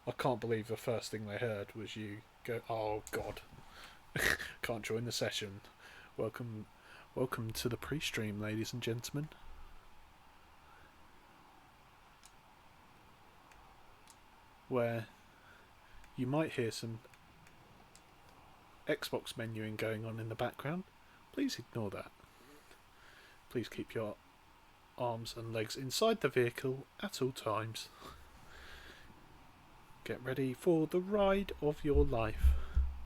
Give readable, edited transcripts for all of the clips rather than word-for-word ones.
I can't believe the first thing they heard was you go, "Oh God, can't join the session." Welcome, welcome to the pre-stream, ladies and gentlemen, where you might hear some Xbox menuing going on in the background. Please ignore that. Please keep your arms and legs inside the vehicle at all times. Get ready for the ride of your life,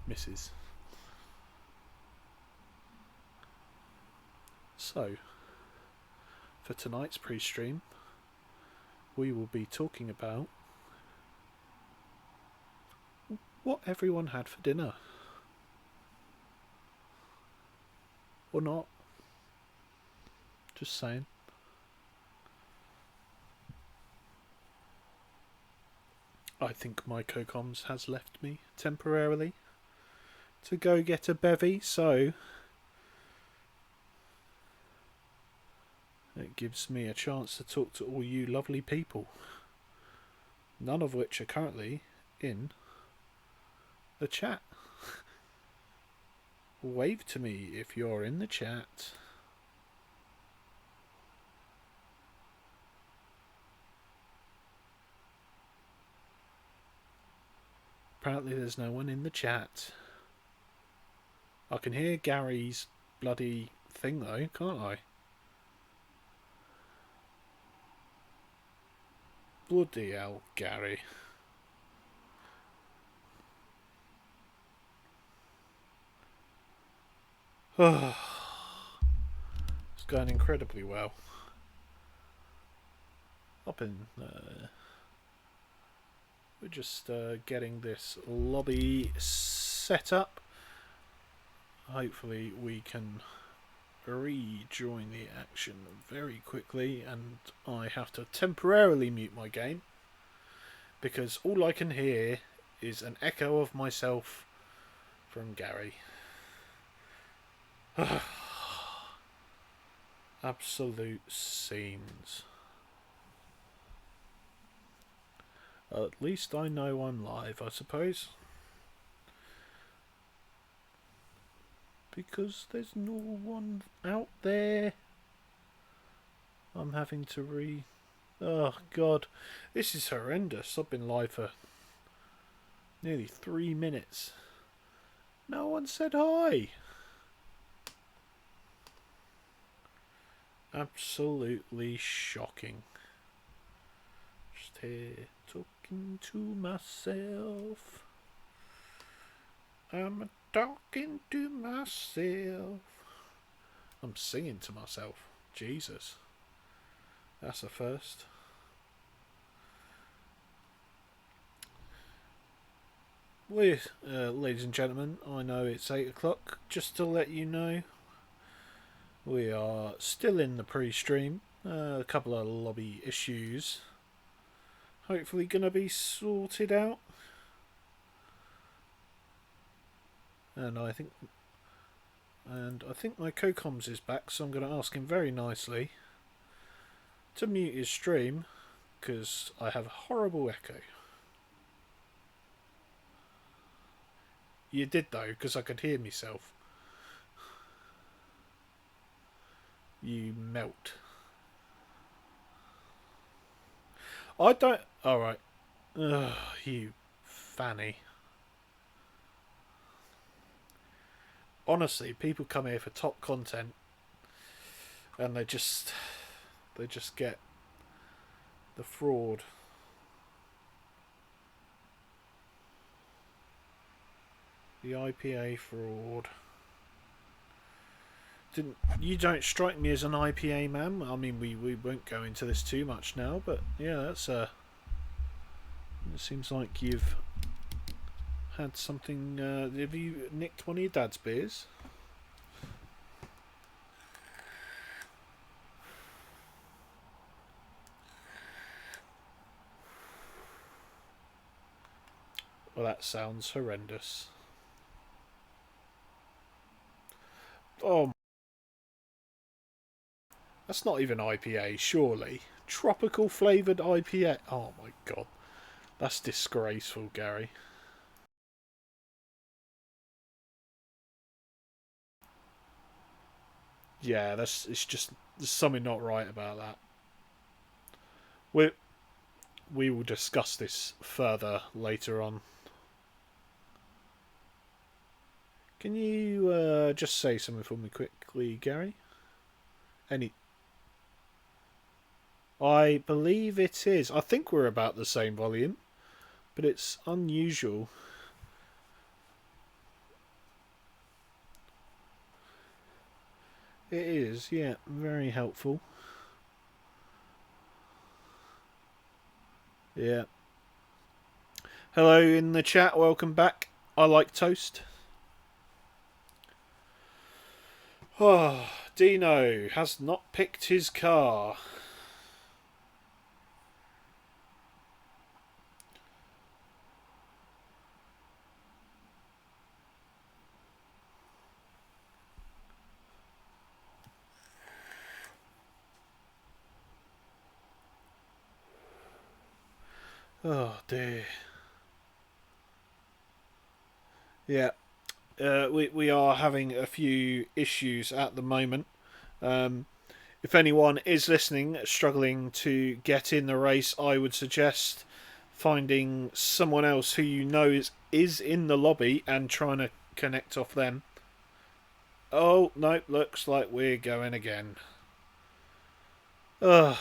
Mrs. So, for tonight's pre-stream, we will be talking about what everyone had for dinner. Or not. Just saying. I think my co-coms has left me temporarily to go get a bevy, so it gives me a chance to talk to all you lovely people, none of which are currently in the chat. Wave to me if you're in the chat. Apparently there's no one in the chat. I can hear Gary's bloody thing though, can't I? Bloody hell, Gary. It's going incredibly well. We're just getting this lobby set up. Hopefully we can rejoin the action very quickly, and I have to temporarily mute my game because all I can hear is an echo of myself from Gary. Absolute scenes. At least I know I'm live, I suppose. Because there's no one out there. I'm having to Oh God, this is horrendous. I've been live for nearly 3 minutes. No one said hi. Absolutely shocking. Just here talking to myself. I'm talking to myself. I'm singing to myself. Jesus. That's a first. Well, ladies and gentlemen, I know it's 8 o'clock. Just to let you know, we are still in the pre-stream. A couple of lobby issues. Hopefully going to be sorted out. And I think my co-coms is back, so I'm going to ask him very nicely to mute his stream because I have a horrible echo. You did though, because I could hear myself. You melt. I don't. Alright. Ugh, you fanny. Honestly, people come here for top content and they just get the fraud. The IPA fraud. You don't strike me as an IPA man. I mean, we won't go into this too much now, but yeah, that's it seems like you've had something. Have you nicked one of your dad's beers? Well, that sounds horrendous. Oh, that's not even IPA, surely. Tropical flavoured IPA. Oh my god. That's disgraceful, Gary. Yeah, it's just there's something not right about that. We we will discuss this further later on. Can you just say something for me quickly, Gary? Any? I believe it is. I think we're about the same volume, but it's unusual. It is, yeah, very helpful. Yeah. Hello in the chat, welcome back. I like toast. Oh, Dino has not picked his car. Oh dear. Yeah, we are having a few issues at the moment. Um, if anyone is listening, struggling to get in the race, I would suggest finding someone else who you know is in the lobby and trying to connect off them. Oh no, looks like we're going again. Ugh.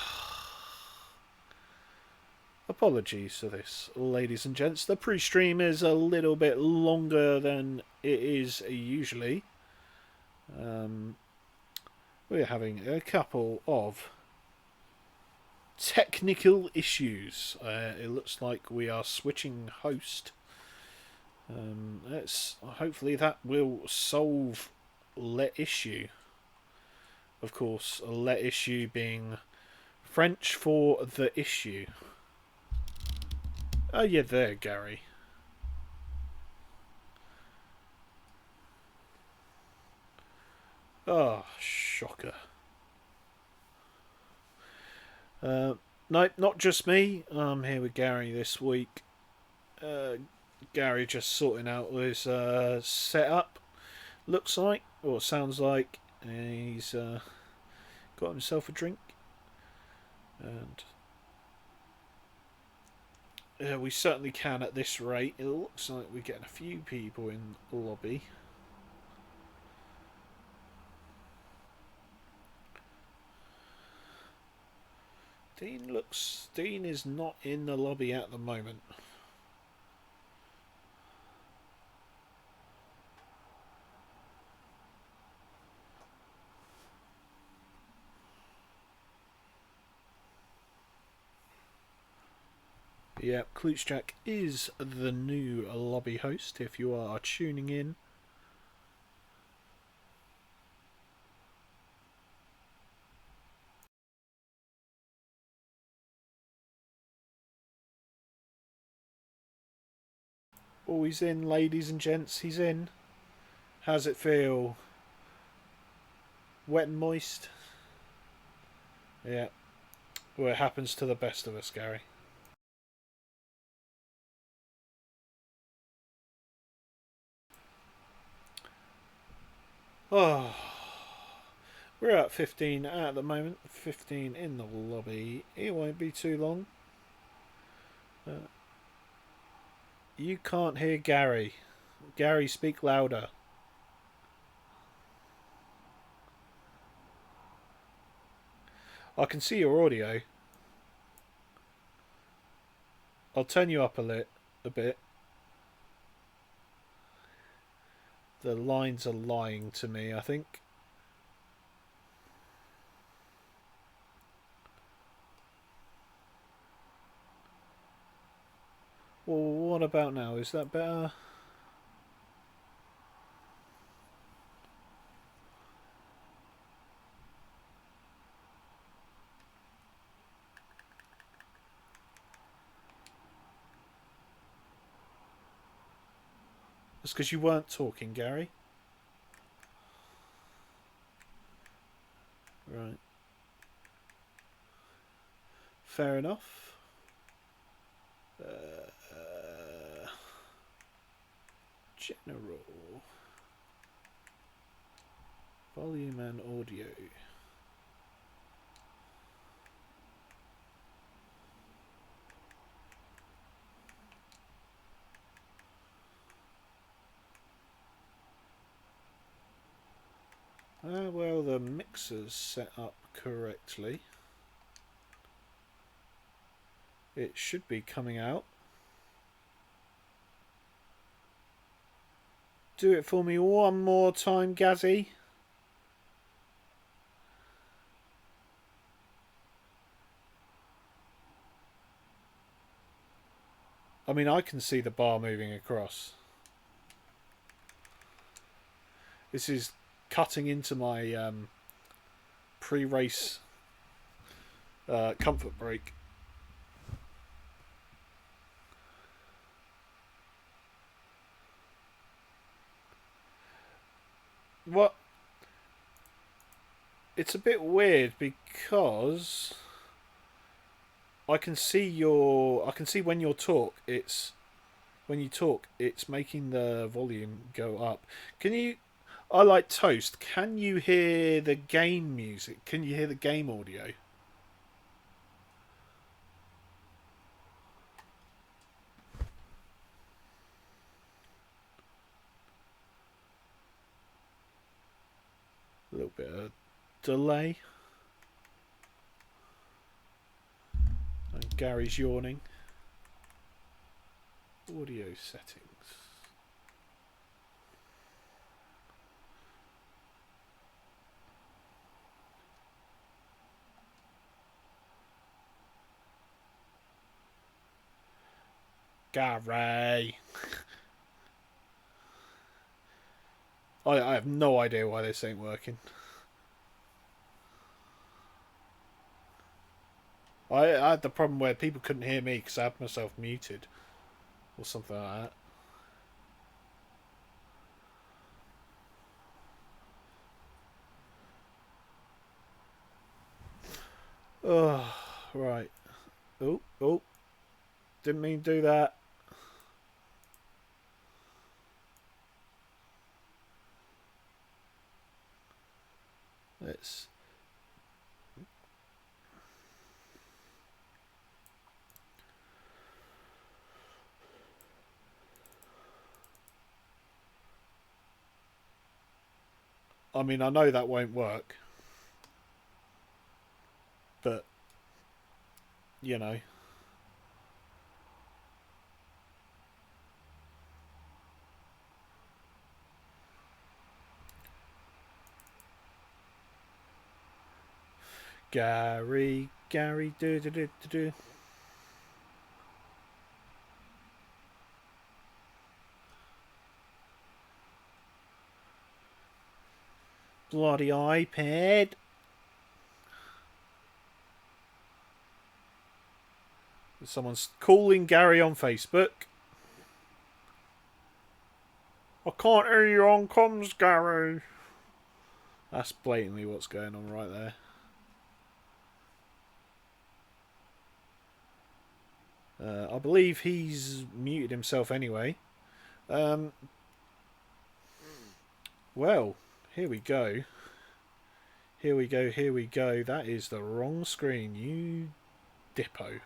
Apologies for this, ladies and gents. The pre-stream is a little bit longer than it is usually. Um, we're having a couple of technical issues. It looks like we are switching host. Let's hopefully that will solve let issue. Of course, let issue being French for the issue. Oh yeah, there, Gary. Oh, shocker. No, not just me. I'm here with Gary this week. Gary just sorting out his setup. Looks like, or sounds like, he's got himself a drink, and we certainly can at this rate. It looks like we're getting a few people in the lobby. Dean is not in the lobby at the moment. Yeah, Klutschak is the new lobby host if you are tuning in. Oh, he's in, ladies and gents, he's in. How's it feel? Wet and moist? Yeah. Well, it happens to the best of us, Gary. Oh, we're at 15 at the moment. 15 in the lobby. It won't be too long. You can't hear Gary. Gary, speak louder. I can see your audio. I'll turn you up a bit. The lines are lying to me, I think. Well, what about now? Is that better? It's because you weren't talking, Gary. Right. Fair enough. General. Volume and audio. Well, the mixer's set up correctly. It should be coming out. Do it for me one more time, Gazzy. I mean, I can see the bar moving across. This is cutting into my pre-race comfort break. What? It's a bit weird because I can see when you talk. When you talk, it's making the volume go up. Can you? I like Toast. Can you hear the game music? Can you hear the game audio? A little bit of delay. And Gary's yawning. Audio settings. Gary. I have no idea why this ain't working. I had the problem where people couldn't hear me because I had myself muted. Or something like that. Oh, right. Oh. Didn't mean to do that. Let's... I mean, I know that won't work. But, you know. Gary, do. Bloody iPad. Someone's calling Gary on Facebook. I can't hear you on comms, Gary. That's blatantly what's going on right there. I believe he's muted himself anyway. Well, here we go. Here we go. That is the wrong screen, you dippo.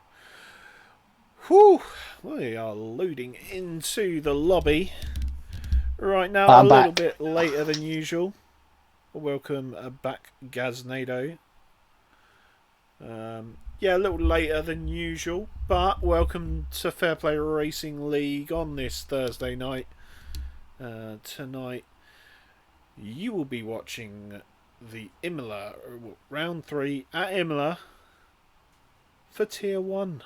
Whew! We are loading into the lobby. Right now, I'm a back. little bit later than usual. Welcome back, Gaznado. Yeah, a little later than usual, but welcome to Fair Play Racing League on this Thursday night. Tonight, you will be watching the Imola round 3 at Imola for Tier 1.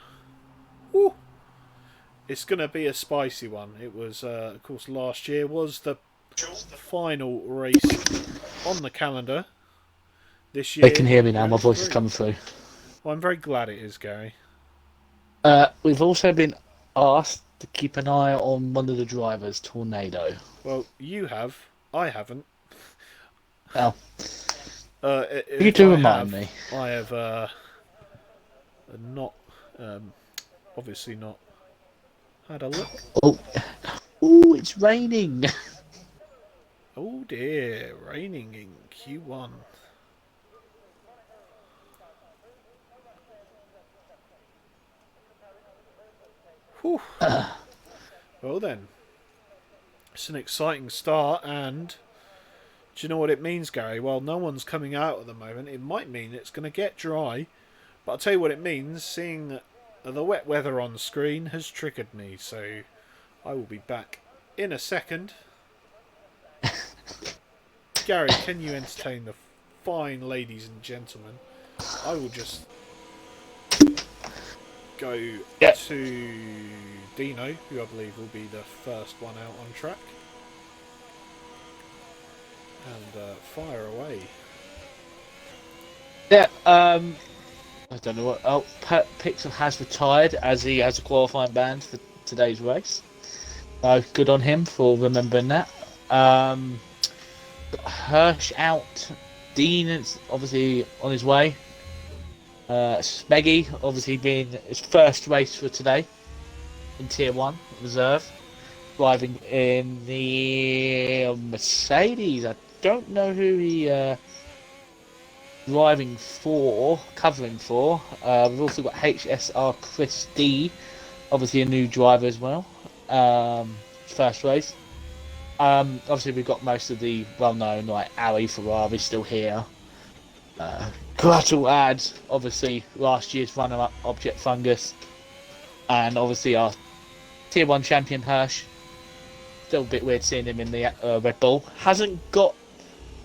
Woo! It's going to be a spicy one. It was, of course, last year was the final race on the calendar. This year, They can hear me now. My voice has come through. Well, I'm very glad it is, Gary. We've also been asked to keep an eye on one of the drivers, Tornado. Well, you have. I haven't. Well, you do remind me. I have not, obviously not had a look. Oh, Ooh, it's raining. Oh dear, raining in Q1. Whew. Well then, it's an exciting start, and do you know what it means, Gary? Well, no one's coming out at the moment. It might mean it's going to get dry, but I'll tell you what it means. Seeing the wet weather on screen has triggered me, so I will be back in a second. Gary, can you entertain the fine ladies and gentlemen? I will just go Yep. to Dino, who I believe will be the first one out on track, and fire away. Yeah. I don't know what. Oh, Pixel has retired as he has a qualifying ban for today's race. So good on him for remembering that. Hirsch out. Dean is obviously on his way. Smeggy obviously being his first race for today in Tier 1 reserve. Driving in the Mercedes. I don't know who he driving for, covering for. We've also got HSR Chris D, obviously a new driver as well. First race. Obviously we've got most of the well-known like Ali Ferrari still here. Collateral ads, obviously last year's runner-up Object Fungus, and obviously our Tier 1 champion Hirsch. Still a bit weird seeing him in the Red Bull. Hasn't got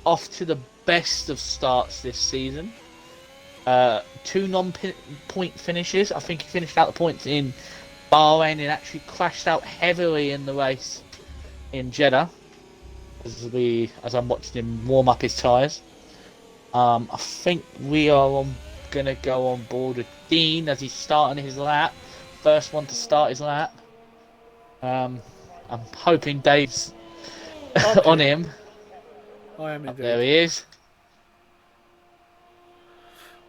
off to the best of starts this season. Two non-point finishes. I think he finished out the points in Bahrain and actually crashed out heavily in the race in Jeddah. As I'm watching him warm up his tyres. I think we are gonna go on board with Dean as he's starting his lap. First one to start his lap. I'm hoping Dave's I'm on here. him. I am Oh, indeed. there he is.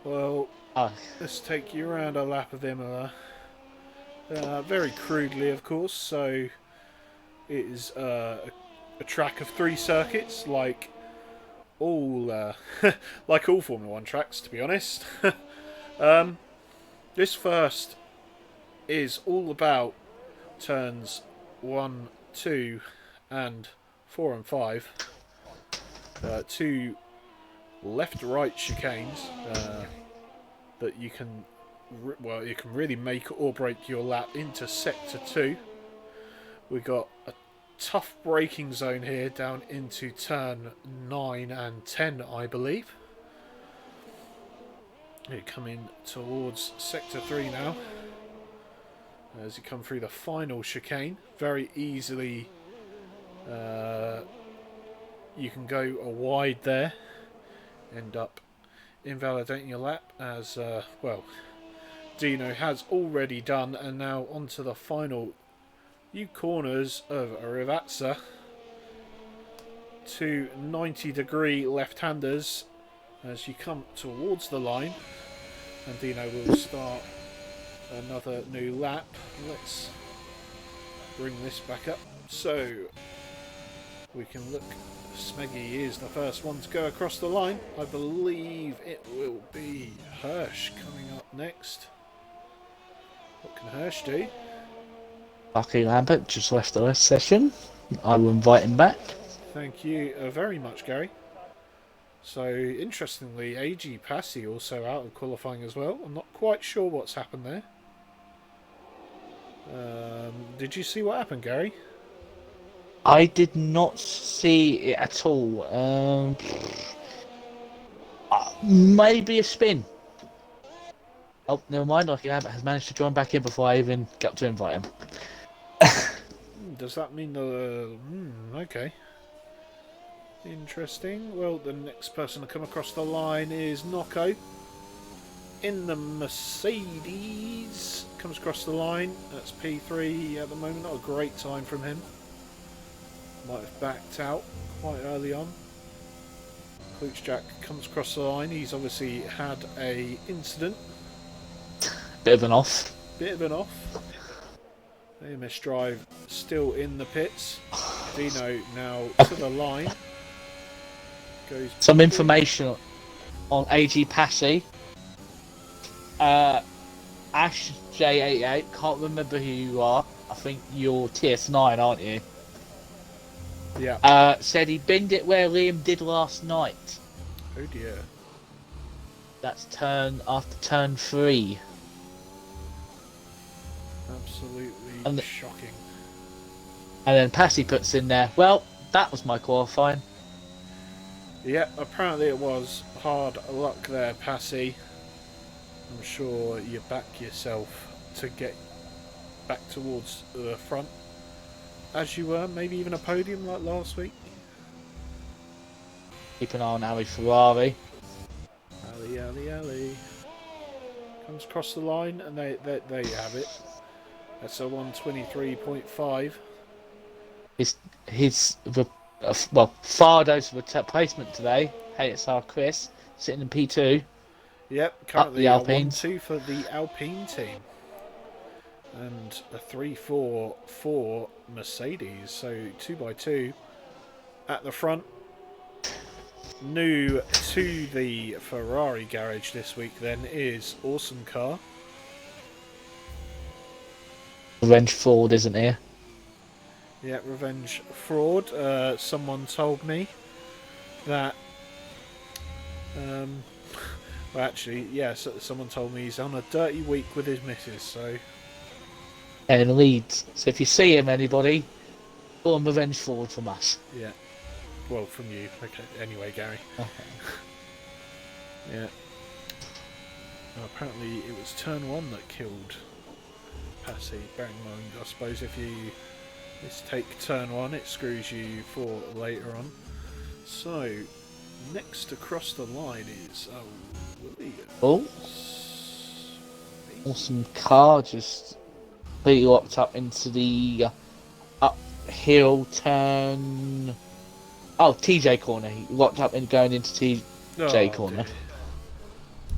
Well, Oh, let's take you around a lap of Imola. Very crudely, of course. So it is a track of 3 circuits, like all like all Formula One tracks, to be honest. This first is all about turns 1, 2, and 4 and 5. Two left-right chicanes that you can really make or break your lap into sector 2. We got a tough braking zone here down into turn 9 and 10, I believe. You're coming towards sector 3 now. As you come through the final chicane, very easily you can go a wide there, end up invalidating your lap as Dino has already done, and now onto the final few corners of Rivazza. Two 90-degree left-handers as you come towards the line, and Dino will start another new lap. Let's bring this back up so we can look. Smeggy is the first one to go across the line. I believe it will be Hirsch coming up next. What can Hirsch do? Lucky Lambert just left the session. I will invite him back. Thank you very much, Gary. So, interestingly, AG Passy also out of qualifying as well. I'm not quite sure what's happened there. Did you see what happened, Gary? I did not see it at all. Maybe a spin. Oh, never mind. Lucky Lambert has managed to join back in before I even got to invite him. Does that mean the... okay. Interesting. Well, the next person to come across the line is Nocco. In the Mercedes. Comes across the line. That's P3 at the moment. Not a great time from him. Might have backed out quite early on. Jack comes across the line. He's obviously had a incident. Bit of an off. Bit of an off. AMS Drive still in the pits. Dino now to the line. Goes Some P2. information on AG Passy. Ash J88, can't remember who you are. I think you're TS9, aren't you? Yeah. Said he binned it where Liam did last night. Oh dear. That's after turn 3. Absolutely shocking. And then Passy puts in there, well, that was my qualifying. Yeah, apparently it was hard luck there, Passy. I'm sure you back yourself to get back towards the front as you were, maybe even a podium like last week. Keep an eye on Ali Ferrari. Ali. Comes across the line, and there you have it. That's a 123.5. Fardo's replacement today, HSR Chris, sitting in P2. Yep, currently the a Alpines. 1-2 for the Alpine team. And a 3-4 for Mercedes. So 2x2 at the front. New to the Ferrari garage this week then is Awesome Car. Revenge Ford, isn't here? Yeah, Revenge Fraud. Someone told me that... well, actually, yes, someone told me he's on a dirty week with his missus, so... And in Leeds. So if you see him, anybody, call him Revenge Ford from us. Yeah. Well, from you. Okay. Anyway, Gary. Okay. Yeah. Well, apparently it was turn 1 that killed Passy. Bearing in mind, I suppose if you mistake turn 1, it screws you for later on. So, next across the line is Williams. Awesome Car just completely locked up into the uphill turn. Oh, TJ corner. He locked up and going into TJ corner. Dear.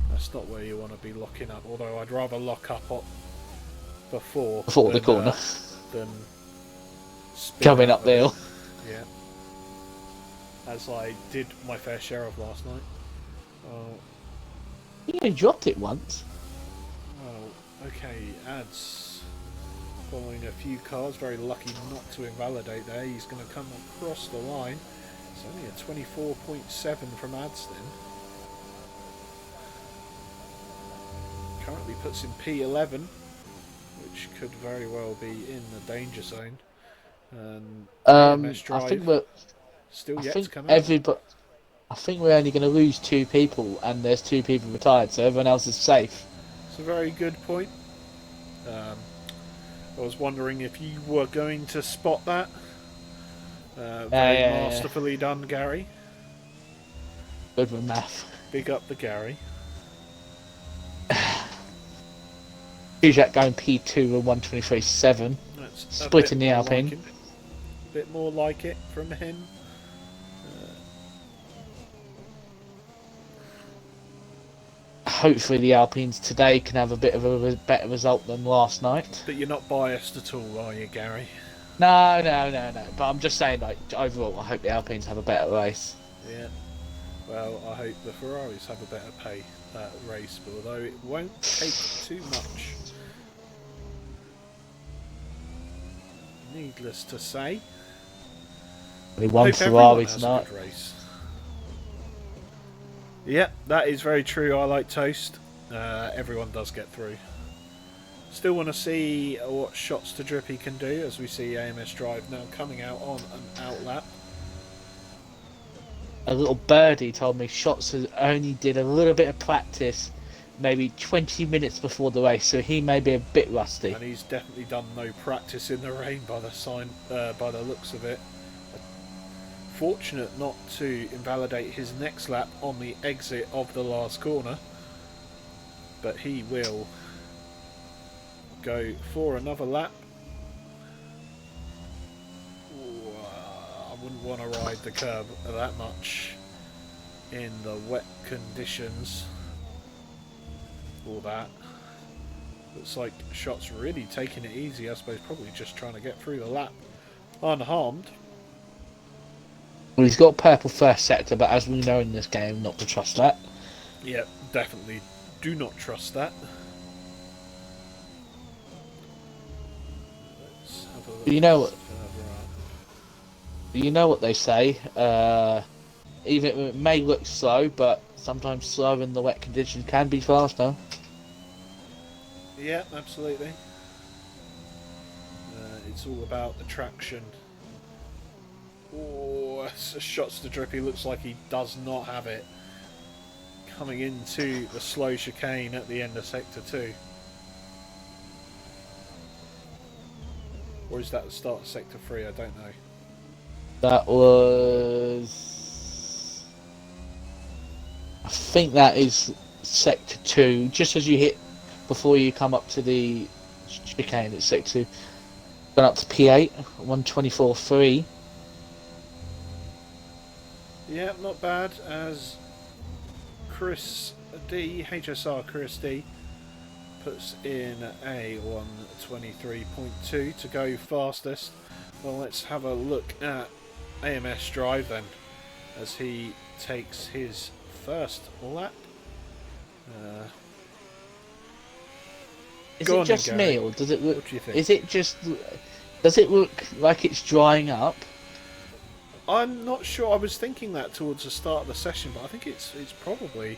That's not where you want to be locking up. Although I'd rather lock up before the corner than coming up there. Yeah. As I did my fair share of last night. He only dropped it once. Oh, okay. Ads following a few cars. Very lucky not to invalidate there. He's going to come across the line. It's only a 24.7 from Ads then. Currently puts in P11, which could very well be in the danger zone. And AMS Drive I think we're still I yet think to come out. I think we're only going to lose 2 people, and there's 2 people retired, so everyone else is safe. It's a very good point. I was wondering if you were going to spot that. Very masterfully done, Gary. Good with math. Big up the Gary. Kujak going P2 with 123.7. That's splitting the Alpine. Like a bit more like it from him. Hopefully the Alpines today can have a bit of a better result than last night. But you're not biased at all, are you, Gary? No. But I'm just saying, like, overall, I hope the Alpines have a better race. Yeah. Well, I hope the Ferraris have a better race, but although it won't take too much. Needless to say. We won Ferrari tonight. Yeah, that is very true. I like toast. Everyone does get through. Still want to see what shots to Drippy can do as we see AMS Drive now coming out on an outlap. A little birdie told me Shots only did a little bit of practice maybe 20 minutes before the race, so he may be a bit rusty. And he's definitely done no practice in the rain by the looks of it. Fortunate not to invalidate his next lap on the exit of the last corner, but he will go for another lap. I wouldn't want to ride the curb that much in the wet conditions for that. Looks like Shot's really taking it easy. I suppose probably just trying to get through the lap unharmed. Well, he's got purple first sector, but as we know in this game, not to trust that. Yeah, definitely do not trust that. Let's have a look. But you know what? Further up. You know what they say. Even it may look slow, but sometimes slow in the wet conditions can be faster. Yeah, absolutely. It's all about the traction. Oh, Shots to Drippy. Looks like he does not have it. Coming into the slow chicane at the end of Sector 2. Or is that the start of Sector 3? I don't know. That was... I think that is Sector 2. Just as you hit before you come up to the chicane, it's Sector 2. Gone up to P8, 124.3. Yeah, not bad, as Chris D, HSR Chris D, puts in a 123.2 to go fastest. Well, let's have a look at AMS Drive then, as he takes his first lap. Is it just me, or does it look? What do you think? Is it just? Does it look like it's drying up? I'm not sure. I was thinking that towards the start of the session, but I think it's probably.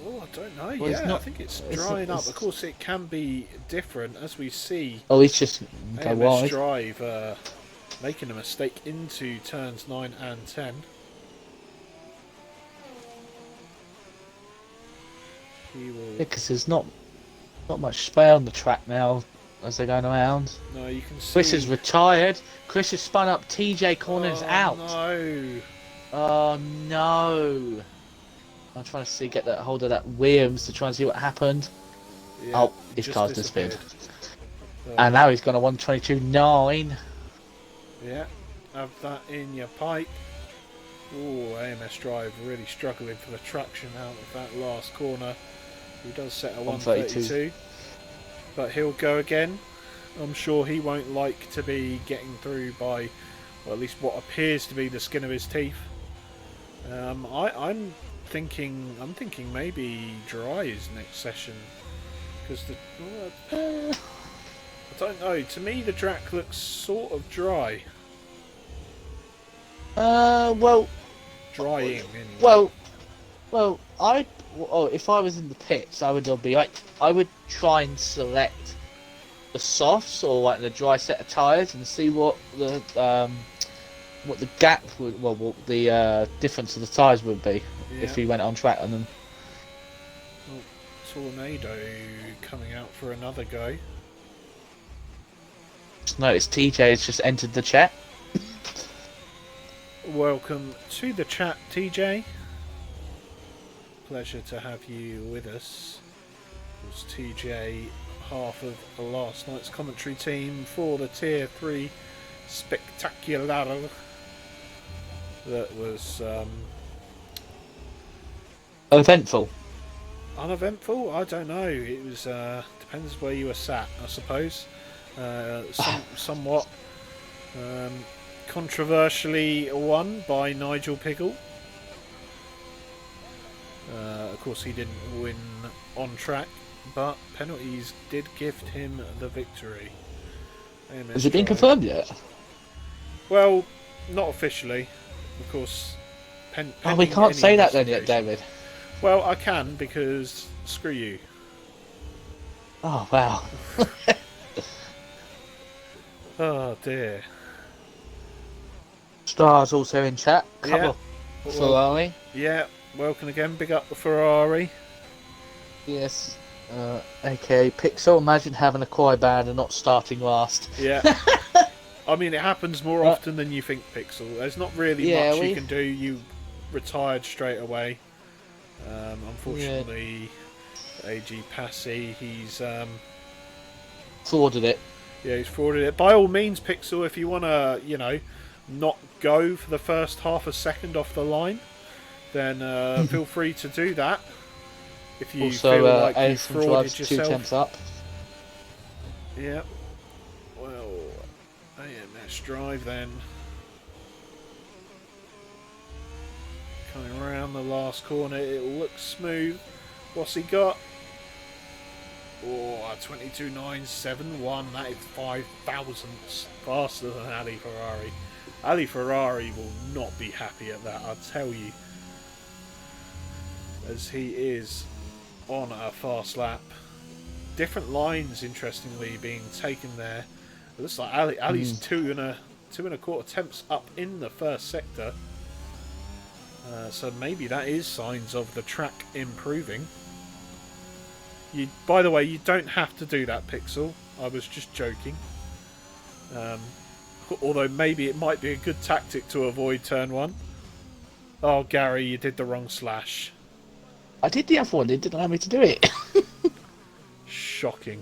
Oh, I don't know. Well, yeah, I think it's drying up. Of course, it can be different as we see. Oh, it's just go AMS wide. Drive making a mistake into turns 9 and 10. He will. Because there's not much spray on the track now as they're going around. No, you can see. Chris is retired. Chris has spun up. TJ corners out. No. Oh no! I'm trying to get that hold of that Williams to try and see what happened. Yeah, oh, his car's disappeared. So, And now he's gone a 122.9. Yeah, have that in your pipe. Oh, AMS Drive really struggling for the traction out of that last corner. He does set a 132, but he'll go again. I'm sure he won't like to be getting through by, well, at least what appears to be the skin of his teeth. I'm thinking maybe dry is next session, because I don't know. To me, the track looks sort of dry. Well, Drying. Anyway. Well, if I was in the pits, I would try and select the softs or like the dry set of tyres and see what the gap would, what the difference of the tyres would be if he went on track on them. Oh, Tornado coming out for another go. Just noticed TJ has just entered the chat. Welcome to the chat, TJ. Pleasure to have you with us. It was TJ, half of last night's commentary team for the Tier 3 Spectacular. That was Eventful. uneventful. I don't know. It was depends where you were sat, I suppose. Somewhat controversially won by Nigel Pickle. Of course, he didn't win on track, but penalties did gift him the victory. Has it been confirmed yet? Well, not officially. Of course, we can't say that then yet, David. Well, I can, because screw you. Oh, wow. Oh, dear. Stars also in chat. Yeah. Ferrari. Yeah, welcome again. Big up the Ferrari. Yes. AKA Pixel. Imagine having a choir band and not starting last. Yeah. I mean, it happens more often than you think, Pixel. There's not really much you can do. You retired straight away. Unfortunately, AG Passy, he's frauded it. Yeah, he's frauded it. By all means, Pixel, if you want to, not go for the first half a second off the line, then feel free to do that. if you Also, feel like you Ayrton drives frauded 2 yourself. tenths up. Yeah. Well, AMS drive then. Coming around the last corner, it looks smooth. What's he got? Oh, 22.971. That is 5 thousandths faster than Ali Ferrari. Ali Ferrari will not be happy at that, I'll tell you. As he is on a fast lap. Different lines, interestingly, being taken there. It looks like Ali's 2.25 tenths up in the first sector. So maybe that is signs of the track improving. By the way, you don't have to do that, Pixel. I was just joking. Although maybe it might be a good tactic to avoid turn 1. Oh, Gary, you did the wrong slash. I did the other one, it didn't allow me to do it. Shocking.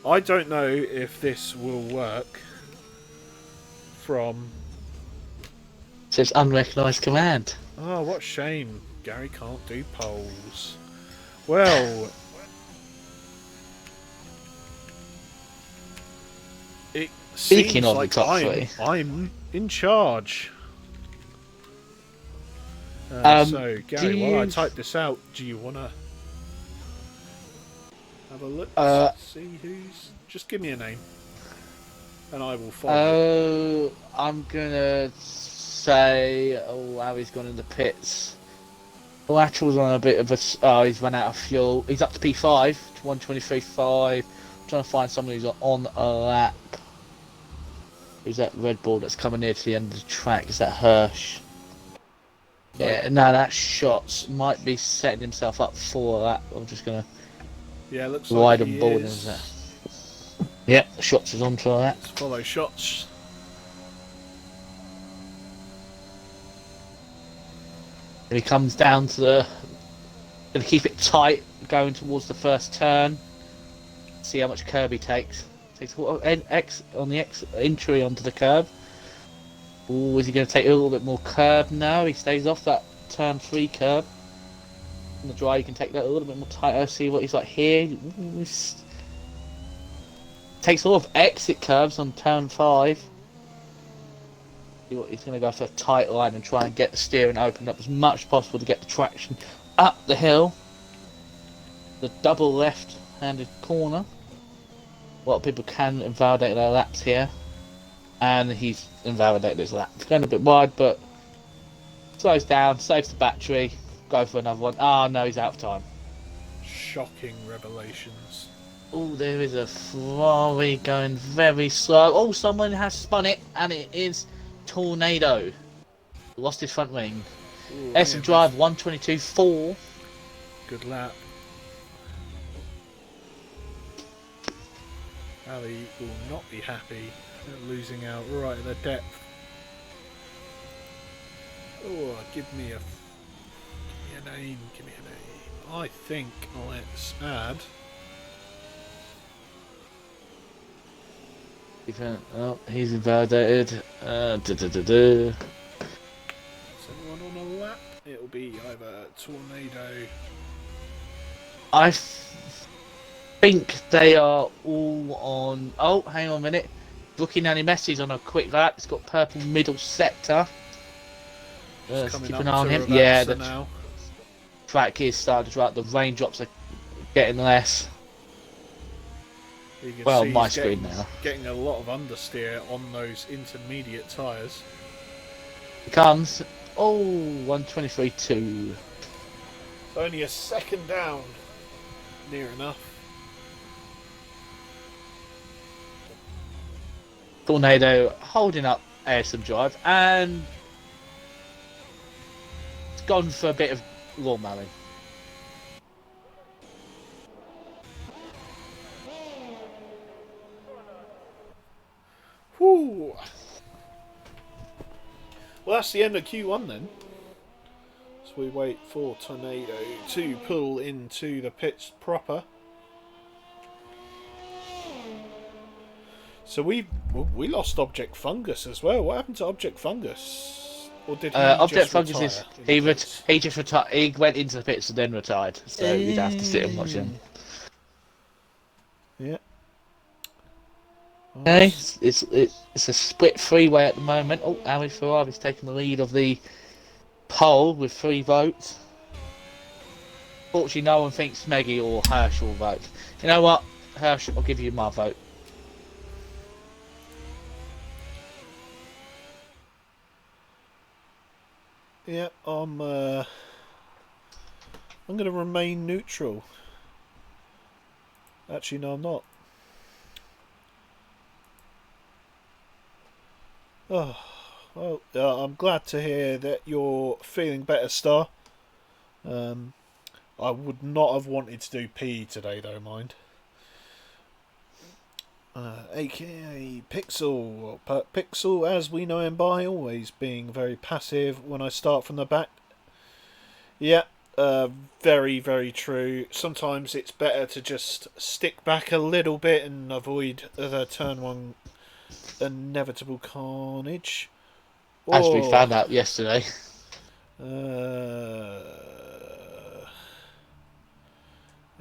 I don't know if this will work from... It says unrecognised command. Oh, what shame. Gary can't do polls. Well... It Speaking seems of like the top three, I'm in charge. So, Gary, while I type this out, do you want to have a look? See who's... Just give me a name. And I will follow. I'm gonna say, Harry's gone in the pits. Latchell's on a bit of a... Oh, he's run out of fuel. He's up to P5, 123.5. I'm trying to find someone who's on a lap. Who's that Red Bull that's coming near to the end of the track? Is that Hirsch? Yeah, no, that Shots might be setting himself up for that. I'm just gonna looks ride like on board. Yep, Shots is on for that. Let's follow Shots. And he comes down to the... Gonna keep it tight, going towards the first turn. See how much curb he takes. Takes X on the entry onto the curb. Ooh, is he going to take a little bit more curb now? He stays off that turn 3 curb. On the dry, you can take that a little bit more tighter. See what he's like here. Ooh, takes a lot of exit curves on turn 5. See what he's going to go for a tight line and try and get the steering opened up as much as possible to get the traction up the hill. The double left-handed corner. A lot of people can invalidate their laps here. And he's invalidated his lap. It's going a bit wide, but slows down, saves the battery, go for another one. Ah, no, he's out of time. Shocking revelations. Oh, there is a Ferrari going very slow. Oh, someone has spun it, and it is Tornado. Lost his front wing. Essen Drive 122.4. Good lap. Ali will not be happy at losing out right at the depth. Oh, give me a name. I think let's add. Oh, he's invalidated. Is anyone on a lap? It'll be either Tornado. I think they are all on... Oh, hang on a minute. Brookie Nanny Messi's on a quick lap. It's got purple middle sector. Let's keep an eye on him. Yeah, the track is starting to dry. The raindrops are getting less. Well, my screen now. Getting a lot of understeer on those intermediate tyres. It comes. Oh, 123.2. Only a second down. Near enough. Tornado holding up ASM Drive, and it's gone for a bit of lawn mowing. Whew. Well, that's the end of Q1 then. So we wait for Tornado to pull into the pits proper. So we lost Object Fungus as well. What happened to Object Fungus? Or did he Object just Focus is retire in the pits? he just retired. He went into the pits and then retired, so we'd have to sit and watch him. Yeah. Okay, it's a split three-way at the moment. Oh, Ali Ferrari's taking the lead of the poll with 3 votes. Fortunately, no one thinks Meggy or Hirsch will vote. You know what, Hirsch, I'll give you my vote. Yeah, I'm going to remain neutral. Actually, no, I'm not. Oh, well, I'm glad to hear that you're feeling better, Star. I would not have wanted to do PE today, though, mind. AKA Pixel. Pixel, as we know him by, always being very passive when I start from the back. Yeah, very, very true. Sometimes it's better to just stick back a little bit and avoid the turn 1 inevitable carnage. As we Oh, found out yesterday.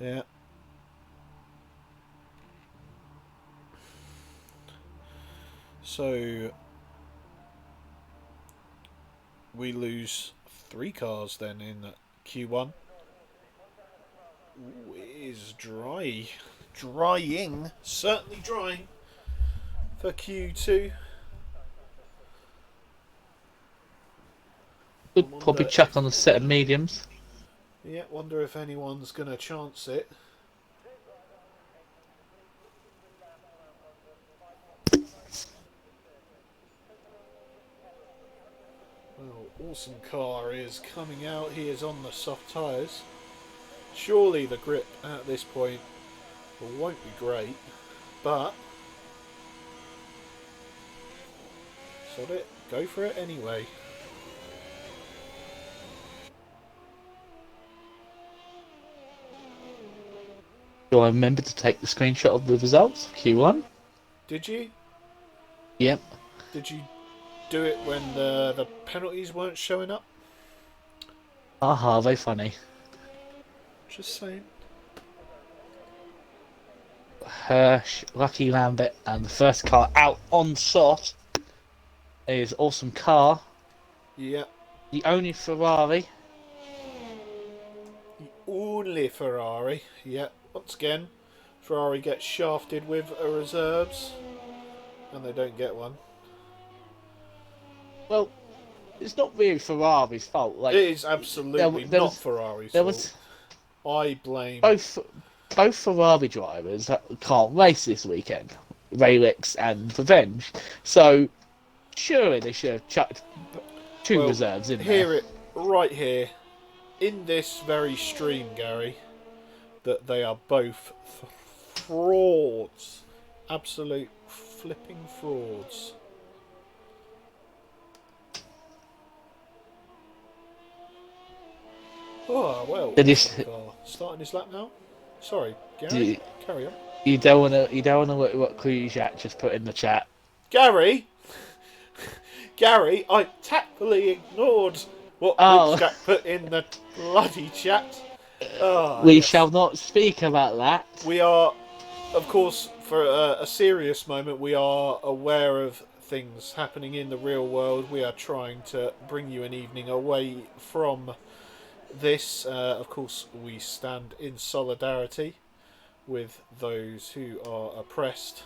Yeah. So we lose 3 cars then in Q1. Ooh, it is drying, certainly drying for Q2. Could probably chuck on a set of mediums. Yeah, wonder if anyone's going to chance it. Well, Awesome Car is coming out. He is on the soft tyres. Surely the grip at this point won't be great, but sod it, go for it anyway. Do I remember to take the screenshot of the results of Q1? Did you? Yep. Did you do it when the penalties weren't showing up? Aha, very funny. Just saying. Hirsch, Lucky Lambert, and the first car out on soft is Awesome Car. Yeah. The only Ferrari. The only Ferrari. Yeah. Once again, Ferrari gets shafted with a reserves, and they don't get one. Well, it's not really Ferrari's fault. Like, It is absolutely not Ferrari's fault. I blame both Ferrari drivers that can't race this weekend, Ralix and Revenge. So surely they should have chucked 2 reserves in there. Hear it right here in this very stream, Gary, that they are both frauds. Absolute flipping frauds. Oh, well, starting his lap now. Sorry, Gary, carry on. You don't wanna look what Kuzak just put in the chat. Gary, I tactfully ignored what Kuzak put in the bloody chat. We shall not speak about that. We are, of course, for a serious moment, we are aware of things happening in the real world. We are trying to bring you an evening away from this. Of course, we stand in solidarity with those who are oppressed.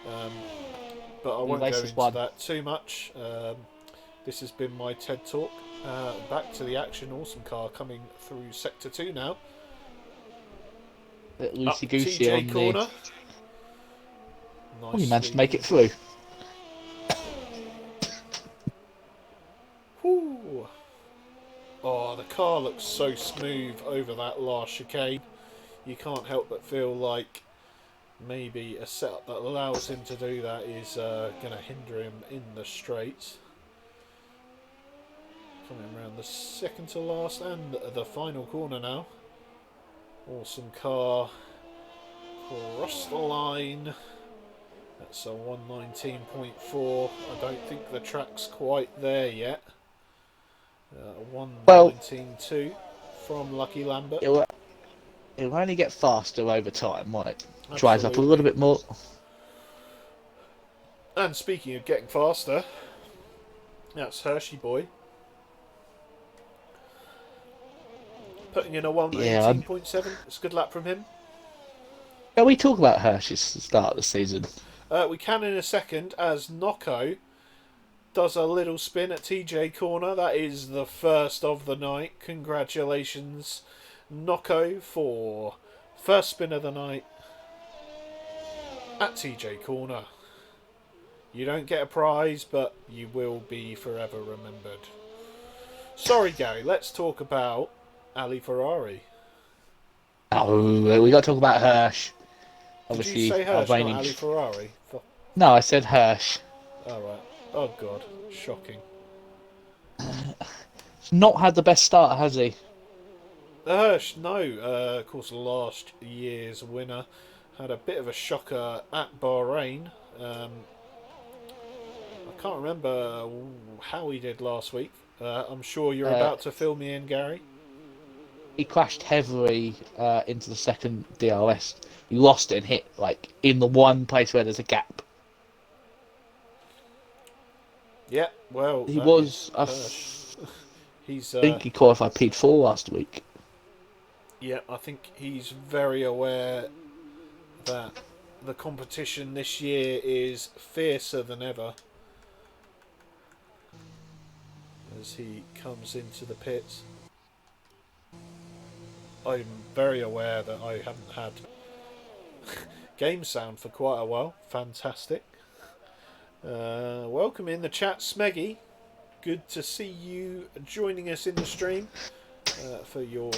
But I won't go into that too much. This has been my TED Talk. Back to the action. Awesome Car coming through Sector 2 now. Loosey goosey TJ on corner. Oh, you managed to make it through. Whew. Oh, the car looks so smooth over that last chicane. You can't help but feel like maybe a setup that allows him to do that is going to hinder him in the straights. Coming around the second to last and the final corner now. Awesome Car. Cross the line. That's a 119.4. I don't think the track's quite there yet. Well, 119.2 from Lucky Lambert. it'll only get faster over time, won't it? Dries up a little Absolutely. bit more. And speaking of getting faster, that's Hershey Boy putting in a Yeah. 118.7. It's a good lap from him. Can we talk about Hershey's start of the season? We can in a second as Nocco does a little spin at TJ Corner. That is the first of the night. Congratulations, Nocco, for first spin of the night at TJ Corner. You don't get a prize, but you will be forever remembered. Sorry, Gary, let's talk about Ali Ferrari. Oh, we got to talk about Hirsch. Did you Obviously, say our Hirsch, not reigning. Ali Ferrari? No, I said Hirsch. Alright. Oh, God. Shocking. He's not had the best start, has he? Hirsch, no. Of course, last year's winner had a bit of a shocker at Bahrain. I can't remember how he did last week. I'm sure you're Uh, about to fill me in, Gary. he crashed heavily into the second DRS. He lost it and hit like in the one place where there's a gap. Yeah, well, He that is was, Hirsch. He's, think he qualified P4 last week. yeah, I think he's very aware that the competition this year is fiercer than ever as he comes into the pits. I'm very aware that I haven't had game sound for quite a while. Fantastic. Welcome in the chat, Smeggy. Good to see you joining us in the stream for your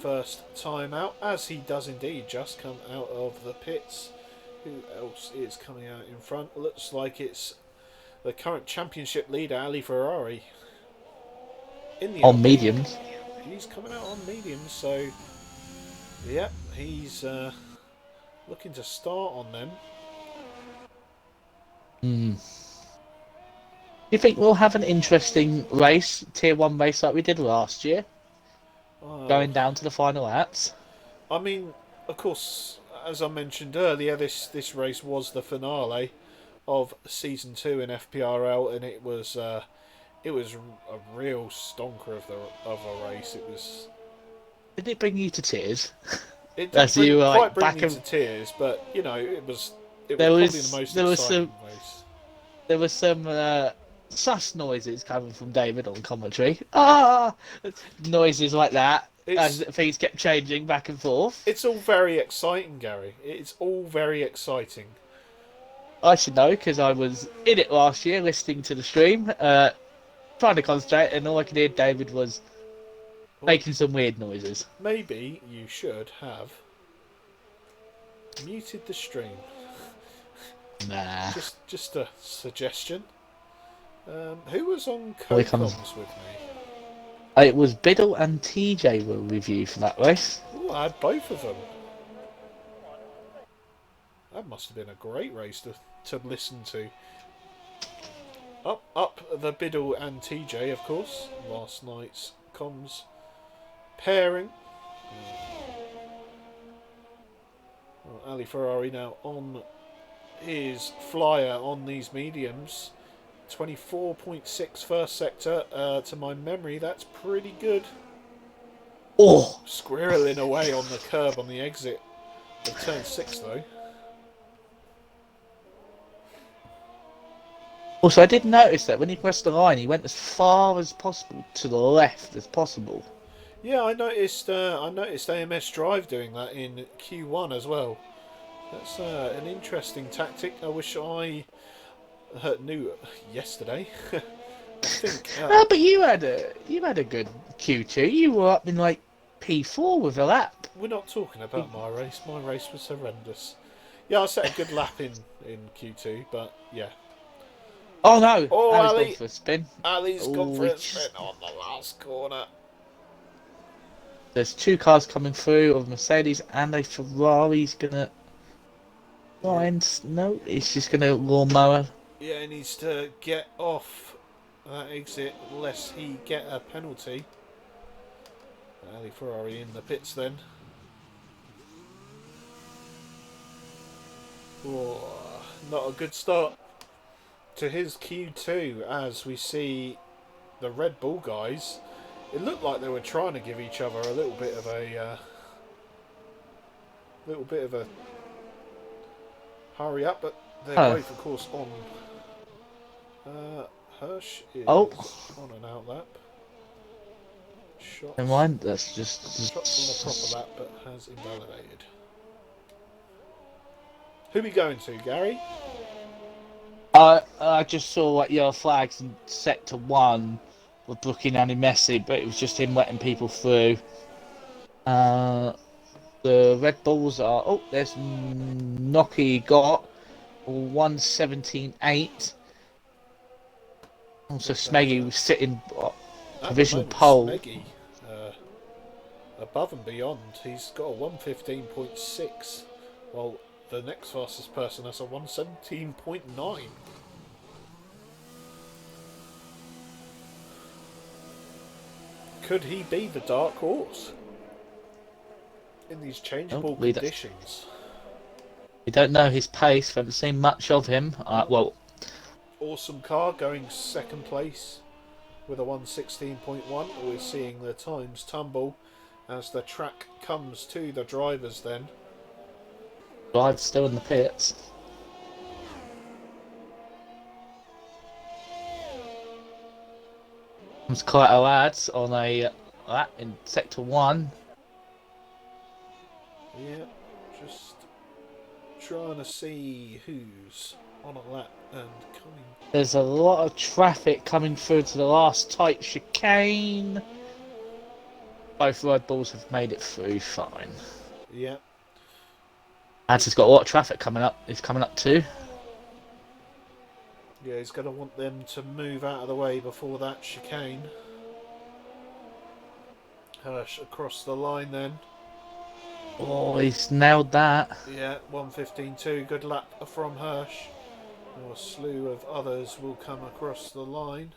first time out, as he does indeed just come out of the pits. Who else is coming out in front? Looks like it's the current championship leader, Ali Ferrari, in the On Alpine. mediums. He's coming out on mediums, so yeah, he's looking to start on them. Hmm. You think we'll have an interesting race, tier 1 race like we did last year? Oh, Going down to the final laps? I mean, of course, as I mentioned earlier, this race was the finale of season 2 in FPRL, and it was a real stonker of a race. Did it bring you to tears? It didn't As you were quite like bring back me to and tears, but you know, it was there probably the was most there was exciting some race. there was some sus noises coming from David on commentary. Ah, noises like that as It's things kept changing back and forth. it's all very exciting, Gary. It's all very exciting. I should know because I was in it last year, listening to the stream, trying to concentrate, and all I could hear David was Well, making some weird noises. maybe you should have muted the stream. Nah. Just a suggestion. Who was on Here he comes. co-coms with me? It was Biddle and TJ were with you for that race. Ooh, I had both of them. That must have been a great race to listen to. Up the Biddle and TJ, of course. Last night's comms pairing. Well, Ali Ferrari now on his flyer on these mediums. 24.6 first sector. To my memory, that's pretty good. Oh, Squirreling away on the curb on the exit of turn 6, though. also I did notice that when he pressed the line, he went as far as possible to the left as possible. Yeah, I noticed. I noticed AMS Drive doing that in Q1 as well. That's an interesting tactic. I wish I knew yesterday. I think. No, but you had a good Q2. You were up in like P4 with a lap. We're not talking about my race. My race was horrendous. Yeah, I set a good lap in Q2, but yeah. Oh no! Oh, Ali's Ali! gone for a spin. Ali's gone for Oh, a spin on the last corner. there's two cars coming through of Mercedes and a Ferrari's gonna. Yeah, No, he's just going to lawnmower. yeah, he needs to get off that exit lest he get a penalty. Ali Ferrari in the pits then. Oh, not a good start to his Q2 as we see the Red Bull guys. It looked like they were trying to give each other a little bit of a hurry up, but they're Oh, both, of course, on. Hirsch oh, is on an out lap. never Shots, mind. That's shots on the proper just. lap, but has invalidated. Who are we going to, Gary? I just saw like yellow flags in sector 1 with booking Andy Messi, but it was just him letting people through. Uh, the Red Bulls are. Oh, there's Noki got 1:17.8. Also, Not bad. Smeggy was sitting At the provisional moment, pole. Smeggy above and beyond. He's got a 1:15.6, while the next fastest person has a 1:17.9. Could he be the dark horse in these Oh, changeable we conditions? don't know his pace. We haven't seen much of him. Oh, Well, awesome car going second place with a 1:16.1. We're seeing the times tumble as the track comes to the drivers then. Drive's still in the pits. Comes quite a lads on a lap in sector 1. Yeah, just trying to see who's on a lap and coming. There's a lot of traffic coming through to the last tight chicane. Both Red Bulls have made it through fine. Yeah, Ads has got a lot of traffic coming up. It's coming up too. yeah, he's going to want them to move out of the way before that chicane. Hirsch across the line then. Oh, he's nailed that. Yeah, 1:15.2. Good lap from Hirsch. A slew of others will come across the line.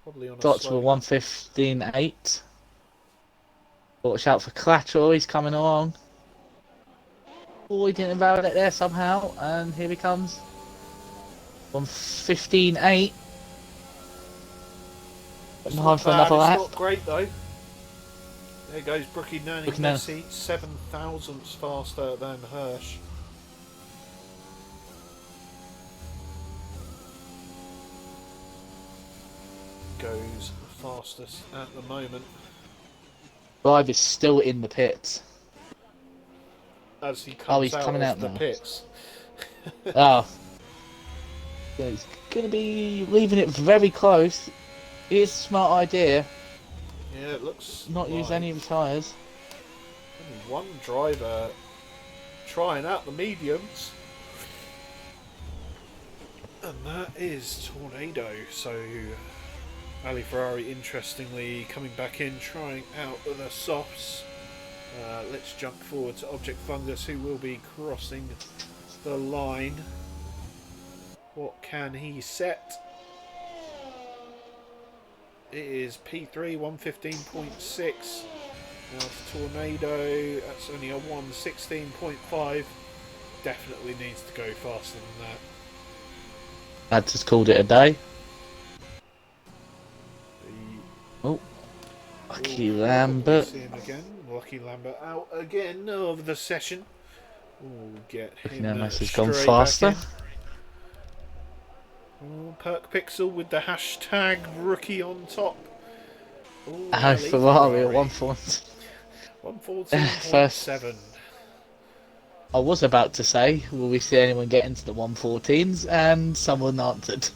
Probably on a Got to a slow lap. 1:15.8. Watch out for Collateral. He's coming along. Oh, he didn't invalidate there somehow. And here he comes. 1:15.8. It's Putting hard not for bad, another it's lap. not great though. There goes Brookie Nanny Looking at Messi, 7 thousandths faster than Hirsch. Goes fastest at the moment. Drive is still in the pits. As he Oh, comes he's out coming of out the now. pits. Oh. Yeah, he's going to be leaving it very close. It's a smart idea. Yeah, it looks Not use like any of his tyres. only one driver trying out the mediums. And that is Tornado. So Ali Ferrari, interestingly, coming back in, trying out the softs. Let's jump forward to Object Fungus, who will be crossing the line. What can he set? It is P3, 1:15.6. Now for Tornado, that's only a 1:16.5. Definitely needs to go faster than that. I just called it a day. The Oh, Lucky what do we Lambert. see him again? Lucky Lambert out again of the session. We'll get Looking him at Messi's gone straight back faster. in. Oh, Perk Pixel with the hashtag rookie on top. Oh, Oh, Ali Ferrari at Ferrari. 1 point. First, 114.7. I was about to say, will we see anyone get into the 114s? And someone answered.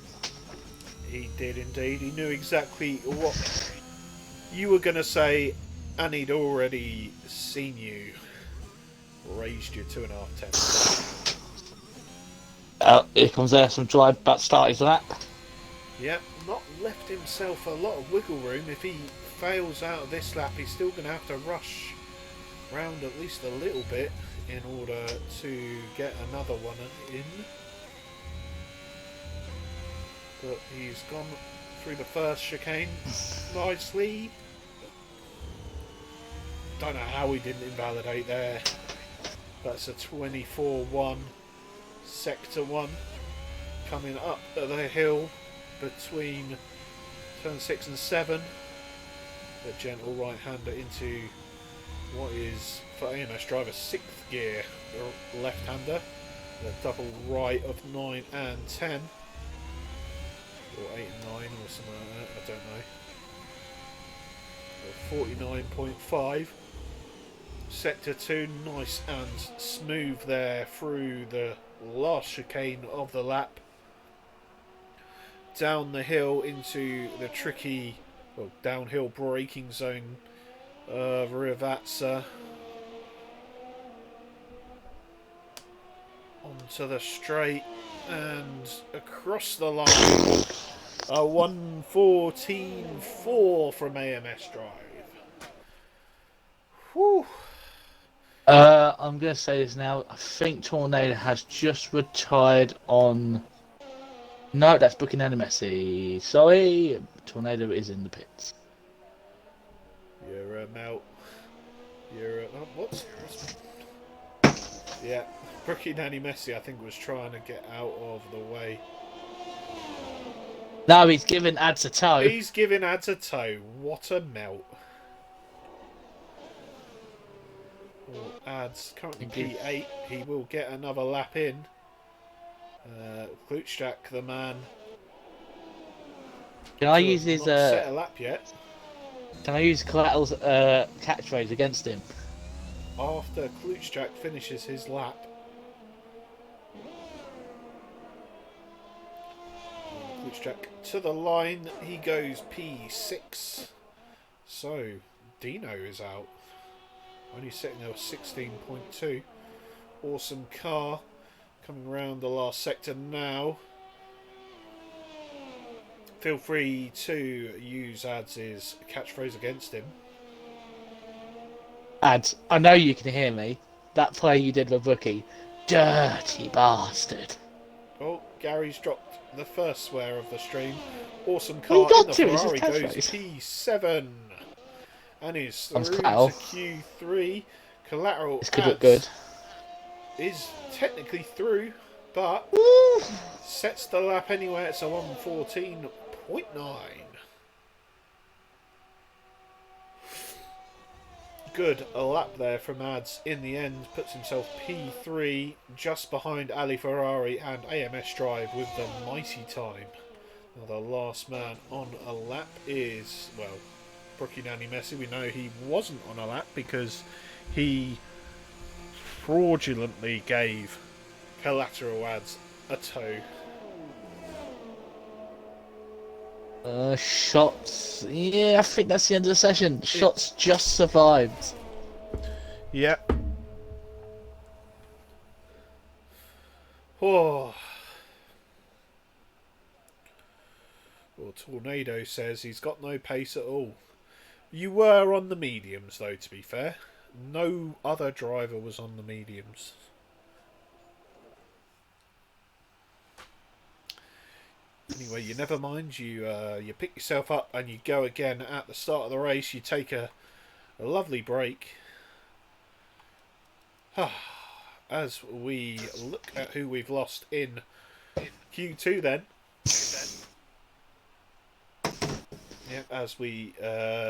He did indeed. He knew exactly what you were going to say, and he'd already seen you. Raised you 2.5 Here comes there some drive about to start his lap. Yep, not left himself a lot of wiggle room. If he fails out of this lap, he's still going to have to rush round at least a little bit in order to get another one in. But he's gone through the first chicane nicely. Don't know how he didn't invalidate there. That's a 24-1 sector 1 coming up the hill between turn 6 and 7. A gentle right-hander into what is, for AMS driver, 6th gear left-hander. The double right of 9 and 10. Or 8 and 9 or something like that, I don't know. 49.5. Sector 2, nice and smooth there through the last chicane of the lap. Down the hill into the tricky, well, downhill braking zone of Rivatsa. Onto the straight and across the line. A 1:14.4 from AMS Drive. Whew. I'm going to say this now. I think Tornado has just retired on. No, that's booking Messi. Sorry, Tornado is in the pits. You're a melt. You're a. Oh, what? Yeah. Brookie Nanny Messi, I think, was trying to get out of the way. No, he's giving Ads a toe. He's giving Ads a toe. What a melt. Well, Ads currently P8. He will get another lap in. Klutschak, the man. Can I use his? Not set a lap yet. Can I use Collateral's catchphrase against him? After Klutschak finishes his lap. Klutschak to the line. He goes P6. So, Dino is out. Only sitting there with 16.2. Awesome car. Coming around the last sector now. Feel free to use Ads' catchphrase against him. Ads, I know you can hear me. That play you did with Rookie. Dirty bastard. Oh, Gary's dropped the first swear of the stream. Awesome car. Well, the Ferrari goes P7. And is through to Q3. Collateral this could look good. Is technically through, but sets the lap anyway. It's a 1:14.9. Good a lap there from Ads in the end. Puts himself P3 just behind Ali Ferrari and AMS Drive with the mighty time. Now the last man on a lap is, well, Brookie Nanny Messi. We know he wasn't on a lap because he fraudulently gave Collateral Ads a toe. Shots. Yeah, I think that's the end of the session. Shots just survived. Yeah. Oh. Well, Tornado says he's got no pace at all. You were on the mediums, though, to be fair. No other driver was on the mediums. Anyway, you never mind. You pick yourself up and you go again at the start of the race. You take a lovely break. As we look at who we've lost in Q2 then. Yep, as we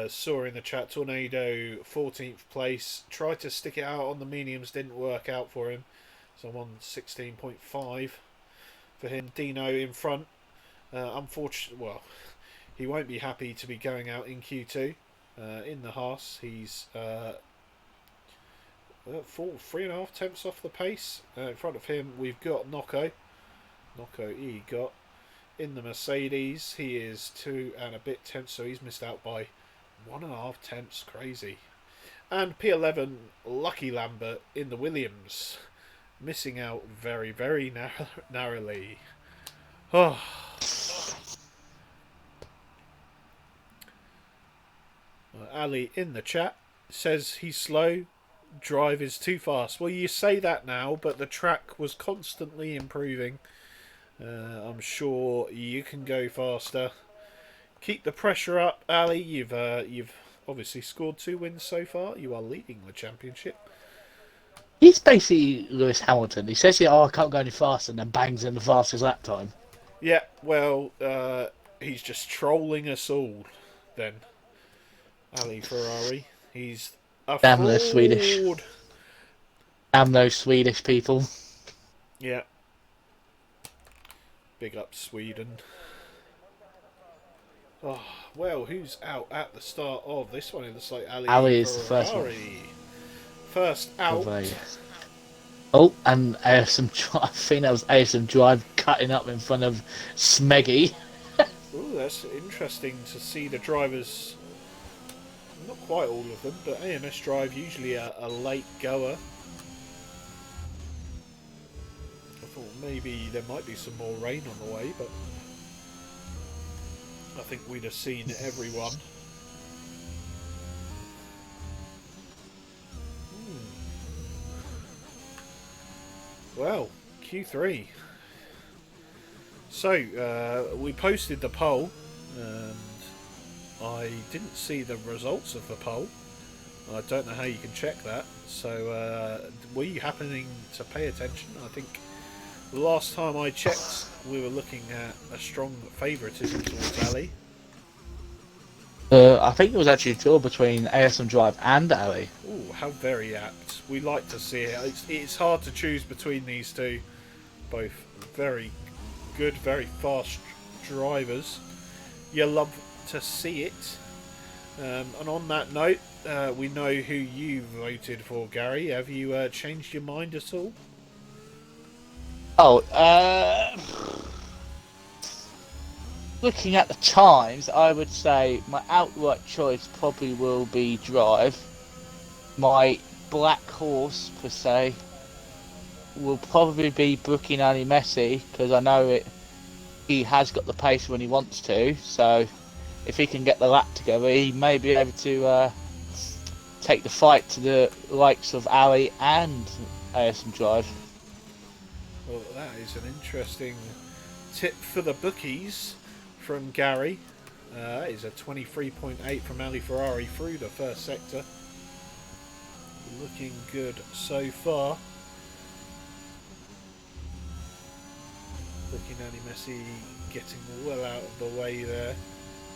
saw in the chat, Tornado 14th place. Tried to stick it out on the mediums, didn't work out for him. So I'm on 16.5 for him. Dino in front. Unfortunately, well, he won't be happy to be going out in Q2 in the Haas. He's 3.5 tenths off the pace. In front of him, we've got Nocco. Nocco he got in the Mercedes. He is 2 and a bit tenths, so he's missed out by 1.5 tenths. Crazy. And P11, Lucky Lambert in the Williams, missing out very, very narrowly. Oh. Ali in the chat says he's slow. drive is too fast. Well, you say that now, but the track was constantly improving. I'm sure you can go faster. Keep the pressure up, Ali. You've obviously scored 2 wins so far. You are leading the championship. He's basically Lewis Hamilton. He says, "Yeah, oh, I can't go any faster," and then bangs in the fastest lap time. Yeah, well, he's just trolling us all. Then Ali Ferrari, he's a Damn those Swedish. fraud. Damn those Swedish people. Yeah, big up Sweden. Oh, well, who's out at the start of this one? It looks like Ali Ali is the first one. Ferrari. First out. Oh, and ASM I think that was ASM Drive cutting up in front of Smeggy. Ooh, that's interesting to see the drivers. Not quite all of them, but AMS Drive usually a late goer. I thought maybe there might be some more rain on the way, but I think we'd have seen everyone. Well, Q3. So, we posted the poll, and I didn't see the results of the poll. I don't know how you can check that. So, were you happening to pay attention? I think the last time I checked, we were looking at a strong favouritism towards Ali. I think it was actually a draw between ASM Drive and Ali. Ooh, how very apt. We like to see it. It's hard to choose between these two. Both very good, very fast drivers. You love to see it. And on that note, we know who you voted for, Gary. Have you changed your mind at all? Oh, looking at the times, I would say my outright choice probably will be Drive. My black horse, per se, will probably be booking Ali Messi, because I know he has got the pace when he wants to, so if he can get the lap together, he may be able to take the fight to the likes of Ali and ASM Drive. Well, that is an interesting tip for the bookies from Gary. That is a 23.8 from Ali Ferrari through the first sector. Looking good so far. Looking at Messi getting well out of the way there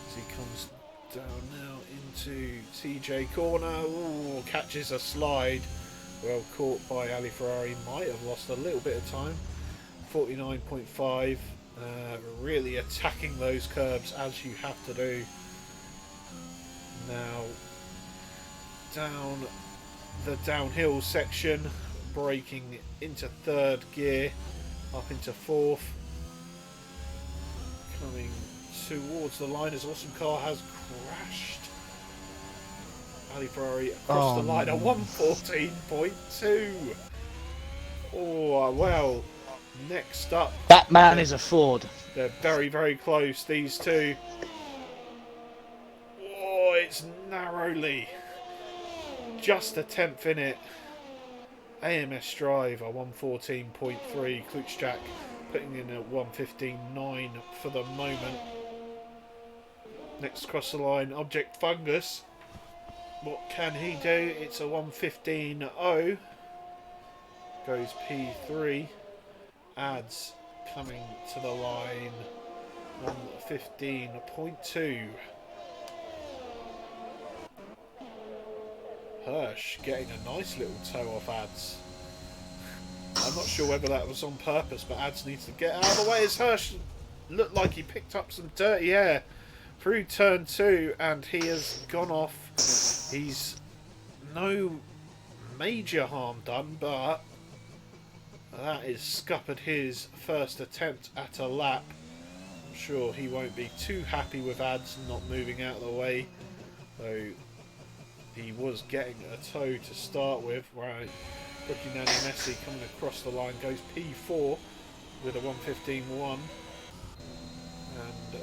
as he comes down now into TJ corner. Ooh, catches a slide. Well caught by Ali Ferrari. Might have lost a little bit of time. 49.5. Really attacking those curbs as you have to do. Now down the downhill section, braking into third gear, up into fourth. Coming towards the line as Awesome Car has crashed. Ali Ferrari across the line at 114.2. Oh, well. Next up. That man is a Ford. They're very, very close, these two. Oh, it's narrowly. Just a 10th in it. AMS Drive a 114.3. Klutschak putting in a 115.9 for the moment. Next across the line, Object Fungus. What can he do? It's a 115.0. Goes P3. Ads coming to the line 115.2. Hirsch getting a nice little toe off Ads. I'm not sure whether that was on purpose, but Ads needs to get out of the way as Hirsch looked like he picked up some dirty air through turn 2 and he has gone off. He's no major harm done, but that is scuppered his first attempt at a lap. I'm sure he won't be too happy with Ads not moving out of the way, though he was getting a toe to start with. Right, looking at Messi coming across the line, goes P4 with a 115.1. And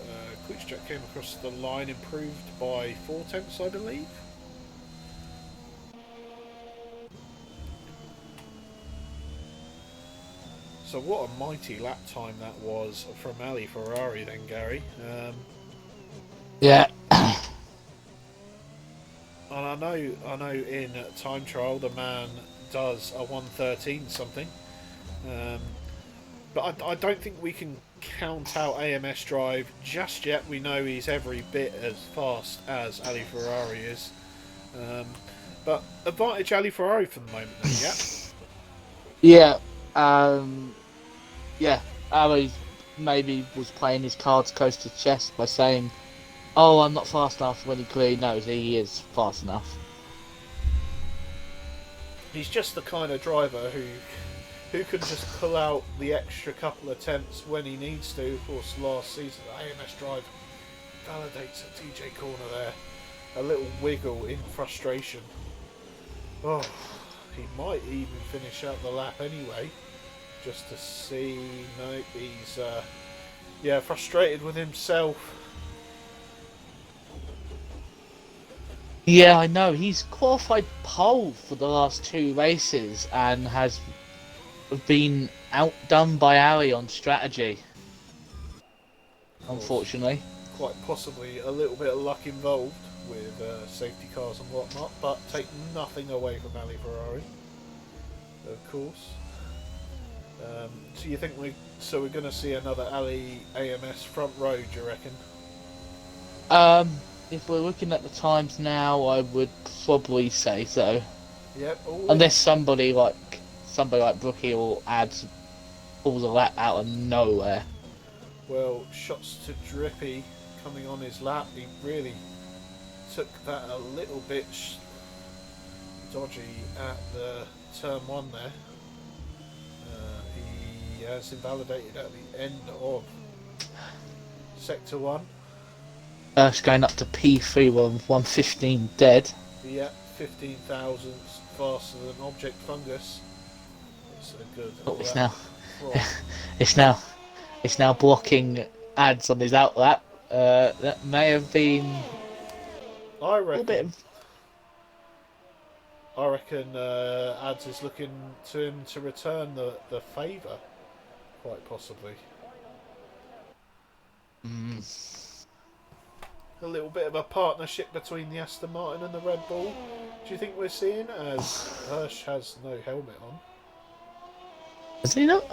Klutschak came across the line, improved by 4 tenths, I believe. So what a mighty lap time that was from Ali Ferrari then, Gary. Yeah. And I know in time trial the man does a 113 something. Um, but I don't think we can count out AMS Drive just yet. We know he's every bit as fast as Ali Ferrari is. Um, but advantage Ali Ferrari for the moment then, yeah? Yeah. Yeah. Ali maybe was playing his cards close to chest by saying, "Oh, I'm not fast enough," when he clearly knows he is fast enough. He's just the kind of driver who can just pull out the extra couple attempts when he needs to. Of course, last season, AMS Drive validates a TJ corner there. A little wiggle in frustration. Oh, he might even finish out the lap anyway, just to see. No, he's frustrated with himself. Yeah, I know. He's qualified pole for the last 2 races and has been outdone by Ali on strategy. Unfortunately. Quite possibly a little bit of luck involved with safety cars and whatnot, but take nothing away from Ali Ferrari, of course. So you think we're going to see another Ali AMS front row? Do you reckon? If we're looking at the times now, I would probably say so. Yep. Unless somebody like Brookie or Ads pulls a lap out of nowhere. Well, shots to Drippy coming on his lap. He really took that a little bit dodgy at the turn 1 there. He has invalidated at the end of sector 1. Going up to P3 with 115 dead. Yeah, 15 thousandths faster than Object Fungus. It's a good. Oh, it's now blocking Ads on his outlap. That may have been I a little bit. I reckon Ads is looking to him to return the favour, quite possibly. A little bit of a partnership between the Aston Martin and the Red Bull. Do you think we're seeing, as Hirsch has no helmet on? Is he not?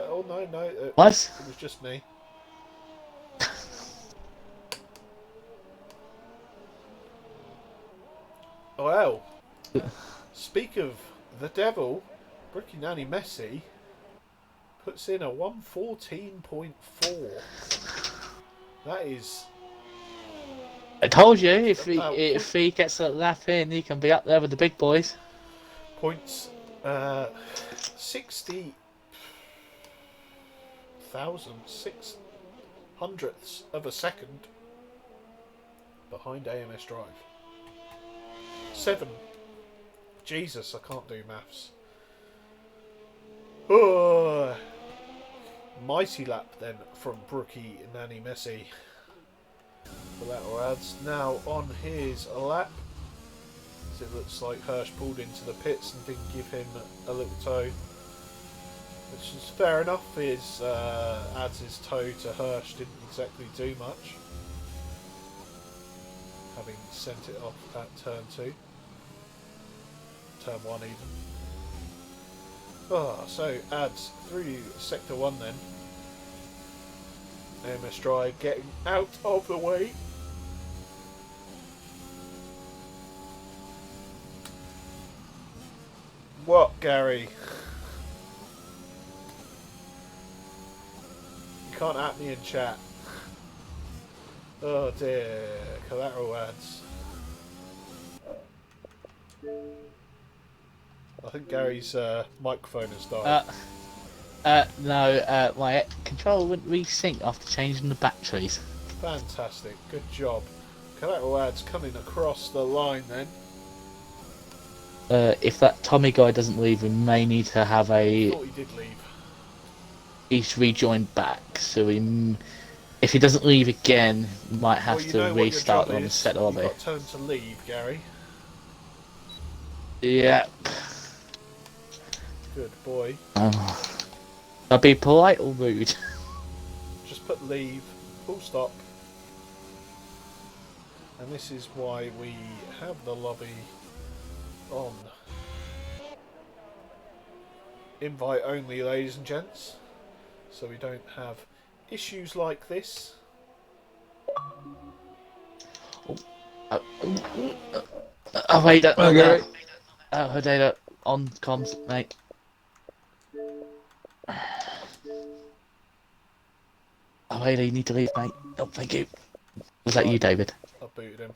Oh no, it What? was just me. Well, speak of the devil, Bricky Nanny Messi puts in a 114.4. That is. I told you, if he gets a lap in, he can be up there with the big boys. Points, 60,600ths of a second behind AMS Drive. 7. Jesus, I can't do maths. Oh, mighty lap then from Brookie Nanny Messi. Collateral Ads now on his lap. So it looks like Hirsch pulled into the pits and didn't give him a little tow, which is fair enough. His Ads' tow to Hirsch didn't exactly do much, having sent it off at turn 2, turn 1 even. So Ads through sector 1 then. AMS Drive getting out of the way. What, Gary? You can't at me in chat. Oh dear, collateral Ads. I think Gary's microphone has died. No, my controller wouldn't resync after changing the batteries. Fantastic, good job. Collateral Ads coming across the line then. If that Tommy guy doesn't leave, we may need to have I thought he did leave. He's rejoined back, so if he doesn't leave again, we might have to restart on the set lobby. You've got turn to leave, Gary. Yeah. Good boy. I'll be polite or rude. Just put leave, full stop. And this is why we have the lobby on invite only, ladies and gents, so we don't have issues like this. Oh, wait, Okay. her data on comms, mate. Oh, wait, you need to leave, mate. Oh, thank you. Was that you, David? I booted him.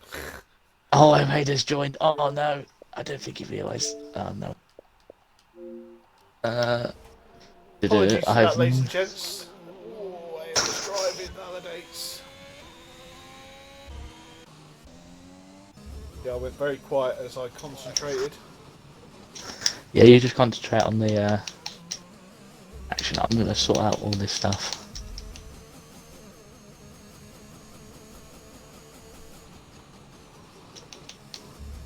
Oh, Maida's joined. Oh, no. I don't think he realised. Oh, no. Apologies I for that, have... ladies and gents. Oh, AMS drive invalidates. Yeah, I went very quiet as I concentrated. Yeah, you just concentrate on the... Actually, I'm going to sort out all this stuff.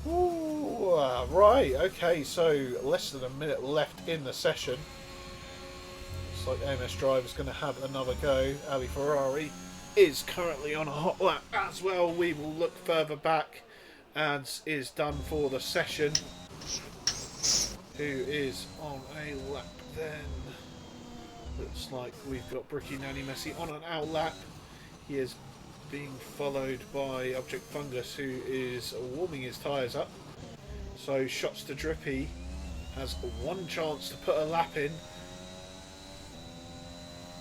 Ooh, right, okay, so less than a minute left in the session. Looks like AMS Drive is going to have another go. Ali Ferrari is currently on a hot lap as well. We will look further back as is done for the session. Who is on a lap then? Looks like we've got Brookie Nanny Messi on an out lap. He is being followed by Object Fungus, who is warming his tyres up. So Shots to Drippy has one chance to put a lap in.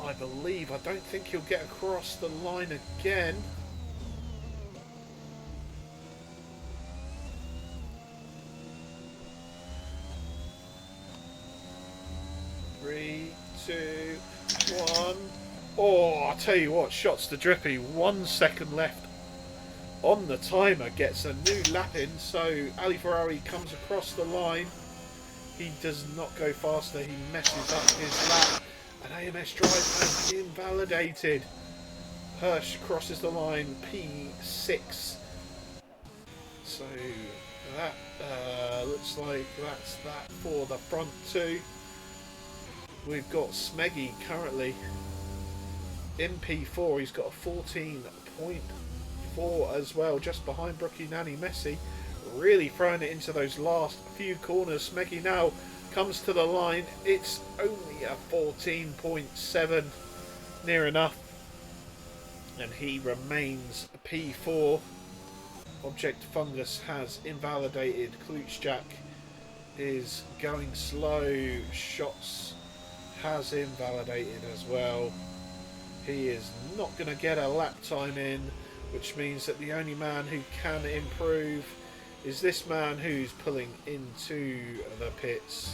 I don't think he'll get across the line again. Three, two, one. Oh, I'll tell you what, Shots to Drippy, 1 second left on the timer, gets a new lap in, so Ali Ferrari comes across the line. He does not go faster, he messes up his lap, and AMS Drive has invalidated. Hirsch crosses the line, P6. So that looks like that's that for the front two. We've got Smeggy currently in P4. He's got a 14.4 as well, just behind Brookie Nanny Messi. Really throwing it into those last few corners. Smeggy now comes to the line. It's only a 14.7, near enough. And he remains P4. Object Fungus has invalidated. Klutschjack is going slow. Shots has invalidated as well. He is not going to get a lap time in, which means that the only man who can improve is this man who's pulling into the pits.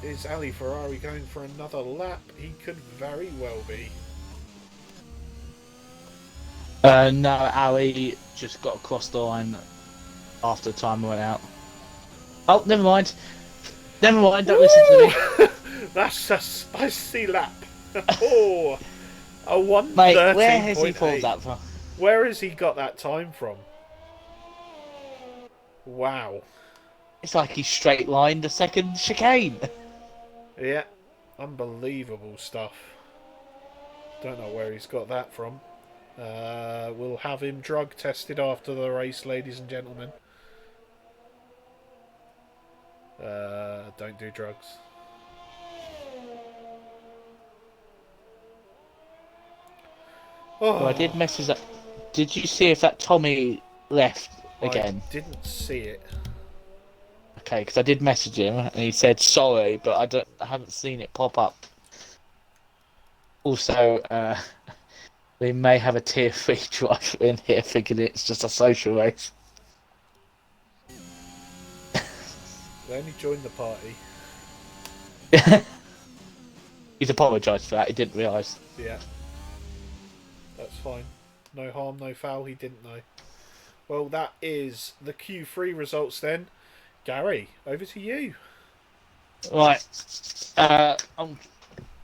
Is Ali Ferrari going for another lap? He could very well be. No, Ali just got across the line after the timer went out. Oh, never mind. Never mind, don't listen to me. That's a spicy lap. Oh, a 1:13.8. Mate, where has he pulled that from? Where has he got that time from? Wow. It's like he straight lined the second chicane. Yeah, unbelievable stuff. Don't know where he's got that from. We'll have him drug tested after the race, ladies and gentlemen. Don't do drugs. Oh, Well, I did message up. Did you see if that Tommy left again? I didn't see it. Okay, because I did message him and he said sorry, but I haven't seen it pop up. Also, we may have a tier 3 driver in here thinking it's just a social race. They only joined the party. He's apologised for that, he didn't realise. Yeah. That's fine. No harm, no foul, he didn't know. Well, that is the Q3 results then. Gary, over to you. Right.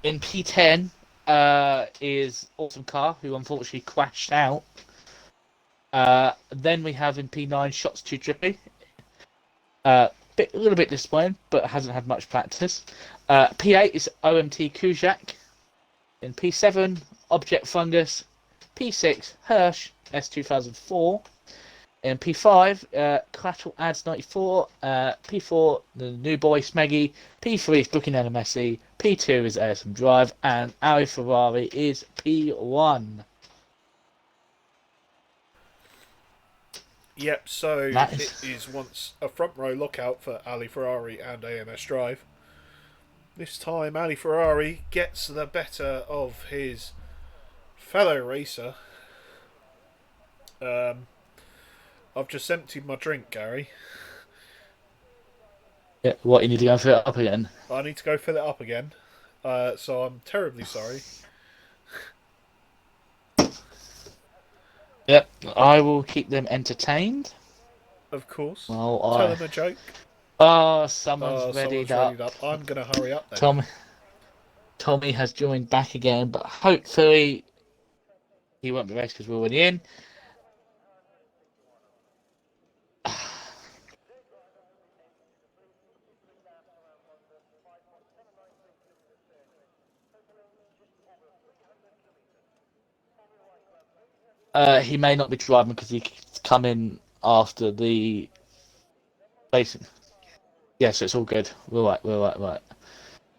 In P10 is Awesome Car, who unfortunately crashed out. Then we have in P9 Shots Too Drippy. A little bit disappointing, but hasn't had much practice. P8 is OMT Kujak. In P7, Object Fungus. P6, Hirsch S2004. In P5, Collateral Ads 94. P4, the new boy Smeggy. P3 is Booking LMSE. P2 is ASM Drive. And Ari Ferrari is P1. Yep, so That it is. is once a front row lockout for Ali Ferrari and AMS Drive. This time, Ali Ferrari gets the better of his fellow racer. Um, I've just emptied my drink, Gary. Yeah, what, you need to go and fill it up again? I need to go fill it up again. So I'm terribly sorry. Yep, I will keep them entertained. Of course. Well, Tell I. them a joke. Oh, someone's Oh, readied someone's up. readied up. I'm going to hurry up then. Tommy has joined back again, but hopefully he won't be raced because we're already in. He may not be driving because he's come in after the racing. Yeah, so it's all good. We're right.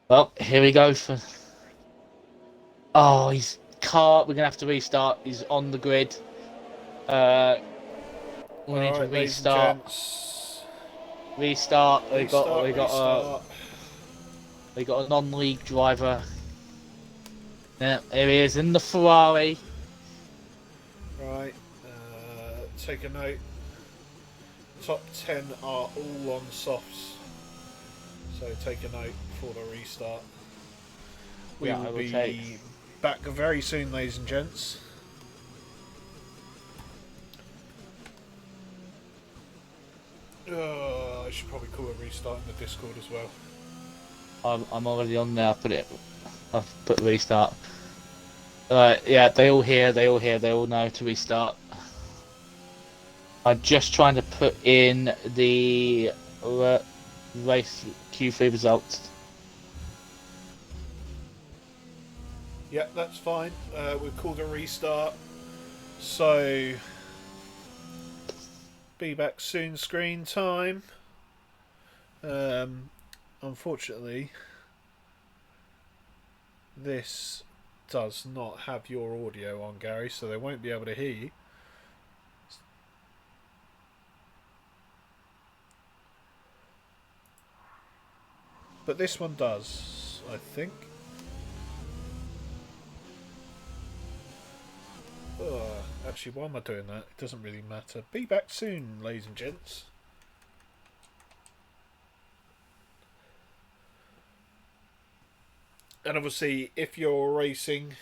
Well, here we go for. Oh, he's car. We're gonna have to restart. He's on the grid. Uh, we need to Alright, ladies and restart. gents. Restart. We got Restart, we got a restart. we got a non-league driver. Yeah, here he is in the Ferrari. Right, take a note. Top 10 are all on softs. So take a note for the restart. We Yeah, will I will take. be back very soon, ladies and gents. I should probably call a restart in the Discord as well. I'm already on there. I've put restart. Yeah, they all hear. They all know to restart. I'm just trying to put in the race Q3 results. Yeah, that's fine. We've called a restart. So, be back soon screen time. Unfortunately, this does not have your audio on, Gary, so they won't be able to hear you. But this one does, I think. Actually, why am I doing that? It doesn't really matter. Be back soon, ladies and gents. And obviously, if you're racing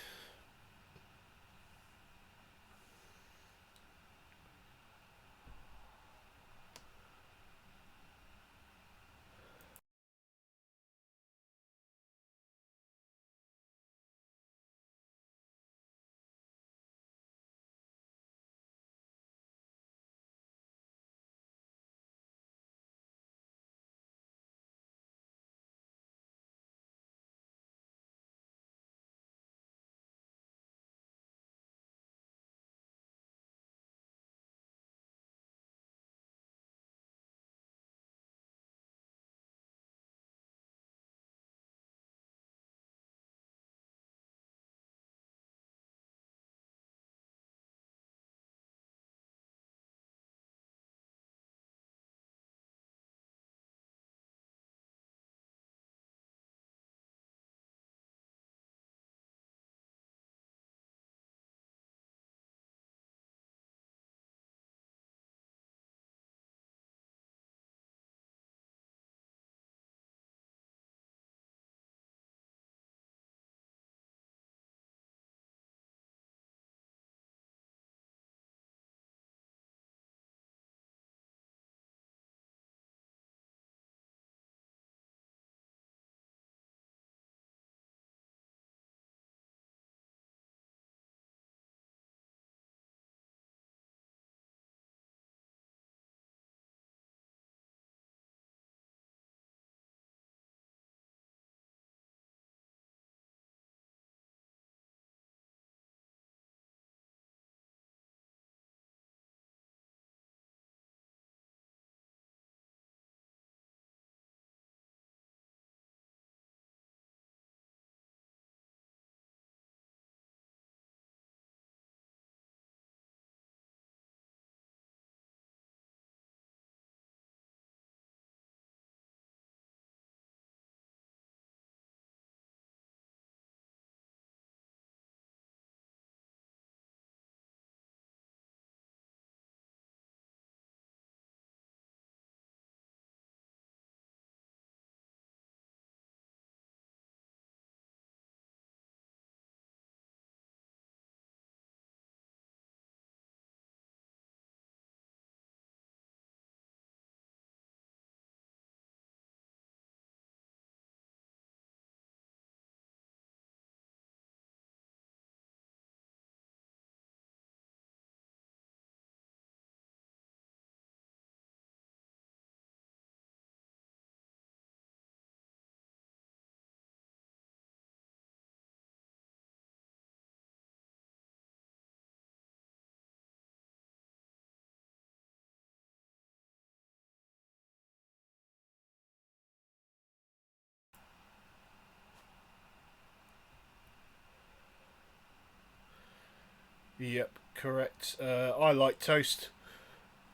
Yep, correct. I like toast.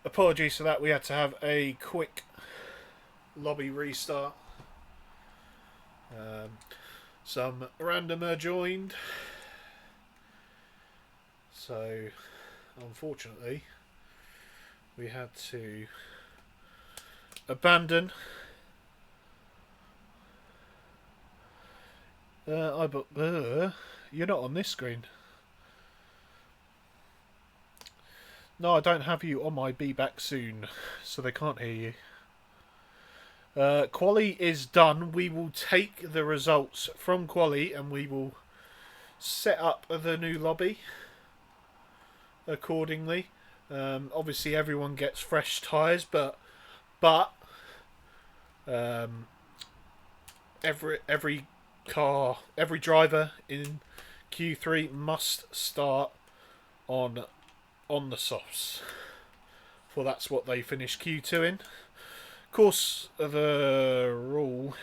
Apologies for that. We had to have a quick lobby restart. Some randomer joined, so unfortunately we had to abandon. You're not on this screen. No, I don't have you on my Be Back Soon, so they can't hear you. Quali is done. We will take the results from Quali and we will set up the new lobby accordingly. Obviously, everyone gets fresh tyres, but um, every car, every driver in Q3 must start on the softs, for that's what they finish Q2 in. Of course, the rule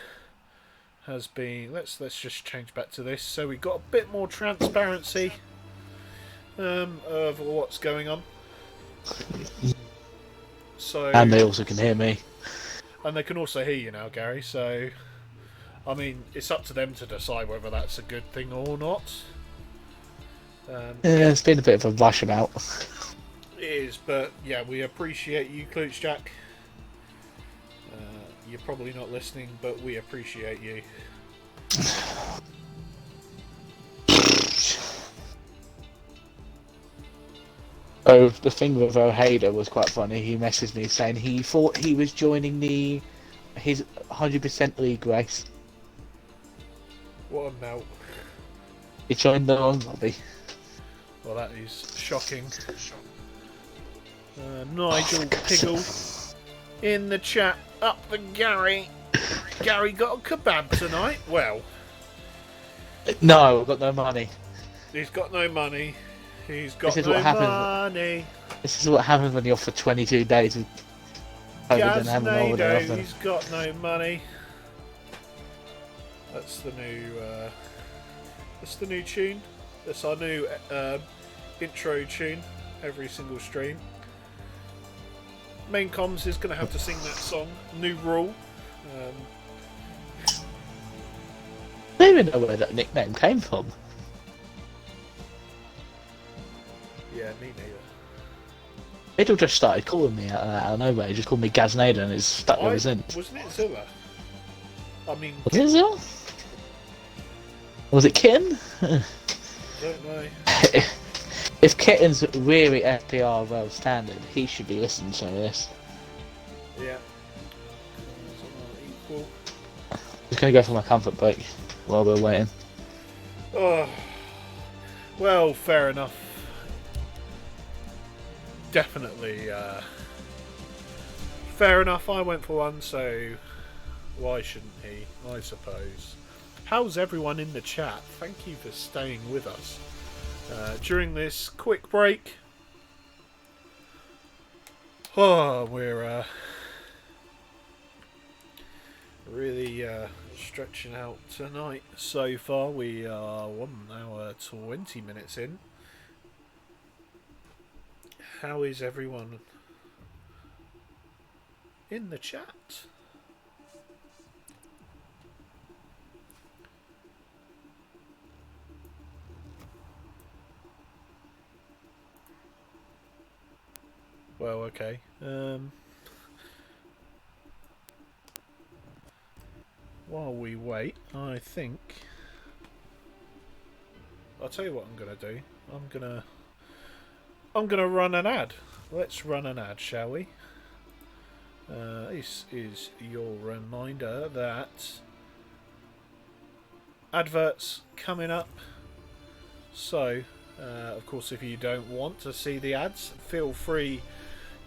has been let's just change back to this, so we've got a bit more transparency of what's going on. So, And they also can hear me. and they can also hear you now, Gary. So, I mean, it's up to them to decide whether that's a good thing or not. Yeah, it's been a bit of a rush about. It is, but yeah, we appreciate you, Klutz Jack. You're probably not listening, but we appreciate you. Oh, the thing with O'Hader was quite funny. He messaged me saying he thought he was joining his 100% league race. What a melt. He joined the wrong lobby. Well, that is shocking. Nigel Piggle in the chat. Up the Gary. Gary got a kebab tonight. Well, No, I've got no money. he's got no money. He's got This is no what happens. money. This is what happens when you're for 22 days with COVID and having a holiday off. He's got no money. That's the new tune. That's our new intro tune. Every single stream. Main comms is going to have to sing that song. New rule. I don't even know where that nickname came from. Yeah, me neither. Middle just started calling me out of nowhere. He just called me Gaznader and it's stuck ever since. Wasn't it Zilla? I mean, Was it Zilla? Was it Kitten? I don't know. If Kitten's really FPR well standard, he should be listening to this. Yeah. Equal. Just gonna go for my comfort break while we're waiting. Oh, well, fair enough. Definitely, fair enough. I went for one, so why shouldn't he? I suppose. How's everyone in the chat? Thank you for staying with us during this quick break. Oh, we're really stretching out tonight. So far, we are 1 hour 20 minutes in. How is everyone in the chat? Well, okay. While we wait, I think I'll tell you what I'm gonna do. I'm gonna run an ad. Let's run an ad, shall we? This is your reminder that adverts coming up. So, of course, if you don't want to see the ads, feel free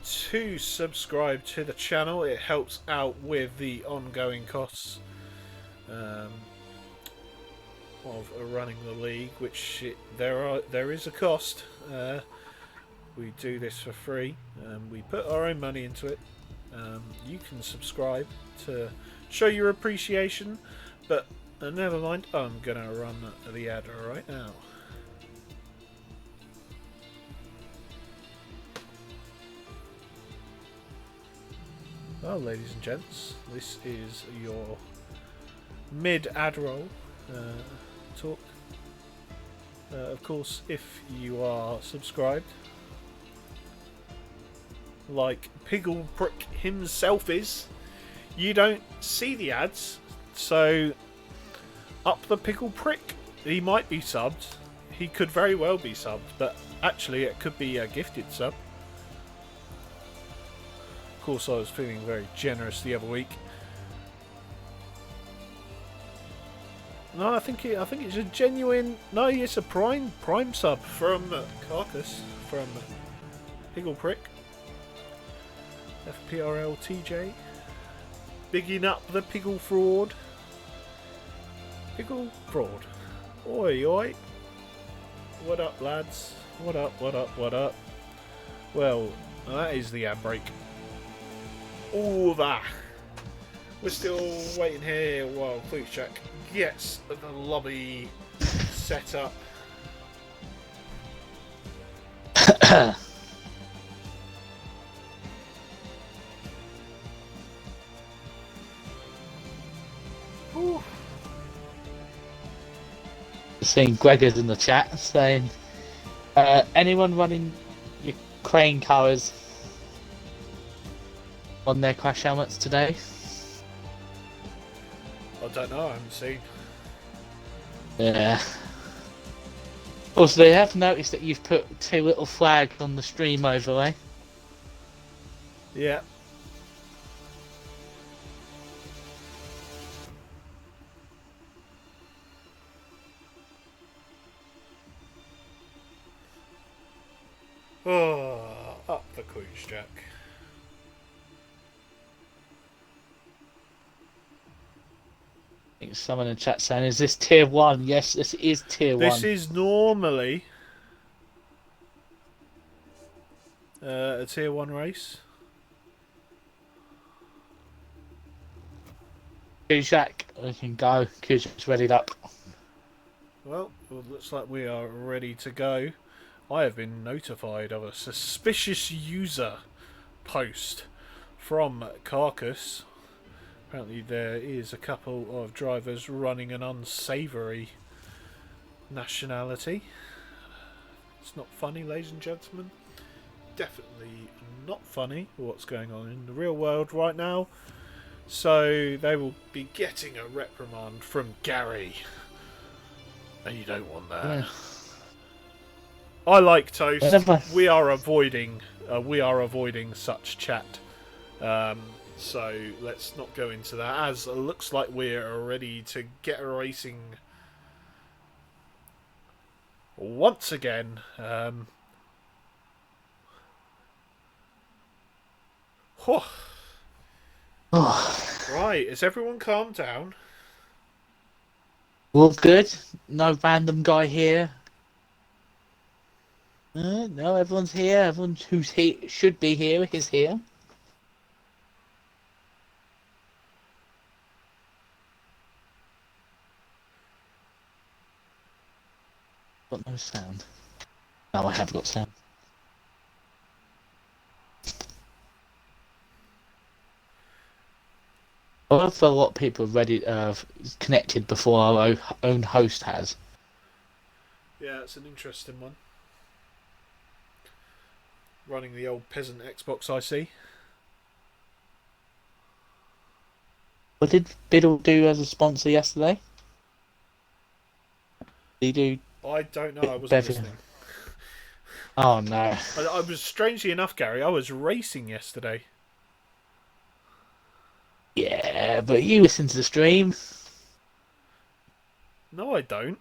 to subscribe to the channel. It helps out with the ongoing costs of running the league, which there is a cost. We do this for free. We put our own money into it. You can subscribe to show your appreciation, but never mind. I'm gonna run the ad right now. Well, ladies and gents, this is your mid-ad roll talk. Of course, if you are subscribed, like Piggle Prick himself is, you don't see the ads, so up the Piggle Prick. He might be subbed, he could very well be subbed, but actually it could be a gifted sub. Of course, I was feeling very generous the other week. No, I think it's a genuine. No, it's a prime sub from Carcass from Piggle Prick. FPRL TJ. Bigging up the Piggle Fraud. Piggle Fraud. Oi, oi. What up, lads? What up, what up, what up? Well, that is the ad break. All that. We're still waiting here while Please Jack gets the lobby set up. Seeing Gregor's in the chat saying, anyone running your crane colours on their crash helmets today? I don't know, I haven't seen. Yeah. Also, they have noticed that you've put two little flags on the stream overlay. Yeah. Oh, up the Queen's Jack. I think someone in the chat saying, is this tier 1? Yes, this is tier 1. This is normally a tier 1 race. Jack, we can go. Kujak's readied up. Well, it looks like we are ready to go. I have been notified of a suspicious user post from Carcass. Apparently there is a couple of drivers running an unsavoury nationality. It's not funny, ladies and gentlemen. Definitely not funny what's going on in the real world right now. So they will be getting a reprimand from Gary. And you don't want that. Yeah. I like toast. Whatever. We are avoiding such chat. So let's not go into that, as it looks like we're ready to get racing once again. Right, is everyone calmed down? All good. No random guy here. No, everyone's here. Everyone who's here should be here is here. Got no sound. No, I have got sound. I wonder if a lot of people are ready, connected before our own host has. Yeah, it's an interesting one. Running the old peasant Xbox, I see. What did Biddle do as a sponsor yesterday? Did he do? I don't know, I wasn't listening. Oh no. I was, strangely enough, Gary, I was racing yesterday. Yeah, but you listen to the stream. No, I don't.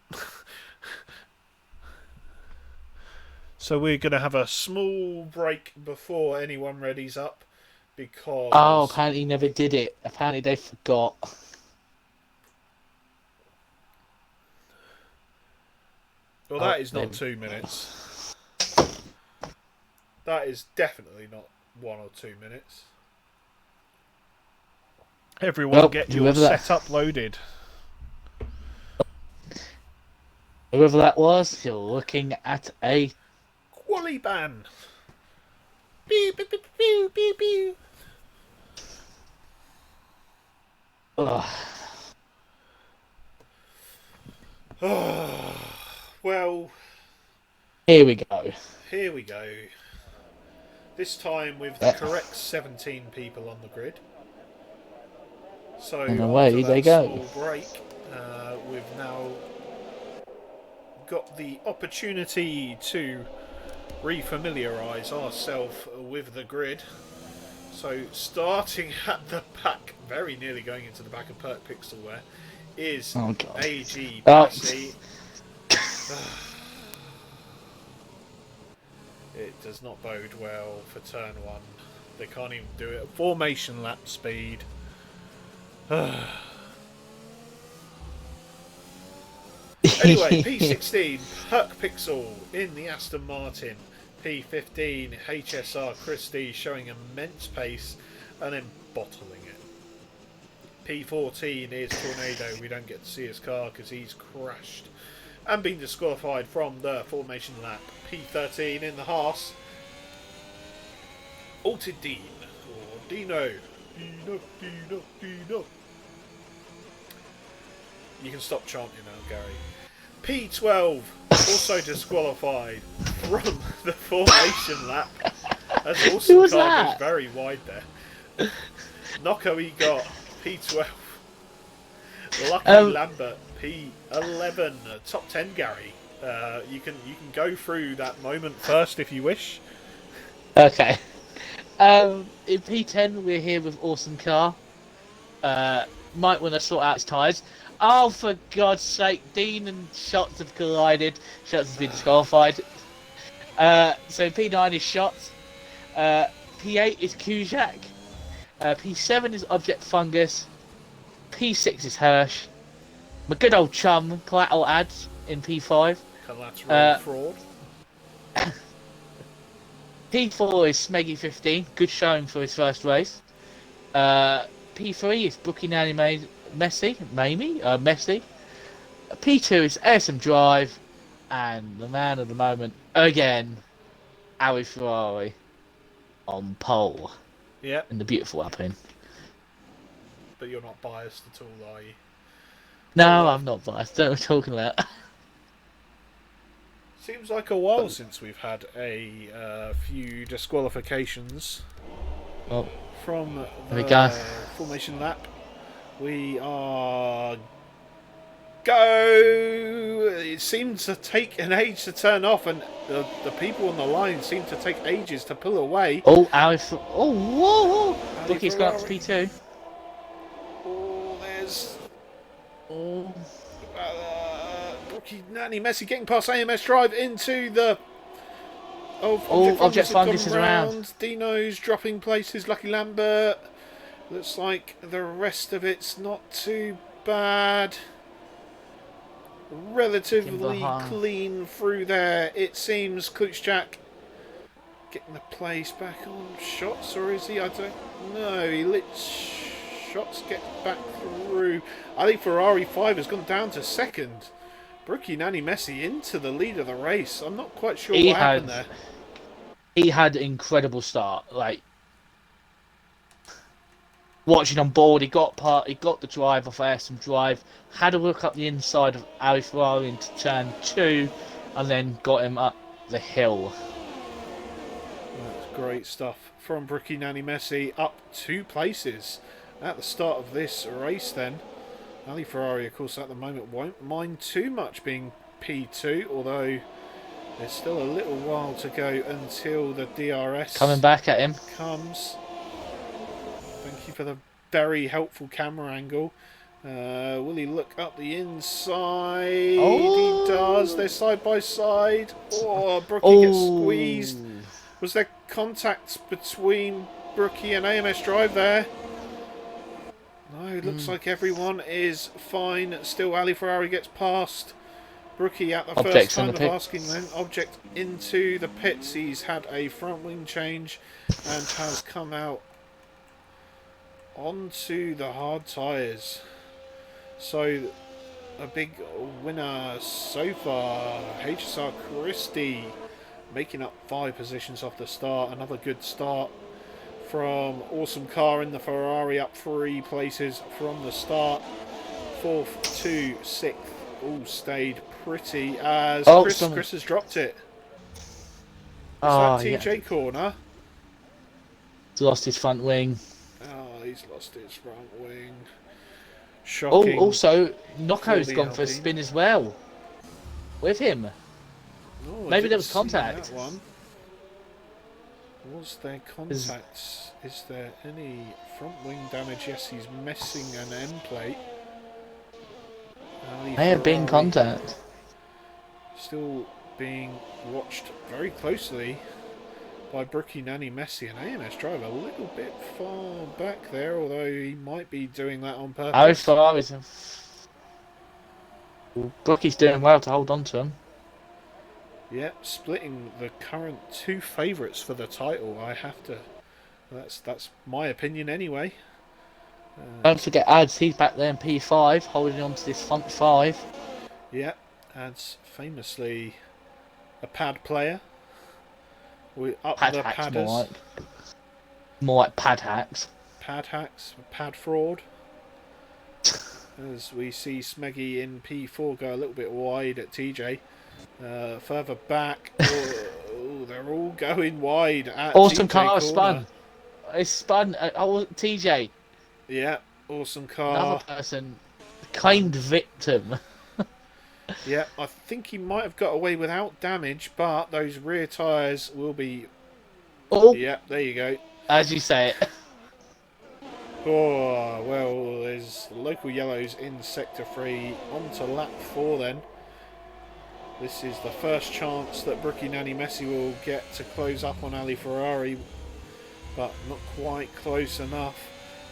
So we're going to have a small break before anyone readies up, because... Oh, apparently he never did it. Apparently they forgot. Well, that is not 2 minutes. That is definitely not 1 or 2 minutes. Everyone get your setup loaded. Whoever that was, you're looking at a... Quali ban! Pew, pew, pew, pew, pew, pew. Ugh. Well, Here we go. here we go. This time with the Yeah. correct 17 people on the grid. So And after away they that go. small break, we've now got the opportunity to refamiliarise ourselves with the grid. So starting at the back, very nearly going into the back of Perk Pixel there, is Oh god. AG Oh. Passy. It does not bode well for turn one. They can't even do it at formation lap speed. Anyway, P16, Perk Pixel in the Aston Martin. P15, HSR Christie showing immense pace and then bottling it. P14 is Tornado. We don't get to see his car because he's crashed and been disqualified from the formation lap. P13 in the Haas. Altered Dean, or Dino. Dino. You can stop chanting now, Gary. P12 also disqualified from the formation lap. As Who Awesome was car that? goes very wide there. Knocko he got P12. Lucky Lambert P11. Top 10 Gary. You can go through that moment first if you wish. Okay. In P10 we're here with Awesome Car. Might want to sort out his tyres. Oh, for God's sake, Dean and Shots have collided. Shots has been disqualified. So P9 is Shots. P8 is Kujak. P7 is Object Fungus. P6 is Hirsch. My good old chum, Collateral Ads in P5. Collateral fraud. P4 is Smeggy15. Good showing for his first race. P3 is Brookie Anime Messi. Messi. P2 is Awesome Drive. And the man of the moment, again, Ali Ferrari on pole. Yeah. In the beautiful Alpine. But you're not biased at all, are you? No, I'm not biased. Don't know what I'm talking about. Seems like a while since we've had a few disqualifications from the formation lap. We are go. It seems to take an age to turn off, and the people on the line seem to take ages to pull away. Oh, whoa! Bookie's gone up to P2. Oh, there's. Oh. Brookie Nanny Messi getting past AMS Drive into the. Object Fungus is around. Dino's dropping places. Lucky Lambert. Looks like the rest of it's not too bad. Relatively clean through there. It seems Klutschak getting the place back on Shots, or is he? I don't know. He lets Shots get back through. I think Ferrari 5 has gone down to second. Brookie Nanny Messi into the lead of the race. I'm not quite sure what happened there. He had an incredible start. Like watching on board, he got the drive off Awesome Drive, had a look up the inside of Ali Ferrari into turn 2, and then got him up the hill. That's great stuff from Brookie Nanny Messi, up 2 places at the start of this race then. Ali Ferrari, of course, at the moment won't mind too much being P2, although there's still a little while to go until the DRS coming back at him comes. Thank you for the very helpful camera angle. Will he look up the inside? Oh. He does. They're side by side. Oh, Brookie gets squeezed. Was there contact between Brookie and AMS Drive there? No, it looks like everyone is fine. Still, Ali Ferrari gets past Brookie at the first time of asking then. Object into the pits. He's had a front wing change and has come out onto the hard tyres. So, a big winner so far. HSR Christie making up 5 positions off the start. Another good start from Awesome Car in the Ferrari, up 3 places from the start. 4th to 6th, all stayed pretty as Oh, Chris has dropped it. Is oh, that yeah. TJ corner? He's lost his front wing. Oh, he's lost his front wing. Oh, Shocking. also, Knocko's the gone for a Alpine. spin as well. With him. Oh, Maybe there didn't was see contact. that one. Was there contact? Is there any front wing damage? Yes, he's missing an end plate. May have been contact. Still being watched very closely by Brookie, Nanny, Messi, and AMS Drive a little bit far back there, although he might be doing that on purpose. Oh, Ferrari's. Brookie's doing well to hold on to him. Yep, splitting the current 2 favourites for the title. I have to. That's my opinion anyway. Don't forget Ads, he's back there in P5, holding on to this front 5. Yep, Ads famously a pad player. We up Pad the hacks, padders. more like pad hacks. Pad hacks, pad fraud. As we see Smeggy in P4 go a little bit wide at TJ. Further back, they're all going wide at Awesome TJ car corner. spun. It's spun. TJ. Yeah, awesome car. Another person claimed victim. Yeah, I think he might have got away without damage, but those rear tyres will be... Oh, yeah, there you go. as you say it. Oh, well, there's local yellows in Sector 3. On to lap 4 then. This is the first chance that Brookie, Nanny, Messi will get to close up on Ali Ferrari, but not quite close enough.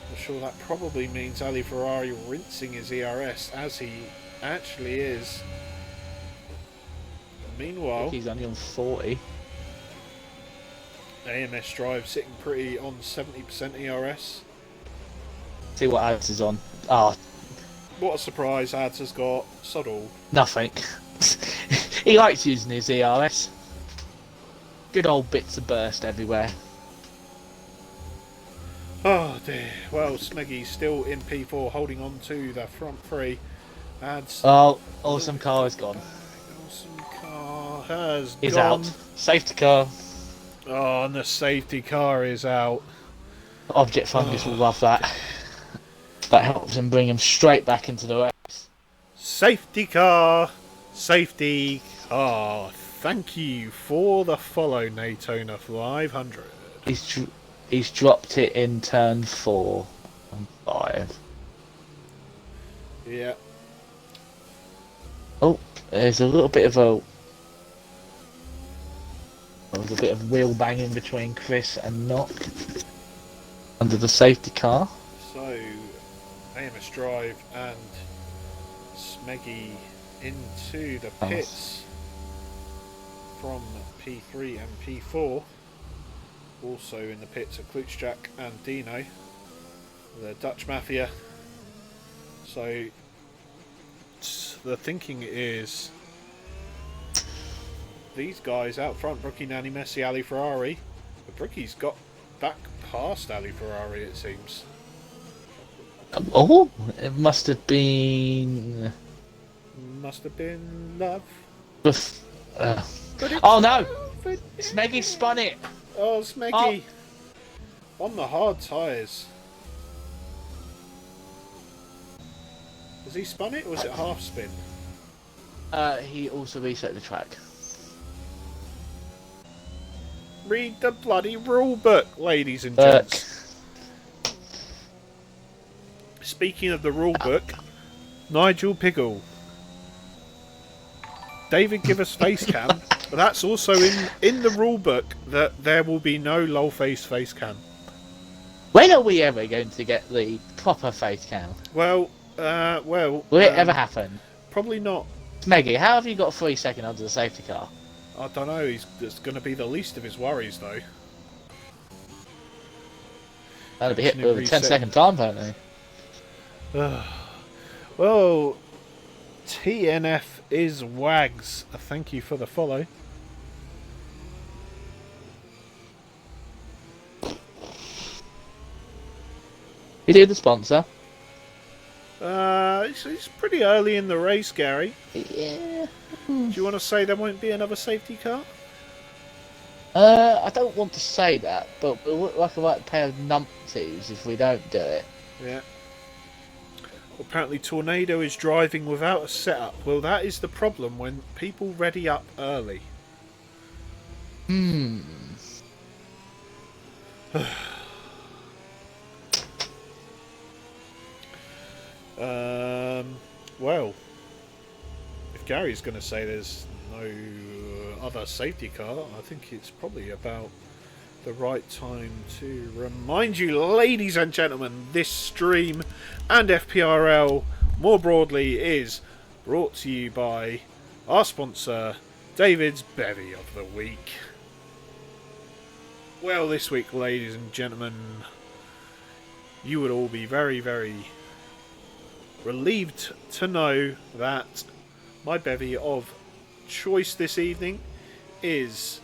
I'm sure that probably means Ali Ferrari rinsing his ERS, as he actually is. Meanwhile, He's only on 40. AMS Drive sitting pretty on 70% ERS. See what Ads is on. Oh, What a surprise Ads has got. Sod all. nothing. He likes using his ERS. Good old bits of burst everywhere. Oh dear. Well, Smeggy's still in P4, holding on to the front 3. Ads. Oh, awesome car is gone. Awesome car has He's gone. out. Safety car. Oh, and the safety car is out. Object Fungus will love that. That helps him bring him straight back into the race. Safety car. Safety car. Thank you for the follow, Natona 500. He's dropped it in turn 4 and 5. Yeah. Oh, there's a little bit of there's a bit of wheel banging between Chris and Knock under the safety car. So, AMS Drive and Smeggy into the pits from P3 and P4. Also in the pits are Klutschak and Dino, the Dutch Mafia. So, the thinking is these guys out front, Brookie, Nanny, Messi, Ali Ferrari. But Brookie's got back past Ali Ferrari, it seems. Oh, it must have been. Must have been love. Oh no! Smeggy spun it! Oh, Smeggy! On the hard tyres. Has he spun it or was it half spin? He also reset the track. Read the bloody rule book, ladies and gents. Speaking of the rule book, Nigel Piggle. David, give us face cam, but that's also in the rule book that there will be no lol face cam. When are we ever going to get the proper face cam? Will it ever happen? Probably not. Smeggy, how have you got 3 seconds under the safety car? I don't know. It's going to be the least of his worries, though. That'll be hit with a 10-second time penalty. Well, TNF is Wags. Thank you for the follow. You do the sponsor. It's pretty early in the race, Gary. Yeah. Do you want to say there won't be another safety car? I don't want to say that, but we'll look like a right pair of numpties if we don't do it. Yeah. Apparently, Tornado is driving without a setup. Well, that is the problem when people ready up early. Hmm. Well, if Gary's going to say there's no other safety car, I think it's probably about the right time to remind you, ladies and gentlemen, this stream and FPRL more broadly is brought to you by our sponsor, David's Bevy of the Week. Well, this week, ladies and gentlemen, you would all be very, very relieved to know that my bevy of choice this evening is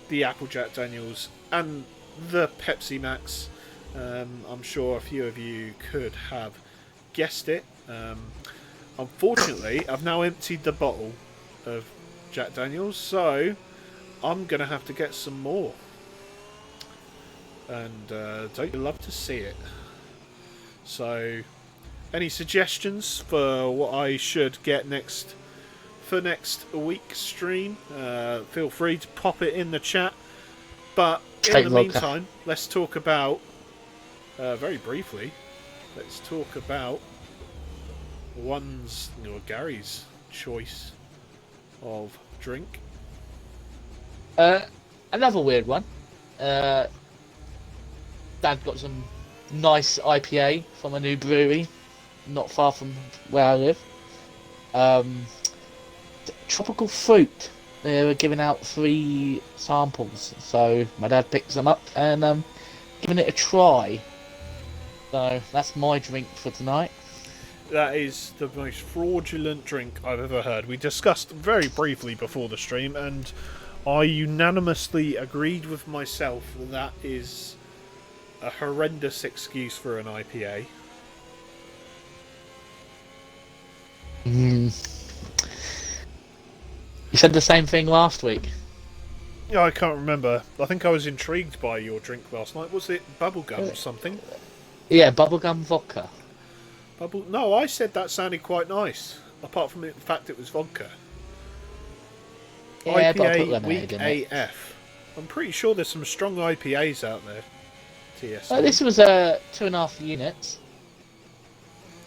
the Apple Jack Daniels and the Pepsi Max. I'm sure a few of you could have guessed it. Unfortunately, I've now emptied the bottle of Jack Daniels, so I'm going to have to get some more. And don't you love to see it? So, any suggestions for what I should get next for next week's stream? Feel free to pop it in the chat. But in the meantime, let's talk about very briefly. Let's talk about Gary's choice of drink. Another weird one. Dad got some nice IPA from a new brewery, not far from where I live. Tropical fruit. They were giving out 3 samples, so my dad picks them up and giving it a try. So that's my drink for tonight. That is the most fraudulent drink I've ever heard. We discussed very briefly before the stream, and I unanimously agreed with myself that is a horrendous excuse for an IPA. You said the same thing last week. Yeah, I can't remember. I think I was intrigued by your drink last night. Was it bubblegum or something? Yeah, bubblegum vodka. No, I said that sounded quite nice. Apart from the fact it was vodka. Yeah, IPA but I put lemonade weak in it. AF. I'm pretty sure there's some strong IPAs out there. TS. This was 2.5 units.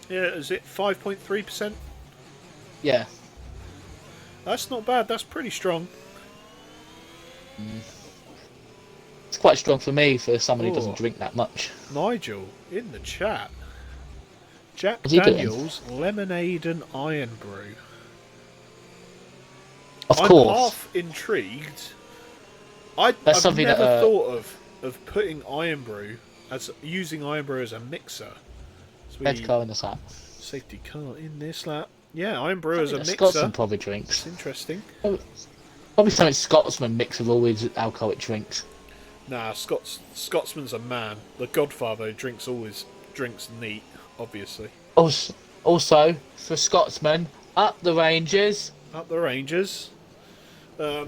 Yeah, is it 5.3%? Yeah. That's not bad. That's pretty strong. It's quite strong for me, for somebody who doesn't drink that much. Nigel, in the chat. Jack What's he Daniels, lemonade and iron brew. Of I'm course. half intrigued. I've something never that, thought of putting using iron brew as a mixer. Red car in the slap. Safety car in this lap. Yeah, iron brew as a mixer. Scotsman probably drinks. That's interesting. Probably something Scotsman mix with all his alcoholic drinks. Nah, Scotsman's a man. The Godfather drinks all his drinks neat, obviously. Also, for Scotsman, up the Rangers. Up the Rangers. I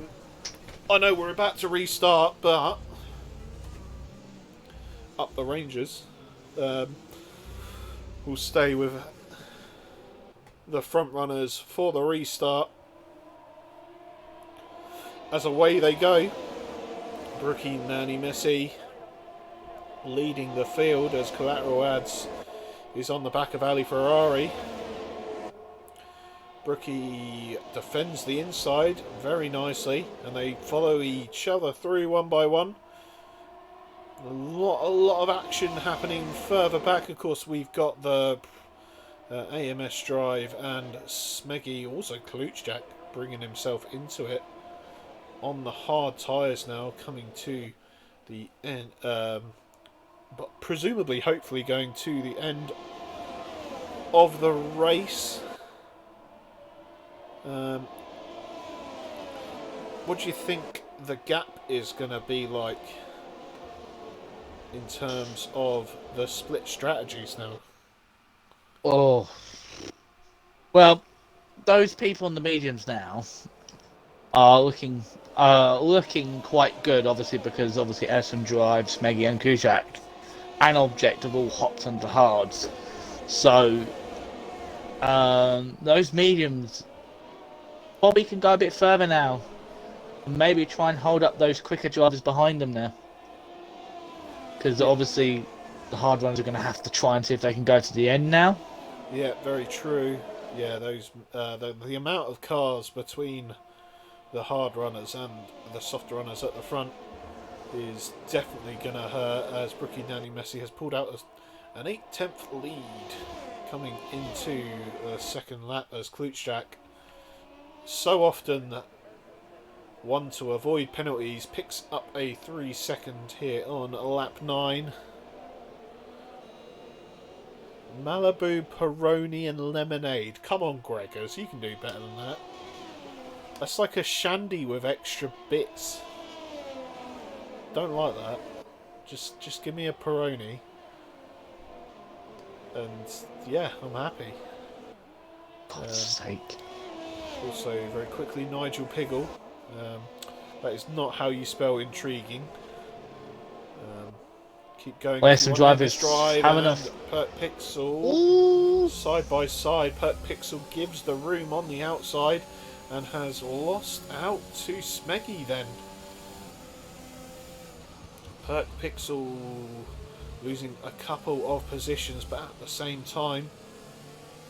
know we're about to restart, but up the Rangers. We'll stay with the front runners for the restart. As away they go. Brookie Nanny Messi leading the field as Collateral Ads is on the back of Ali Ferrari. Brookie defends the inside very nicely, and they follow each other through one by one. A lot of action happening further back. Of course, we've got the AMS drive and Smeggy, also Klutschak, bringing himself into it on the hard tyres now, coming to the end, but presumably, hopefully, going to the end of the race. What do you think the gap is going to be like in terms of the split strategies now. Oh, well, those people on the mediums now are looking quite good. Obviously, because obviously Erson drives Meggy and Kuzak, and Object have all hopped onto hards. So those mediums probably can go a bit further now. Maybe try and hold up those quicker drivers behind them now. Because Yeah, obviously the hard runners are going to have to try and see if they can go to the end now. yeah, very true. Yeah, those the amount of cars between the hard runners and the soft runners at the front is definitely going to hurt, as Brookie Nanny Messi has pulled out an 8/10 lead coming into the second lap, as Klutschak so often one to avoid penalties picks up a 3-second here on lap 9. Malibu, Peroni and lemonade. Come on, Gregors, you can do better than that. That's like a shandy with extra bits. Don't like that. Just give me a Peroni. And yeah, I'm happy. God's sake. Also, very quickly, Nigel Piggle. That is not how you spell intriguing. Keep going. Where's If you some want to end drivers this drive, have and enough? Perk Pixel Ooh. side by side. Perk Pixel gives the room on the outside and has lost out to Smeggy then. Perk Pixel losing a couple of positions, but at the same time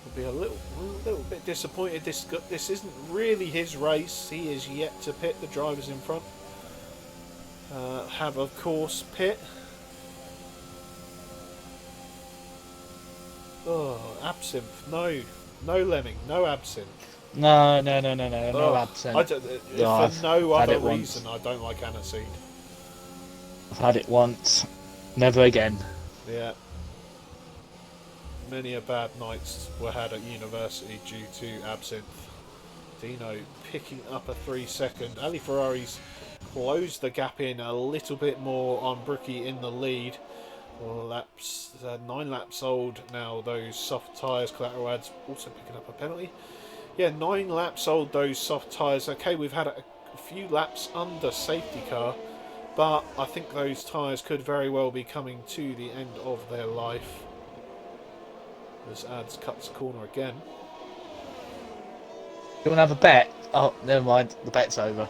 will be a little bit disappointed. This isn't really his race. He is yet to pit. The drivers in front have, of course, pit. Oh, absinthe. No. No Lemming. No absinthe. No absent. For no I've had other it once. reason, I don't like aniseed. I've had it once. Never again. Yeah. Many a bad nights were had at university due to absinthe. Dino picking up a 3-second. Ali Ferrari's closed the gap in a little bit more on Brookie in the lead. 9 laps old now. Those soft tyres. Collateral Ads also picking up a penalty. Yeah, 9 laps old. Those soft tyres. Okay, we've had a few laps under safety car, but I think those tyres could very well be coming to the end of their life. As Ads cuts the corner again. You want to have a bet? Oh, never mind. The bet's over.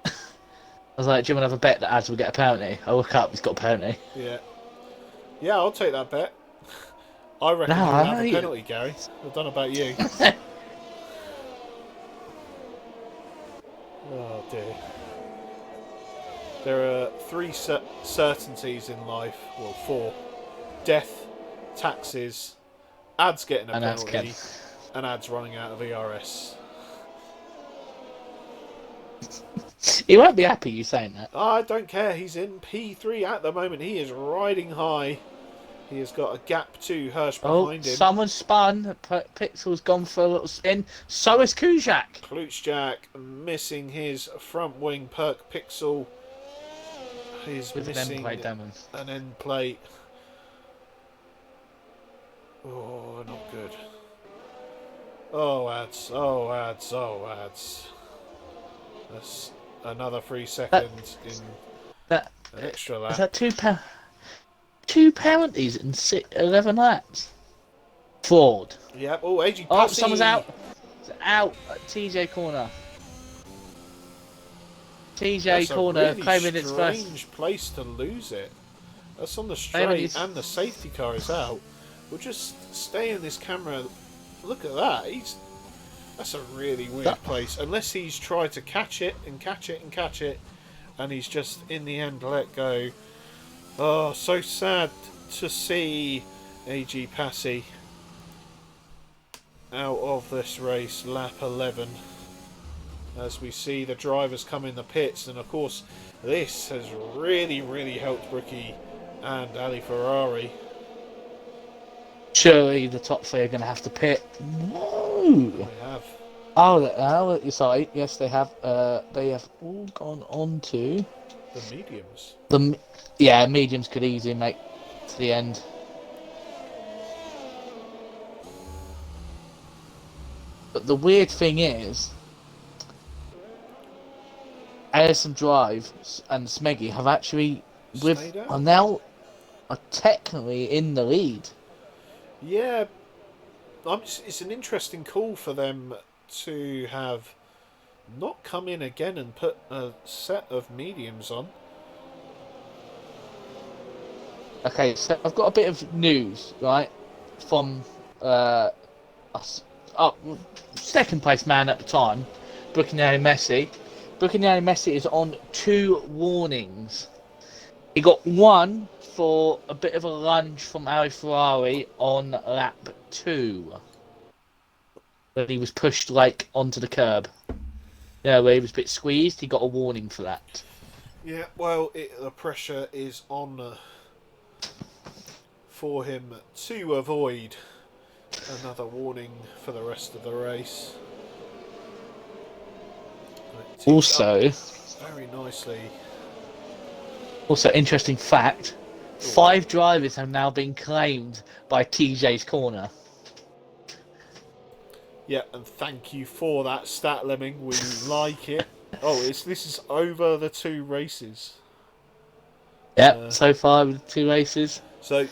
I was like, do you want to have a bet that Ads will get a penalty? I look up, he's got a penalty. Yeah. Yeah, I'll take that bet. I reckon No, he'll have I a know penalty, Gary. I don't know about you. Oh dear. There are 3 certainties in life. Well, 4. Death, taxes, Ads getting a And Ads penalty, and Ads running out of ERS. He won't be happy you saying that. I don't care. He's in P3 at the moment. He is riding high. He has got a gap to Hirsch behind him. Someone spun. Pixel's gone for a little spin. So is Kuzak. Klutschak missing his front wing. Perk Pixel is With missing an end plate damage. an end plate. Oh, not good. Oh, Ads. Oh, Ads. Oh, Ads. That's another 3 seconds in That an extra lap. is that two penalties in 11 laps. Fraud. Yep. Oh, AG Passy. Oh, someone's out. It's out at TJ corner. TJ That's corner a really claiming its first. strange place to lose it. That's on the straight and the safety car is out. We'll just stay in this camera. Look at that. That's a really weird place. Unless he's tried to catch it and catch it and catch it, and he's just in the end let go. Oh, so sad to see AG Passy out of this race, lap 11. As we see the drivers come in the pits, and of course this has really helped Brookie and Ali Ferrari. Surely the top 3 are going to have to pit. No. They have. Oh, sorry. Yes, they have. They have all gone on to. The mediums. Yeah, mediums could easily make to the end. But the weird thing is, Addison Drive and Smeggy have actually Stayed out. are technically in the lead. Yeah, it's an interesting call for them to have not come in again and put a set of mediums on. Okay, so I've got a bit of news, right, from us, second place man at the time, Buckingham Messi. Buckingham Messi is on 2 warnings. He got one for a bit of a lunge from Ali Ferrari on lap 2. When he was pushed like onto the curb. Yeah, where he was a bit squeezed, he got a warning for that. Yeah, well, the pressure is on for him to avoid another warning for the rest of the race. Also, very nicely. Also, interesting fact: 5 drivers have now been claimed by TJ's corner. Yeah, and thank you for that stat, Lemming. We like it. Oh, this is over the 2 races. Yep, so far with 2 races. So,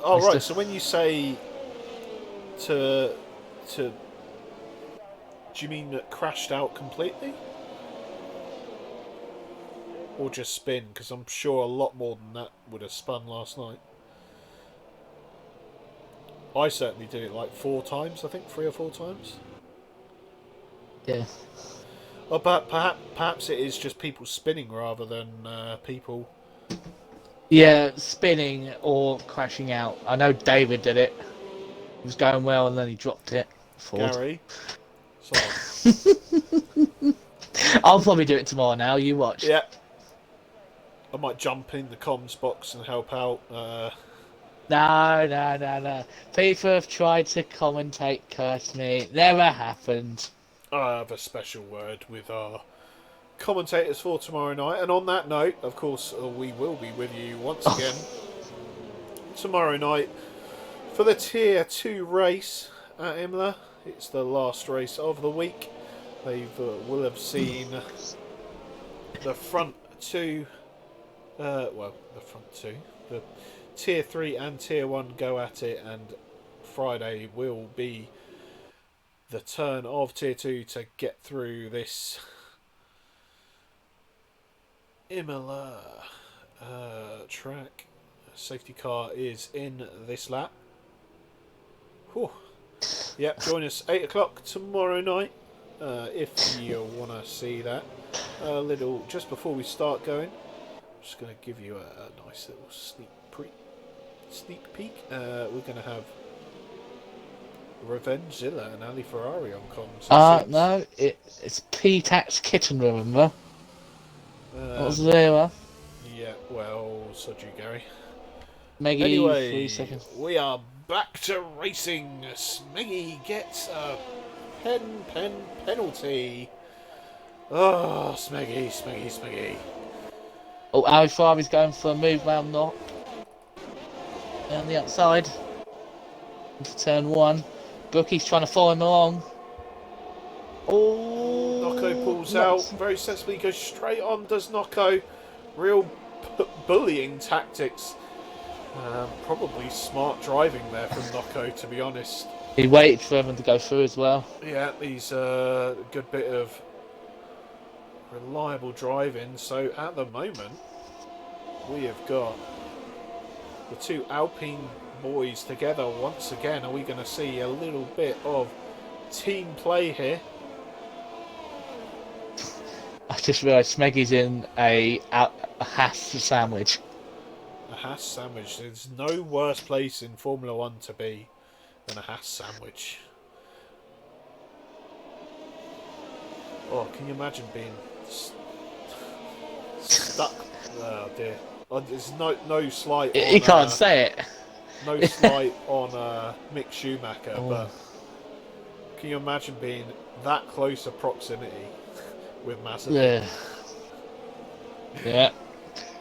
right. So when you say to, do you mean that crashed out completely, or just spin? Because I'm sure a lot more than that would have spun last night. I certainly did it like 4 times. I think 3 or 4 times. Yeah. Well, but perhaps it is just people spinning rather than people. Yeah, spinning or crashing out. I know David did it. It was going well and then he dropped it. Ford. Gary. I'll probably do it tomorrow now, you watch. Yeah. I might jump in the comms box and help out. No. People have tried to commentate, curse me. It never happened. I have a special word with our commentators for tomorrow night. And on that note, of course, we will be with you once again tomorrow night for the Tier 2 race at Imola. It's the last race of the week. They will have seen the front 2, the front 2, the Tier 3 and Tier 1 go at it, and Friday will be the turn of Tier 2 to get through this Imola track. Safety car is in this lap. Whew. Yep, join us 8 o'clock tomorrow night if you want to see that. A little, just before we start going, I'm just going to give you a nice little sneak peek. We're going to have Revengezilla and Ali Ferrari on comms. No, it's P-Tax Kitten, remember? What was there? Yeah, well, sod you, Gary. Meggy, anyway, 3 seconds. We are back to racing. Smeggy gets a penalty. Oh, Smeggy. Oh, Ali Ferrari's going for a move round knock. Down the outside. Into turn 1. Bookie's trying to follow him along. Oh! Nocco pulls out. Very sensibly goes straight on, does Nocco. Real bullying tactics. Probably smart driving there from Nocco, to be honest. He waited for him to go through as well. Yeah, he's a good bit of reliable driving. So at the moment, we have got the 2 Alpine boys together once again. Are we going to see a little bit of team play here? I just realised Smeggy's in a Haas sandwich. A Haas sandwich. There's no worse place in Formula 1 to be than a Haas sandwich. Oh, can you imagine being stuck? Oh dear. There's no slight. You can't say it. No slight on Mick Schumacher, but can you imagine being that close of proximity with Mazepin? Yeah.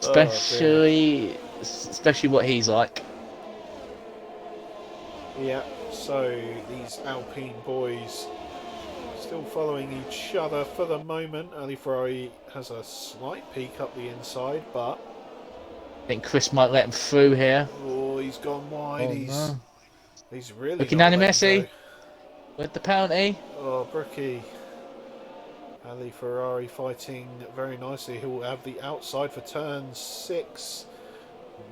Oh dear. Especially what he's like. Yeah, so these Alpine boys still following each other for the moment. Ali Ferrari has a slight peek up the inside, but I think Chris might let him through here. oh, he's gone wide. Oh no. He's really Looking not at letting go. Messi with the penalty. Oh, Brookie. Ali Ferrari fighting very nicely. He will have the outside for turn 6.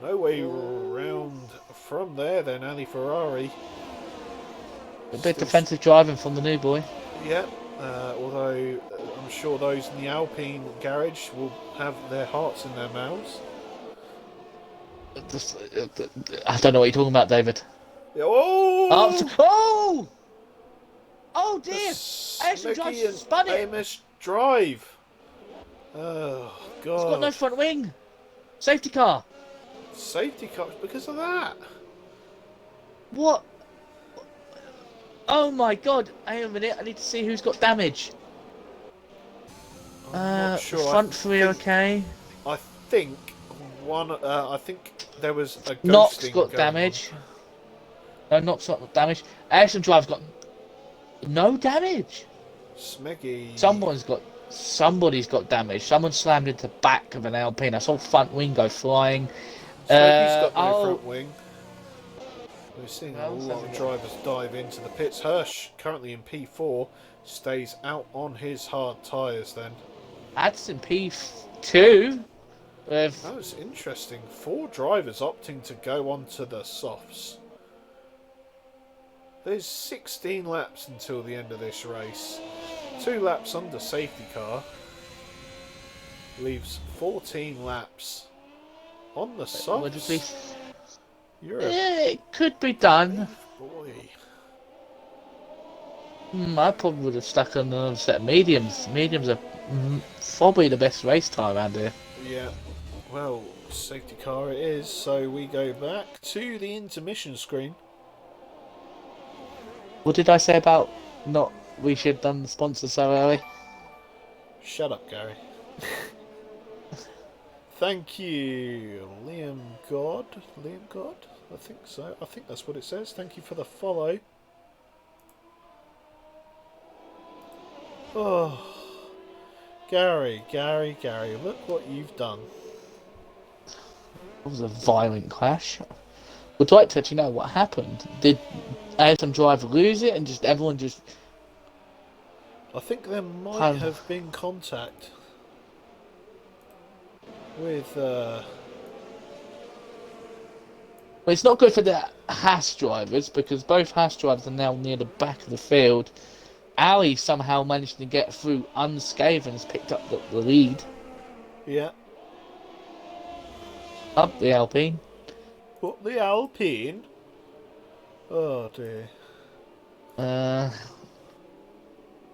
No way around from there then, Ali Ferrari. A bit Still, defensive driving from the new boy. yeah, although I'm sure those in the Alpine garage will have their hearts in their mouths. I don't know what you're talking about, David. Oh! Oh! Oh A dear! Ashton Drive Smeggy and spun it! AMS Drive. Oh, It's got no God. front wing! Safety car! Safety car because of that. What? Oh my god! Hang on a minute, I need to see who's got damage. I'm not The sure. front three are okay. I think one. I think there was a Knox ghosting got going on. damage. No, Knox got damage. Ashton Drive's got no damage. Smeggy. Somebody's got damage. Someone slammed into the back of an Alpine. I saw front wing go flying. Smeggy's got no Oh, front wing. We're seeing a no, lot of drivers dive into the pits. Hirsch, currently in P4, stays out on his hard tyres then. Addison P2 with That was interesting. 4 drivers opting to go onto the softs. There's 16 laps until the end of this race. 2 laps under safety car. Leaves 14 laps on the softs. You're a it could be done. boy. I probably would have stuck on another set of mediums. Mediums are probably the best race car around here. Yeah. Well, safety car it is. So we go back to the intermission screen. What did I say about not we should have done the sponsor so early? Shut up, Gary. Thank you, Liam God. Liam God? I think so. I think that's what it says. Thank you for the follow. Oh, Gary, look what you've done. It was a violent clash. Would like to actually know what happened. Did Adam Driver lose it and just everyone just... I think there might have been contact with... Well, it's not good for the Haas drivers because both Haas drivers are now near the back of the field. Ali somehow managed to get through unscathed and has picked up the lead. Yeah. Up the Alpine. But the Alpine? Oh dear.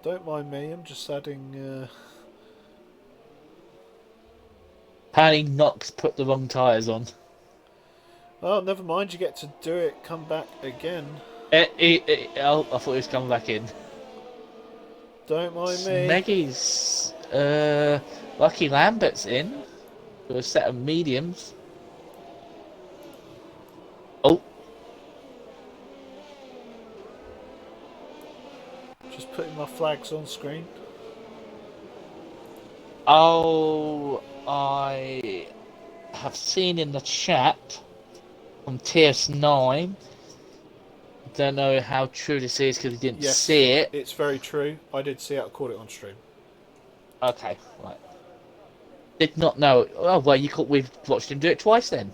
Don't mind me, I'm just adding... Apparently Knox put the wrong tyres on. Oh, never mind, you get to do it, come back again. I thought he was coming back in. Don't mind me. Meggy's Lucky Lambert's in for a set of mediums. Oh, Just putting my flags on screen. oh, I have seen in the chat from TS9. Don't know how true this is because he didn't see it. It's very true. I did see it. I caught it on stream. Okay, right. Did not know. Oh well, we've watched him do it twice then.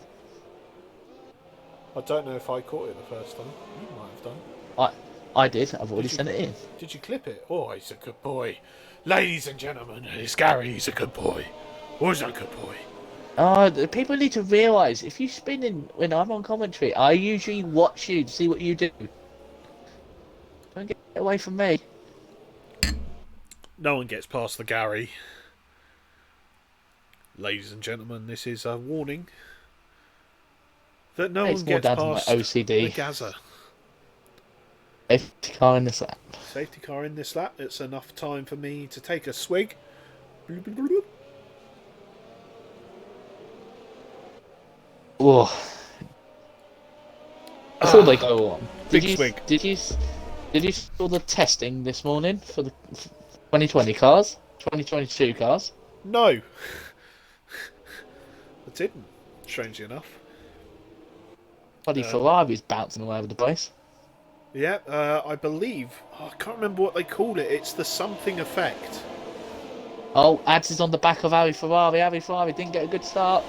I don't know if I caught it the first time. You might have done. I did. I've already sent it in. Did you clip it? Oh, he's a good boy. Ladies and gentlemen, it's Gary. He's a good boy. Always a good boy. People need to realise if you spin in when I'm on commentary, I usually watch you to see what you do. Don't get away from me. No one gets past the Gary. Ladies and gentlemen, this is a warning that no one gets past OCD. the Gaza. Safety car in this lap. Safety car in this lap. It's enough time for me to take a swig. Oh, before they Ah, go on, big swig. did you see all the testing this morning for the 2020 cars, 2022 cars? No, I didn't. Strangely enough. Bloody Um, Ferrari's bouncing all over the place. yeah, I believe. Oh, I can't remember what they call it. It's the something effect. Oh, ads is on the back of Harry Ferrari. Harry Ferrari didn't get a good start.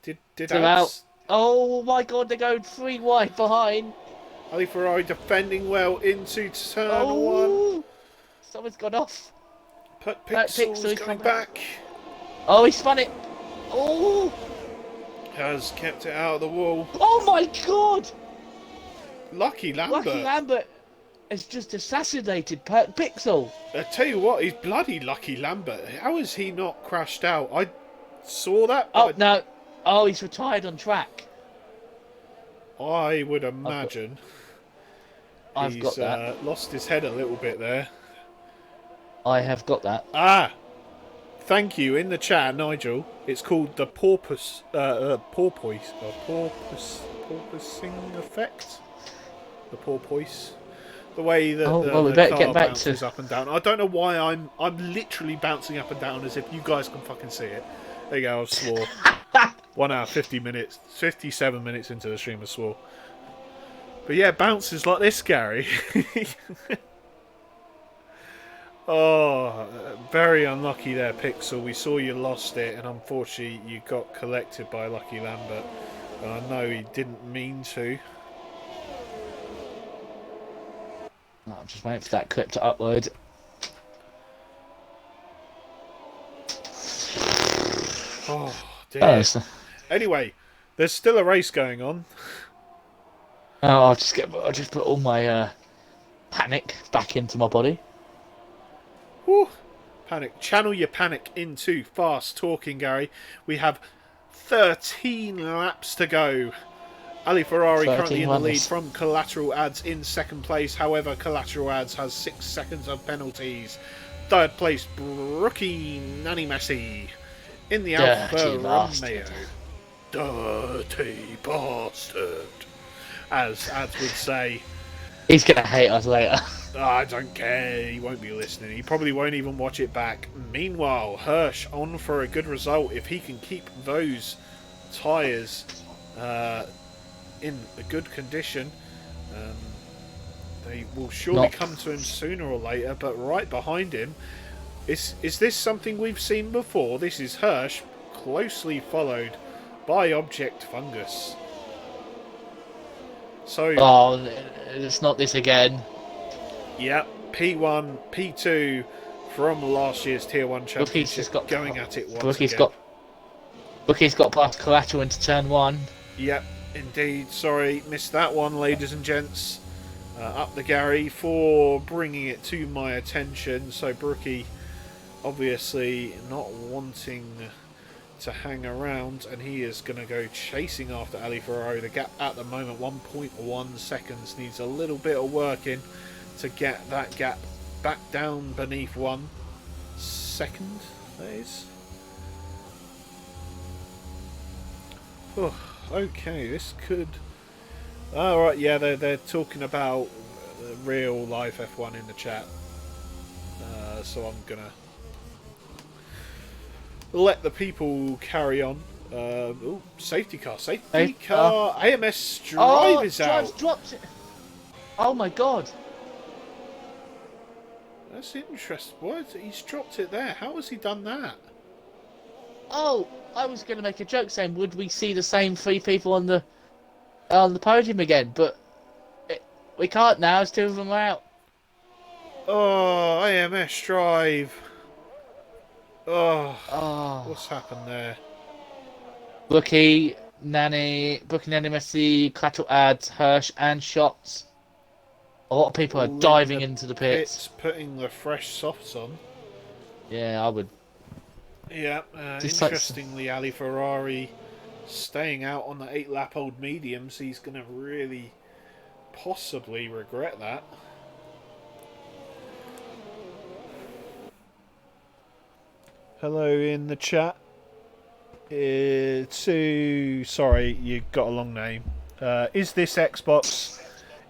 Did They're out. ads? Oh my God, they're going 3 wide behind. Ali Ferrari defending well into turn one. Oh, someone's gone off. Put Pixel, Pixels he's going come back. back. Oh, he spun it. Oh, Has kept it out of the wall. oh my God. Lucky Lambert. Lucky Lambert has just assassinated Pixel. I tell you what, he's bloody Lucky Lambert. How has he not crashed out? I saw that. Oh, no. Oh, he's retired on track. I would I've got, imagine I've he's got that. lost his head a little bit there. I have got that. Ah, thank you in the chat, Nigel. It's called the porpoising effect. The porpoise. The way that Oh, well, we the better car get back bounces to... up and down. I don't know why I'm literally bouncing up and down as if you guys can fucking see it. There you go, I swore. 1 hour 50 minutes, 57 minutes into the stream, I swore. But yeah, bounces like this, Gary. Oh, very unlucky there, Pixel. We saw you lost it, and unfortunately you got collected by Lucky Lambert. And I know he didn't mean to. Oh, I'm just waiting for that clip to upload. Oh, dear. Oh, so... Anyway, there's still a race going on. oh, I'll just put all my panic back into my body. Woo. Panic. Channel your panic into fast talking, Gary. We have 13 laps to go. Ali Ferrari currently in the lead from Collateral Ads in second place. However, Collateral Ads has 6 seconds of penalties. Third place, Brookie Nanny Messi in the Alfa Romeo. Dirty bastard, as Ads would say. He's going to hate us later. I don't care, he won't be listening. He probably won't even watch it back. Meanwhile, Hirsch on for a good result. If he can keep those tyres in a good condition, they will surely come to him sooner or later. But right behind him, is this something we've seen before? This is Hirsch, closely followed by Object Fungus. So, oh, it's not this again. Yep, P1, P2 from last year's Tier 1 Championship going at it once again. Bookie's got past Collateral into turn 1. Yep, indeed. Sorry, missed that one, ladies and gents. Up the Gary for bringing it to my attention. So Brookie obviously not wanting to hang around, and he is going to go chasing after Ali Ferrari. The gap at the moment, 1.1 seconds, needs a little bit of work in to get that gap back down beneath 1 second, that is. Oh, okay, this could... Alright, yeah, they're talking about real life F1 in the chat. So I'm going to let the people carry on. Oh, safety car. Safety car. AMS Drive is out. Dropped it. Oh my god. That's interesting. What? He's dropped it there. How has he done that? Oh, I was going to make a joke saying, would we see the same 3 people on the podium again? But we can't now, as 2 of them are out. Oh, AMS Drive. Oh. What's happened there? Bookie, Nanny Messi, Collateral Ads, Hirsch, and Shots. A lot of people are diving into the pits. Putting the fresh softs on. Yeah, I would. Yeah, interestingly, Ali Ferrari staying out on the 8-lap-old mediums. He's going to really possibly regret that. Hello in the chat. Sorry, you got a long name. Is this Xbox?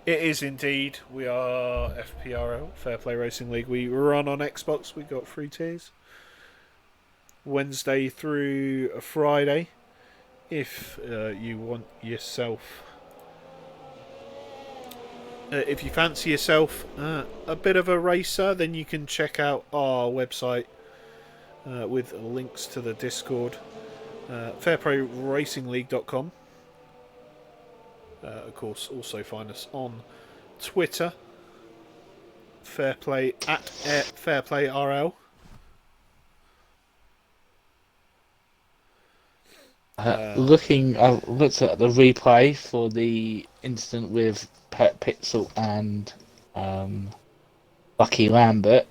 It is indeed. We are FPRL, Fair Play Racing League. We run on Xbox. We got 3 tiers. Wednesday through Friday. If you want yourself, if you fancy yourself a bit of a racer, then you can check out our website with links to the Discord, fairplayracingleague.com. Of course, also find us on Twitter, Fairplay at FairplayRL. I looked at the replay for the incident with Pet Pixel and Lucky Lambert.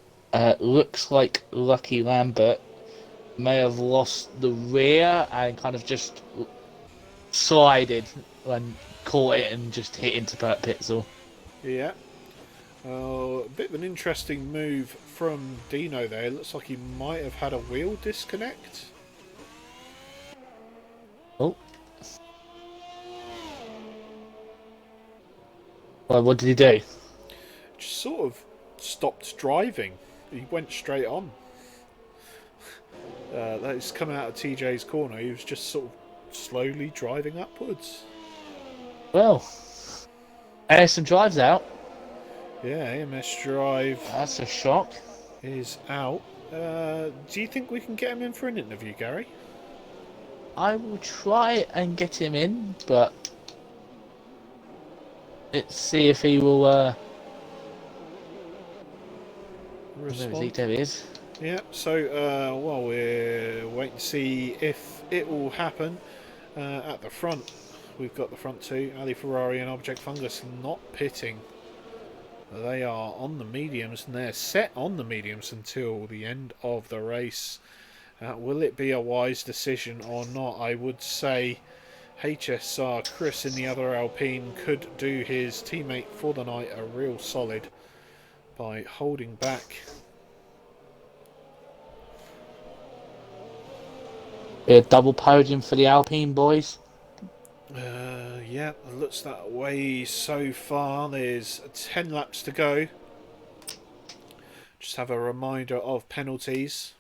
Looks like Lucky Lambert may have lost the rear and kind of just slided and caught it and just hit into Pet Pixel. Yeah. A bit of an interesting move from Dino there. It looks like he might have had a wheel disconnect. Oh. Well, what did he do? Just sort of stopped driving. He went straight on. That is coming out of TJ's corner. He was just sort of slowly driving upwards. Well, ASM drives out. Yeah, AMS Drive. That's a shock. Is out. Do you think we can get him in for an interview, Gary? I will try and get him in, but let's see if he will respond. There he is. Yeah, so while we're waiting to see if it will happen, at the front we've got the front two, Ali Ferrari and Object Fungus, not pitting. They are on the mediums and they're set on the mediums until the end of the race. Will it be a wise decision or not? I would say HSR Chris in the other Alpine could do his teammate for the night a real solid by holding back. A double podium for the Alpine boys. Yeah, it looks that way so far. There's 10 laps to go. Just have a reminder of penalties.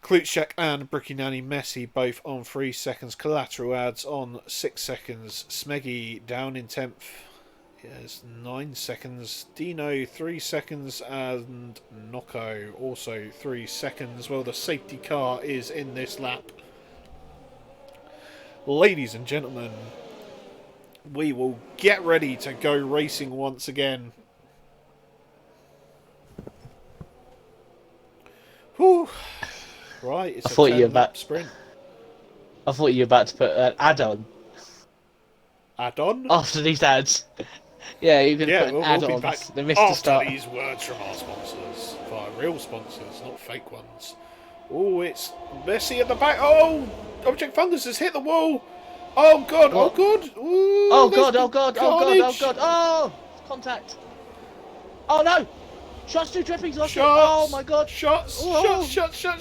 Klutschek and Brickinani Messi both on 3 seconds. Collateral adds on 6 seconds. Smeggy down in 10th. Yes, 9 seconds. Dino 3 seconds. And Nocco also 3 seconds. Well, the safety car is in this lap. Ladies and gentlemen, we will get ready to go racing once again. Whew. Right, it's a 10-lap sprint. I thought you were about to put an add-on. Add-on? After these ads. Yeah, you're going to put an add-on. We'll be back they missed the start. these words from our sponsors. Via real sponsors, not fake ones. Oh, it's Messi at the back. Oh, Object Fungus has hit the wall. Oh, God. What? Oh, God. Ooh, oh, God. Oh, God. Oh, God. Oh, God. Oh, contact. Oh, no. Shots to drippings. Shots. Oh, my God. Shots. Oh. Shots. How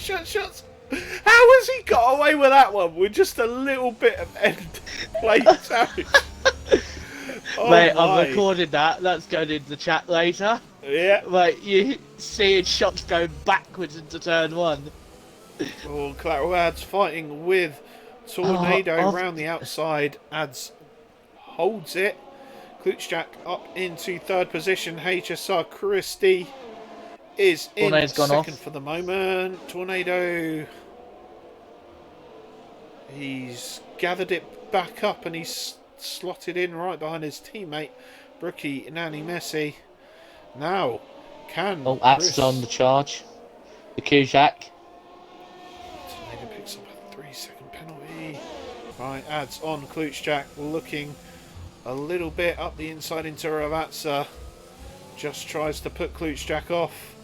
has he got away with that one with just a little bit of end plate damage? Mate, I've recorded that. That's going into the chat later. Yeah. Mate, you see shots going backwards into turn 1. Oh, Collateral Ads fighting with Tornado round the outside. Ads holds it. Klutschak up into 3rd position. HSR Christie is in 2nd for the moment. Tornado. He's gathered it back up and he's slotted in right behind his teammate, Brookie Nani Messi. Now, can Chris... on the charge. The Kuzak. Tornado picks up a 3-second penalty. Right, adds on Klutschak, looking a little bit up the inside into Ravazza. Just tries to put Klutschak off.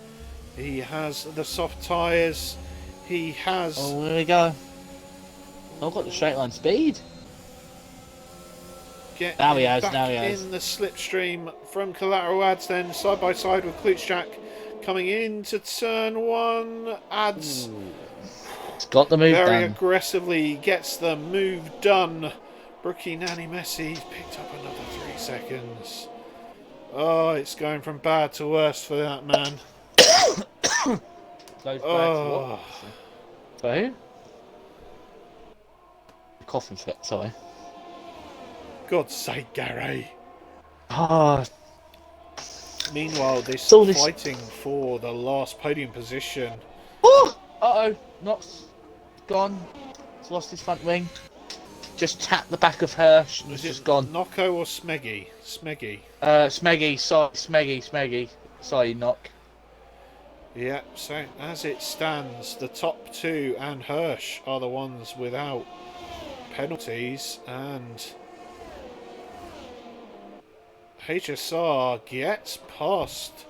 He has the soft tyres. He has... Oh, there we go. I've got the straight line speed. Now he has. In the slipstream from Collateral Ads, then side by side with Klutschak coming into turn 1. Ads. It's got the move Very done. aggressively gets the move done. Rookie Nanny Messi picked up another 3 seconds. Oh, it's going from bad to worse for that man. Goes bad to what? Oh, For who? Coughing fit, sorry. God's sake, Gary. Ah, Meanwhile, it's this all this. fighting for the last podium position. Oh! Uh-oh. Knox gone. He's lost his front wing. Just tapped the back of Hirsch and Was it's it just gone. Nocco or Smeggy? Smeggy. Smeggy, sorry, Smeggy. Sorry, Knock. Yep, so as it stands, the top two and Hirsch are the ones without penalties, and HSR gets past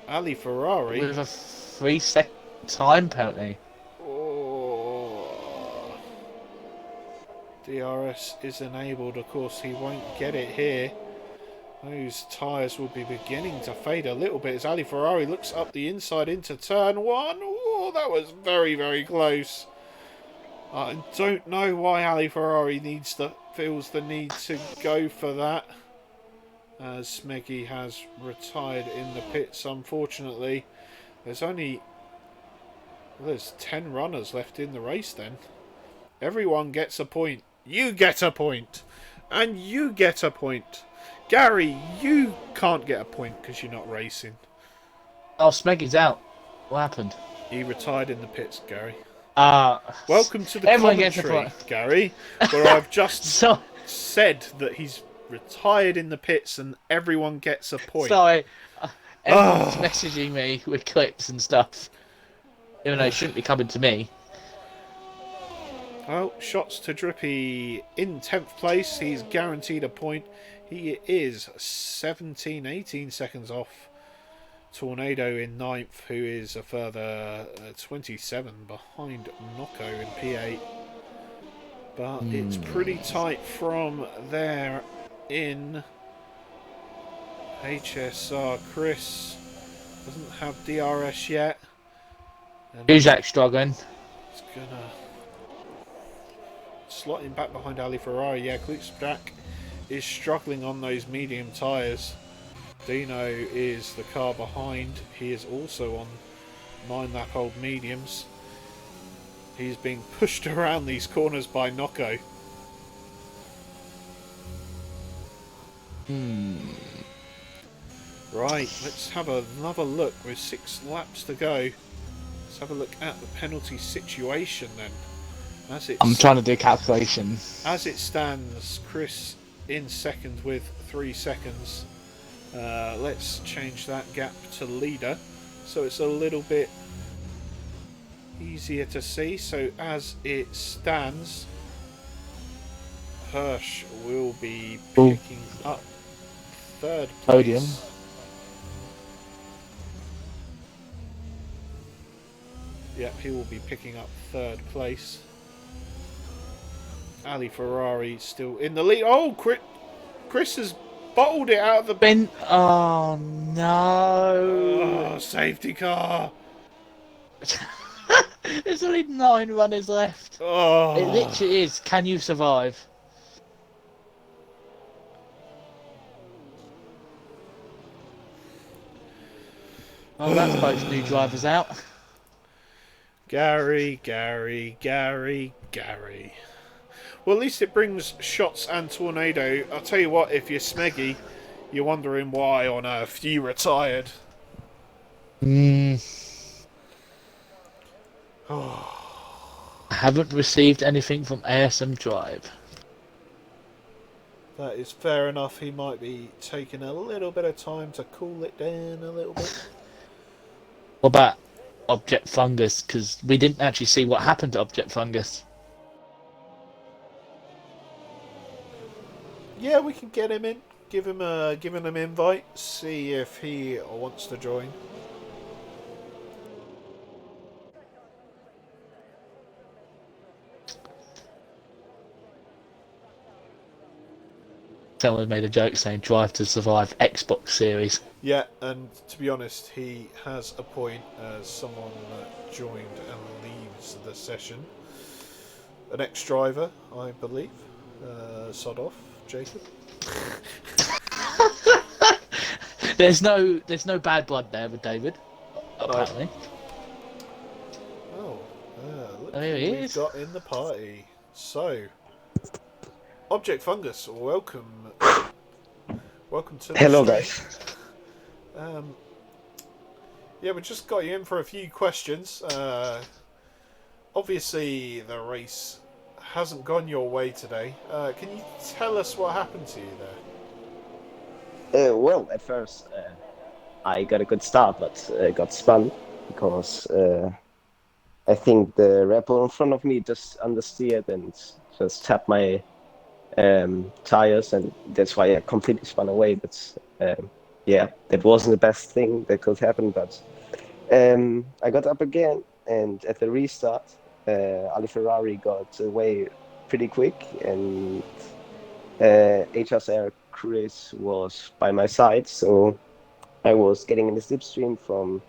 Ali Ferrari. With a 3-second time penalty. Oh. DRS is enabled, of course he won't get it here. Those tyres will be beginning to fade a little bit as Ali Ferrari looks up the inside into turn one. Oh, that was very, very close. I don't know why Ali Ferrari feels the need to go for that, as Smeggy has retired in the pits. Unfortunately, there's 10 runners left in the race. Then everyone gets a point. You get a point, and you get a point. Gary, you can't get a point because you're not racing. Oh, Smeggy's out. What happened? He retired in the pits, Gary. Ah, Welcome to the everyone gets a commentary, point. Gary, where I've just So said that he's retired in the pits and everyone gets a point. sorry, everyone's messaging me with clips and stuff. Even though it shouldn't be coming to me. Well, shots to Drippy in 10th place. He's guaranteed a point. He is 18 seconds off Tornado in 9th, who is a further 27 behind Nocco in P8. But it's pretty tight from there in HSR. Chris doesn't have DRS yet. And Buzak struggling. it's gonna slot him back behind Ali Ferrari. Yeah, Klutschak is struggling on those medium tyres. Dino is the car behind. He is also on 9-lap-old mediums. He's being pushed around these corners by Nocco. Right, let's have another look with 6 laps to go. Let's have a look at the penalty situation then. I'm trying to do calculation. As it stands, Chris in second with 3 seconds. Let's change that gap to leader so it's a little bit easier to see. So as it stands, Hirsch will be picking up 3rd place. Podium. Yep, he will be picking up 3rd place. Ali Ferrari still in the lead. Oh, Chris has bottled it out of the bin. Oh no! Oh, safety car. There's only 9 runners left. Oh, It literally is. Can you survive? Well, that's both new drivers out. Gary. Well, at least it brings Shots and Tornado. I'll tell you what, if you're Smeggy, you're wondering why on earth you retired. I haven't received anything from ASM Drive. That is fair enough. He might be taking a little bit of time to cool it down a little bit. What about Object Fungus? Because we didn't actually see what happened to Object Fungus. Yeah, we can get him in. Give him an invite. See if he wants to join. Someone made a joke saying Drive to Survive Xbox Series. Yeah, and to be honest, he has a point as someone joined and the session. An ex-driver, I believe. Sod off, Jacob. There's no bad blood there with David, No. apparently. Oh, look There who he we've is. got in the party. So, Object Fungus, welcome to the Hello, stream. guys. Um, yeah, we just got you in for a few questions. Obviously, the race hasn't gone your way today. Can you tell us what happened to you there? Well, at first, I got a good start, but got spun because I think the rebel in front of me just understeered and just tapped my tires, and that's why I completely spun away. But yeah, that wasn't the best thing that could happen. But I got up again, and at the restart, Ali Ferrari got away pretty quick, and HSR Chris was by my side, so I was getting in the slipstream from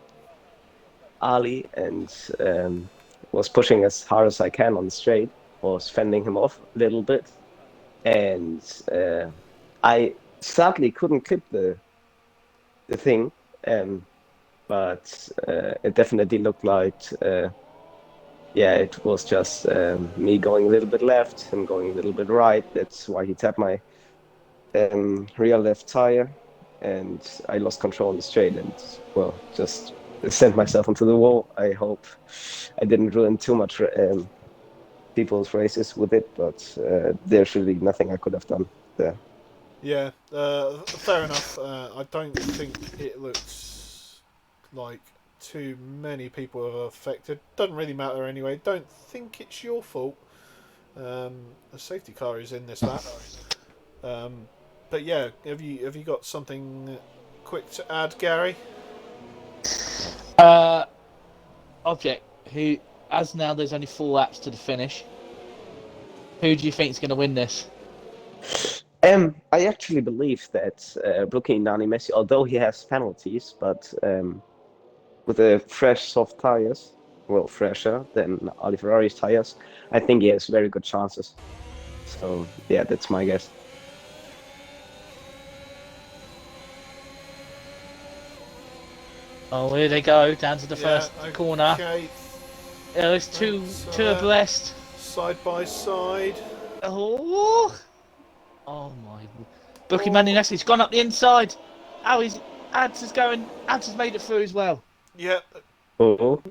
Ali and was pushing as hard as I can on the straight, was fending him off a little bit, and I sadly couldn't clip the thing, but it definitely looked like yeah, it was just me going a little bit left, him going a little bit right. That's why he tapped my rear left tire, and I lost control on the straight and, well, just sent myself into the wall. I hope I didn't ruin too much people's races with it, but there's really nothing I could have done there. Yeah, fair enough. I don't think it looks like too many people are affected. Doesn't really matter anyway. Don't think it's your fault. The safety car is in this lap. But yeah, have you got something quick to add, Gary? Object, who, as now there's only 4 laps to the finish, who do you think is going to win this? I actually believe that rookie Nani Messi, although he has penalties, but with the fresh soft tires, well, fresher than Ali Ferrari's tires, I think he has very good chances. So yeah, that's my guess. Oh, here they go, down to the first corner. Okay. There's two abreast. Side by side. Oh my. Bookie Manning Nessi's gone up the inside. Ads has made it through as well. Yep. Oh,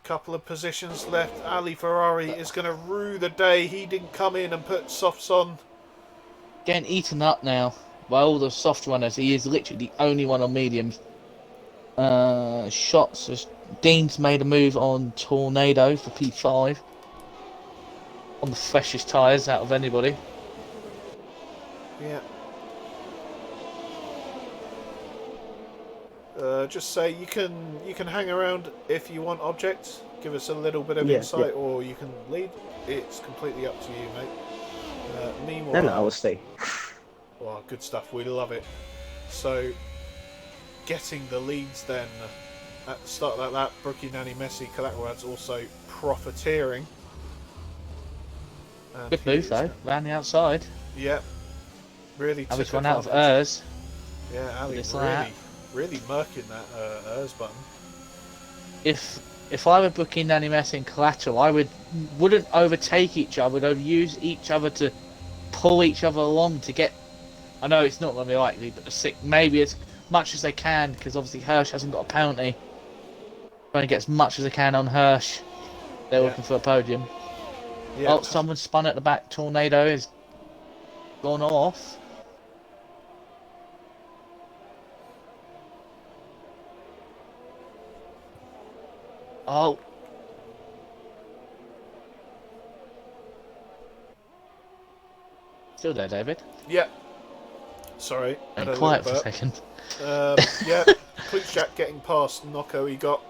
Couple of positions left. Ali Ferrari is going to rue the day he didn't come in and put softs on. Getting eaten up now by all the soft runners. He is literally the only one on mediums. Shots. Dean's made a move on Tornado for P5. On the freshest tyres out of anybody. Yeah. Just say you can hang around if you want, objects. Give us a little bit of insight, or you can lead. It's completely up to you, mate. Meanwhile, no, I will stay. Well, good stuff. We love it. So, getting the leads then at the start of that lap, Brookie, Nani, Messi, Kalakwad's also profiteering. And Good move though, round the outside. Yep. Really took Ali's run out of advantage. hers. Yeah, Ali really murking that hers button. If I were booking Nanny Messi and Collateral, I wouldn't overtake each other. I'd use each other to pull each other along to get. I know it's not going to be likely, but maybe as much as they can, because obviously Hirsch hasn't got a penalty. Trying to get as much as they can on Hirsch. They're looking for a podium. Yeah. Oh, someone spun at the back. Tornado has gone off. Oh. Still there, David? Yeah. Sorry. And quiet for a second. Yeah. Quick Jack getting past Nocco. He got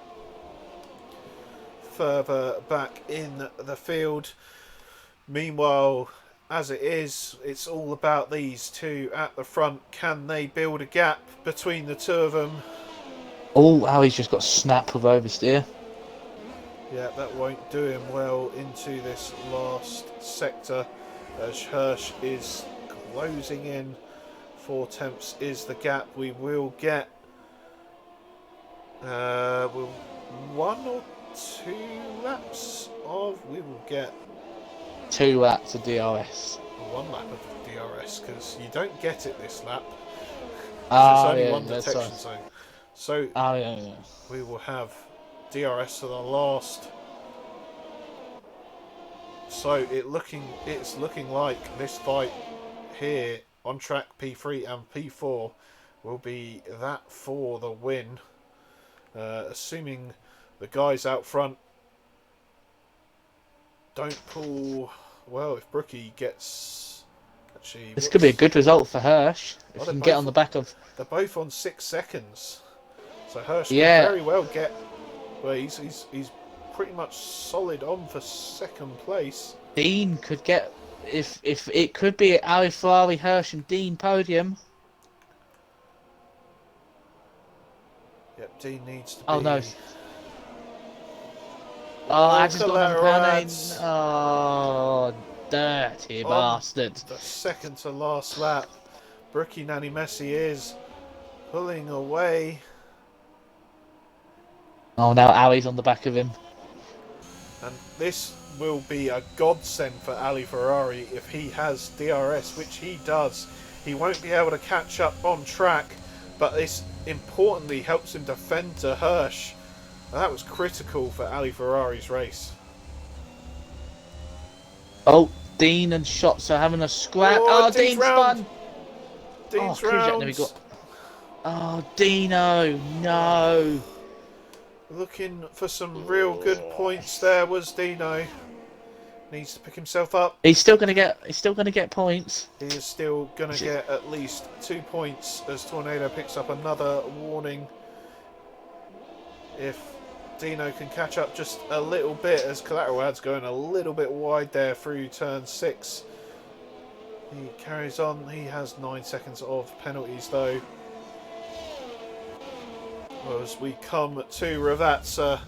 further back in the field. Meanwhile, as it is, it's all about these two at the front. Can they build a gap between the two of them? Oh, Ali's just got snapped with oversteer. Yeah, that won't do him well into this last sector as Hirsch is closing in. 4 tenths is the gap. We will get will 1 or 2 laps of. We will get 2 laps of DRS. 1 lap of DRS because you don't get it this lap because there's Oh only yeah, one that's detection us. zone. So Oh yeah. we will have DRS to the last. So it's looking like this fight here on track P3 and P4 will be that for the win. Assuming the guys out front don't pull. Well, if Brookie gets actually, This could be a good result for Hirsch if oh, he can get on the back of. they're both on 6 seconds, so Hirsch could Yeah, very well get. Well, he's pretty much solid on for second place. Dean could get if it could be Ali Ferrari, Hirsch, and Dean podium. Yep, Dean needs to Oh no! be. Oh, I Oh, just got another penalty. Colarads Oh, dirty on bastard! the second to last lap. Brookie Nanny Messi is pulling away. Oh, now Ali's on the back of him. And this will be a godsend for Ali Ferrari if he has DRS, which he does. He won't be able to catch up on track, but this importantly helps him defend to Hirsch. And that was critical for Ali Ferrari's race. Oh, Dean and Shots are having a scrap. Oh, Dean's Dean round. spun. Dean's Kujak nearly round. got. Oh, Dino, no. Looking for some real good points there was Dino. Needs to pick himself up. He's still gonna get. He's still gonna get points. He is still going to get at least 2 points as Tornado picks up another warning. If Dino can catch up just a little bit as Collateral's going a little bit wide there through turn 6. He carries on. He has 9 seconds of penalties though. As we come to Ravazza.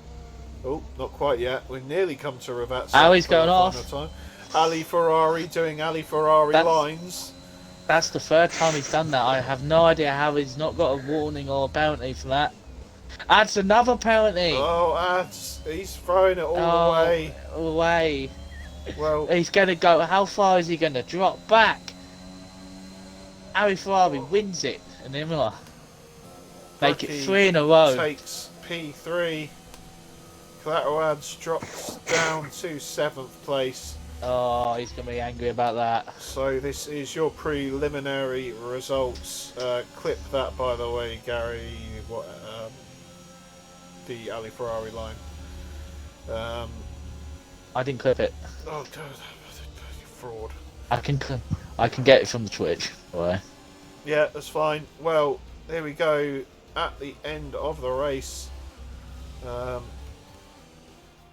Oh, not quite yet. We've nearly come to Ravazza. Ali's going off. Time. Ali Ferrari doing Ali Ferrari lines. That's the third time he's done that. I have no idea how he's not got a warning or a penalty for that. That's another penalty. Oh, he's throwing it all away. Away. Well, he's going to go. How far is he going to drop back? Ali Ferrari wins it in Imola. Make it 3 in a row. Takes P3. Collateral's drops down to 7th place. Oh, he's going to be angry about that. So this is your preliminary results. Clip that, by the way, Gary. The Ali Ferrari line. I didn't clip it. Oh God, fraud. I can get it from the Twitch. Right. Yeah, that's fine. Well, there we go. At the end of the race.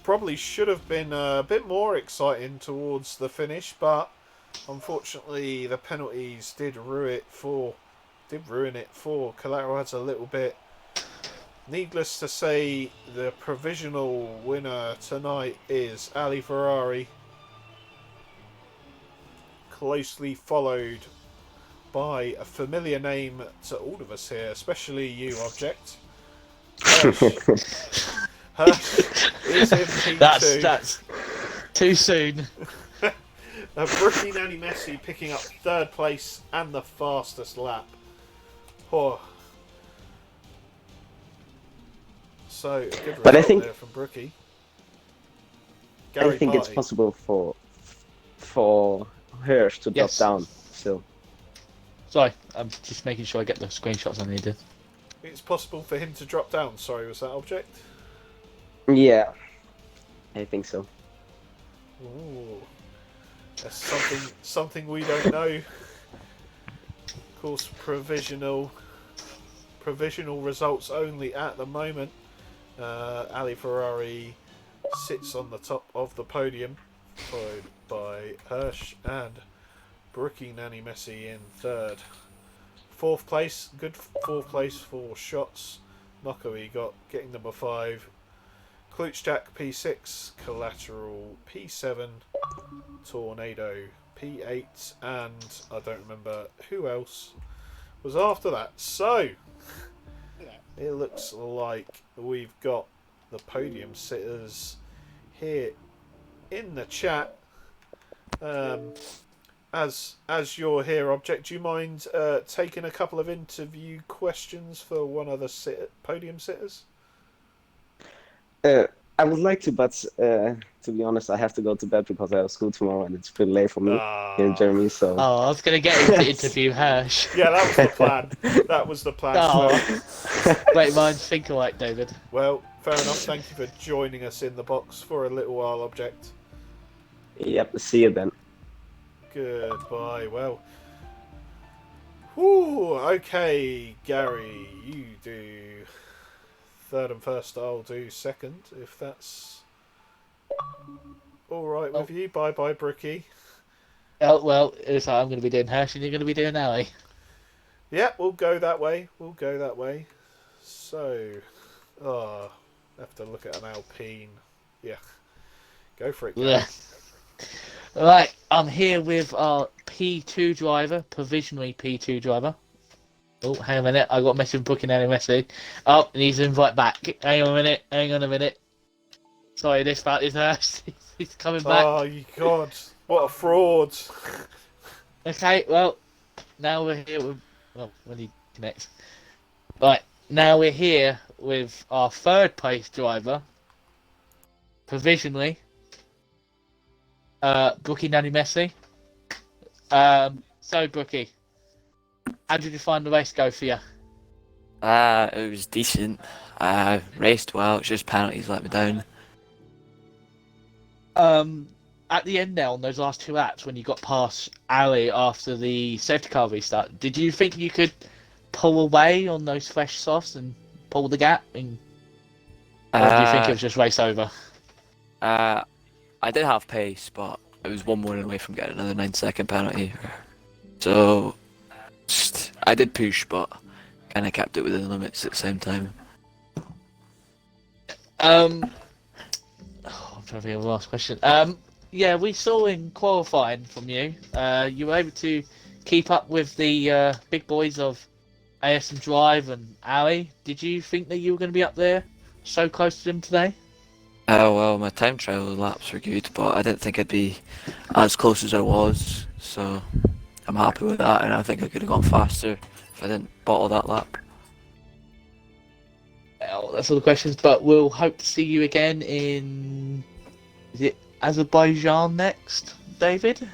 Probably should have been a bit more exciting towards the finish, but unfortunately the penalties did ruin it for Collateral a little bit. Needless to say, the provisional winner tonight is Ali Ferrari, closely followed by a familiar name to all of us here, especially you, Object. Hirsch is in P2. That's too soon. Brookie Nanny Messi picking up 3rd place and the fastest lap. Oh. So, a good result there from Brookie. I think it's possible for Hirsch to drop down still. Sorry, I'm just making sure I get the screenshots I needed. It's possible for him to drop down. Sorry, was that Object? Yeah, I think so. Ooh. That's something we don't know. Of course, provisional results only at the moment. Ali Ferrari sits on the top of the podium, followed by Hirsch and Brookie Nanny Messi in 3rd. 4th place, good 4th place for Shots. Knocko got getting number 5. Klutchjack P6, Collateral P7, Tornado P8, and I don't remember who else was after that. So, it looks like we've got the podium sitters here in the chat. As you're here, Object, do you mind taking a couple of interview questions for one of the podium sitters? I would like to, but to be honest, I have to go to bed because I have school tomorrow and it's pretty late for me here in Germany. So Oh, I was going to get him to interview Hirsch. Yeah, that was the plan. That was the plan. Oh, great minds think alike, David. Well, fair enough. Thank you for joining us in the box for a little while, Object. Yep, see you then. Goodbye. Well, whoo, okay, Gary, you do third and first. I'll do second, if that's all right with you. Bye, bye, Brookie. Oh well, it's like I'm going to be doing Hirsch and you're going to be doing Ali. Yeah, we'll go that way. We'll go that way. So, I have to look at an Alpine. Yeah, go for it, Gary. Yeah. Right, I'm here with our P2 driver, provisionally P2 driver. Oh, hang on a minute, I got a message from booking out a message. Oh, he needs to invite back. Hang on a minute. Sorry, this about his Hirsch. He's coming back. Oh, you God, what a fraud. Okay, well, now we're here with... Well, when he connects. Right, now we're here with our third place driver, provisionally, Brookie Nanny Messi. So, Brookie, how did you find the race go for you? It was decent. Raced well, it's just penalties let me down. At the end now, on those last two laps, when you got past Ali after the safety car restart, did you think you could pull away on those fresh softs and pull the gap? Or do you think it was just race over? I did have pace, but it was one more away from getting another 9-second penalty. So, I did push, but kind of kept it within the limits at the same time. I'm trying to think of the last question. Yeah, we saw in qualifying from you, you were able to keep up with the big boys of ASM Drive and Ali. Did you think that you were going to be up there so close to them today? Well, my time trial laps were good, but I didn't think I'd be as close as I was, so I'm happy with that, and I think I could have gone faster if I didn't bottle that lap. Well, that's all the questions, but we'll hope to see you again in... Is it Azerbaijan next, David?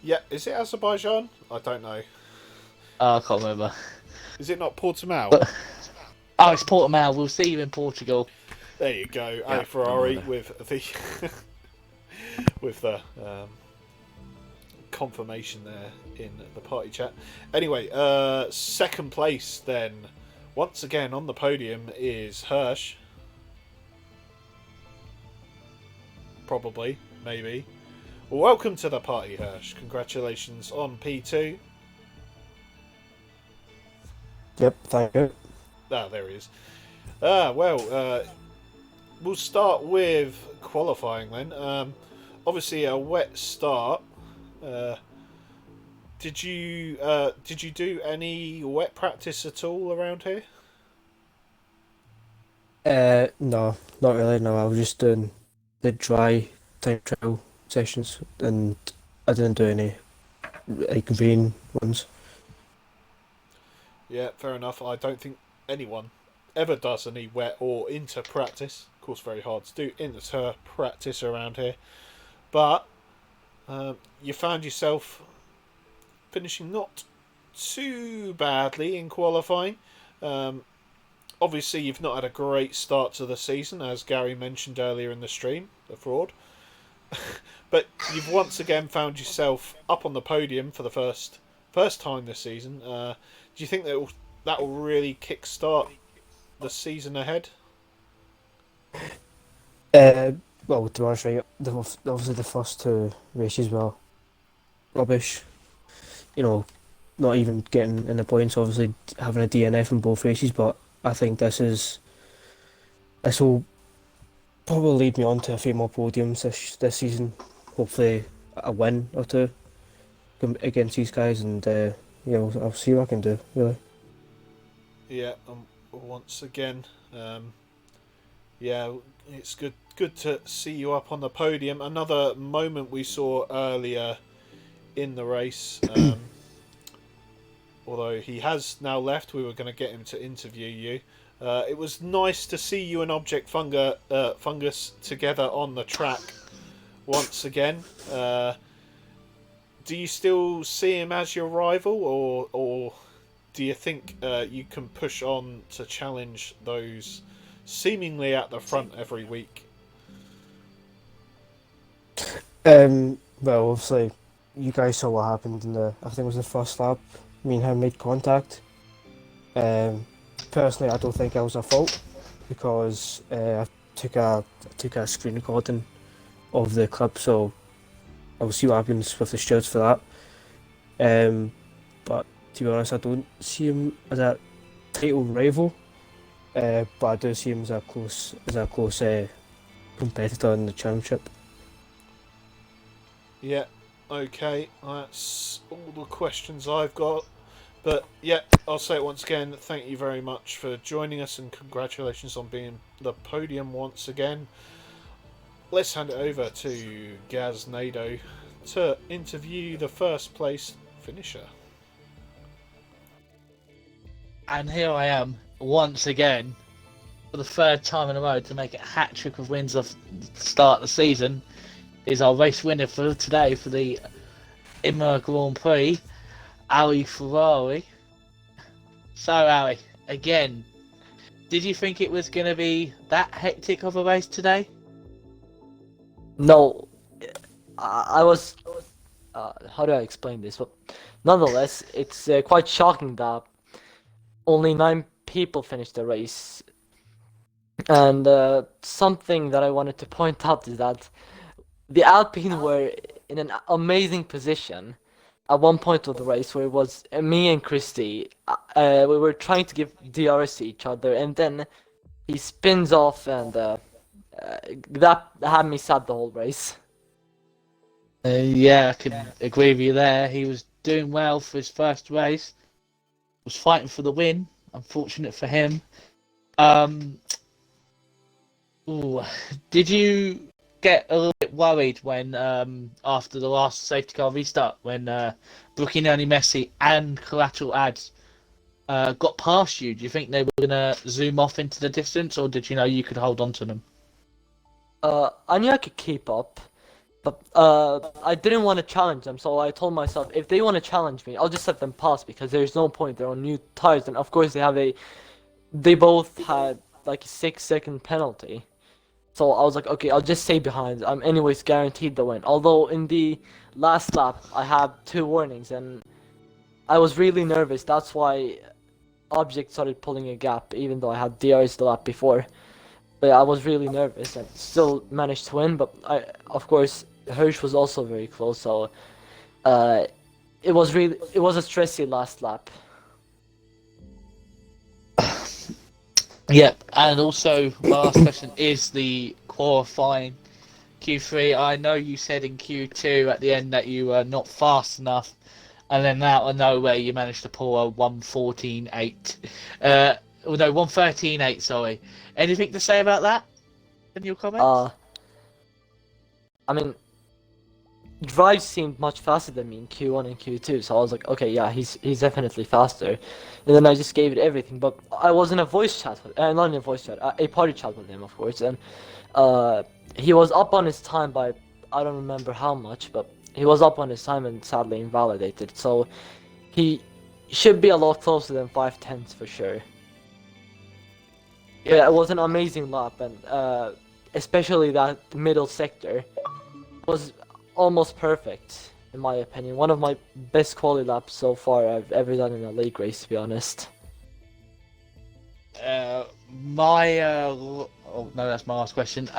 Yeah, is it Azerbaijan? I don't know. I can't remember. Is it not Portimao? Oh, it's Portimao. We'll see you in Portugal. There you go. Yeah, A Ferrari I'm with the with the confirmation there in the party chat. Anyway, second place then, once again on the podium is Hirsch. Probably, maybe. Welcome to the party, Hirsch. Congratulations on P2. Yep, thank you. Ah, there he is. We'll start with qualifying then. Obviously, a wet start. Did you do any wet practice at all around here? No, not really. No, I was just doing the dry time trial sessions, and I didn't do any green ones. Yeah, fair enough. I don't think anyone ever does any wet or inter practice. Of course, very hard to do inter practice around here. But you found yourself finishing not too badly in qualifying. Obviously, you've not had a great start to the season, as Gary mentioned earlier in the stream, the fraud. But you've once again found yourself up on the podium for the first time this season. Do you think that will really kickstart the season ahead? Well, to be honest with you, obviously the first two races were rubbish. You know, not even getting in the points. Obviously, having a DNF in both races, but I think this will probably lead me on to a few more podiums this season. Hopefully, a win or two against these guys, and I'll see what I can do. Really. Yeah, once again, yeah, it's good to see you up on the podium. Another moment we saw earlier in the race. Although he has now left, we were going to get him to interview you. It was nice to see you and Fungus together on the track once again. Do you still see him as your rival, or do you think you can push on to challenge those seemingly at the front every week? Well, obviously, you guys saw what happened I think it was the first lap. Me and him made contact. Personally, I don't think I was at fault because I took a screen recording of the clip, so I'll see what happens with the stewards for that. But to be honest, I don't see him as a title rival, but I do see him as a close competitor in the championship. Yeah, okay, that's all the questions I've got. But yeah, I'll say it once again, thank you very much for joining us and congratulations on being the podium once again. Let's hand it over to Gaz Nado to interview the first place finisher. And here I am once again for the third time in a row to make a hat trick of wins of the start of the season. Is our race winner for today for the Imola Grand Prix, Ali Ferrari. So Ali, again, did you think it was going to be that hectic of a race today? No, I was. How do I explain this? But nonetheless, it's quite shocking that only 9 people finished the race. And something that I wanted to point out is that the Alpine were in an amazing position at one point of the race where it was me and Christy. We were trying to give DRS to each other, and then he spins off, and that had me sad the whole race. Yeah, I can agree with you there. He was doing well for his first race. Was fighting for the win. Unfortunate for him. Ooh, did you get a little bit worried when after the last safety car restart when Bruchinelli, Messi and Collateral Ads got past you? Do you think they were gonna zoom off into the distance, or did you know you could hold on to them? I knew I could keep up, but I didn't want to challenge them, so I told myself if they want to challenge me, I'll just let them pass because there's no point. They're on new tires, and of course they both had like a 6-second penalty. So I was like, okay, I'll just stay behind. I'm anyways guaranteed the win. Although in the last lap I had 2 warnings and I was really nervous. That's why Object started pulling a gap, even though I had DRS the lap before. But I was really nervous and still managed to win. But of course, Hirsch was also very close. So it was a stressy last lap. Yep, and also my last question is the qualifying Q3. I know you said in Q2 at the end that you were not fast enough, and then out of nowhere you managed to pull a 1:14.8. No, 1:13.8. Sorry. Anything to say about that in your comments? I mean, Drive seemed much faster than me in Q1 and Q2, so I was like, okay, yeah, he's definitely faster. And then I just gave it everything, but I was in a voice chat, not in a voice chat, a party chat with him, of course, and he was up on his time by, I don't remember how much, but he was up on his time and sadly invalidated, so he should be a lot closer than 5/10 for sure. Yeah, it was an amazing lap, and especially that middle sector was almost perfect, in my opinion. One of my best quality laps so far I've ever done in a league race, to be honest. Oh no, that's my last question.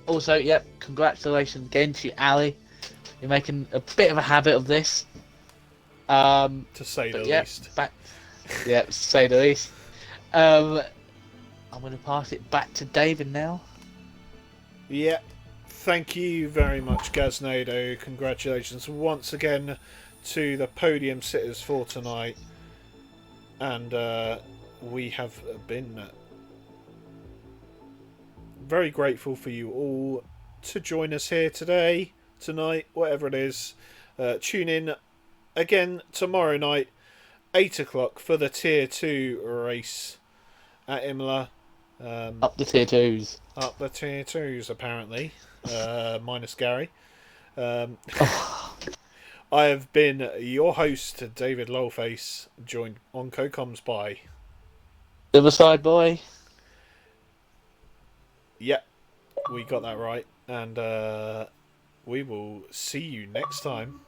Also, yep, congratulations again to you, Ali. You're making a bit of a habit of this. To say the least. Yeah, to say the least. I'm going to pass it back to David now. Yeah. Thank you very much, Gaznado. Congratulations once again to the podium sitters for tonight. And we have been very grateful for you all to join us here today, tonight, whatever it is. Tune in again tomorrow night, 8 o'clock, for the Tier 2 race at Imola. Up the tier 2s. Up the Tier 2s, apparently. Minus Gary. I have been your host, David Lowface, joined on co-coms by... Riverside Boy. Yep, we got that right. And we will see you next time.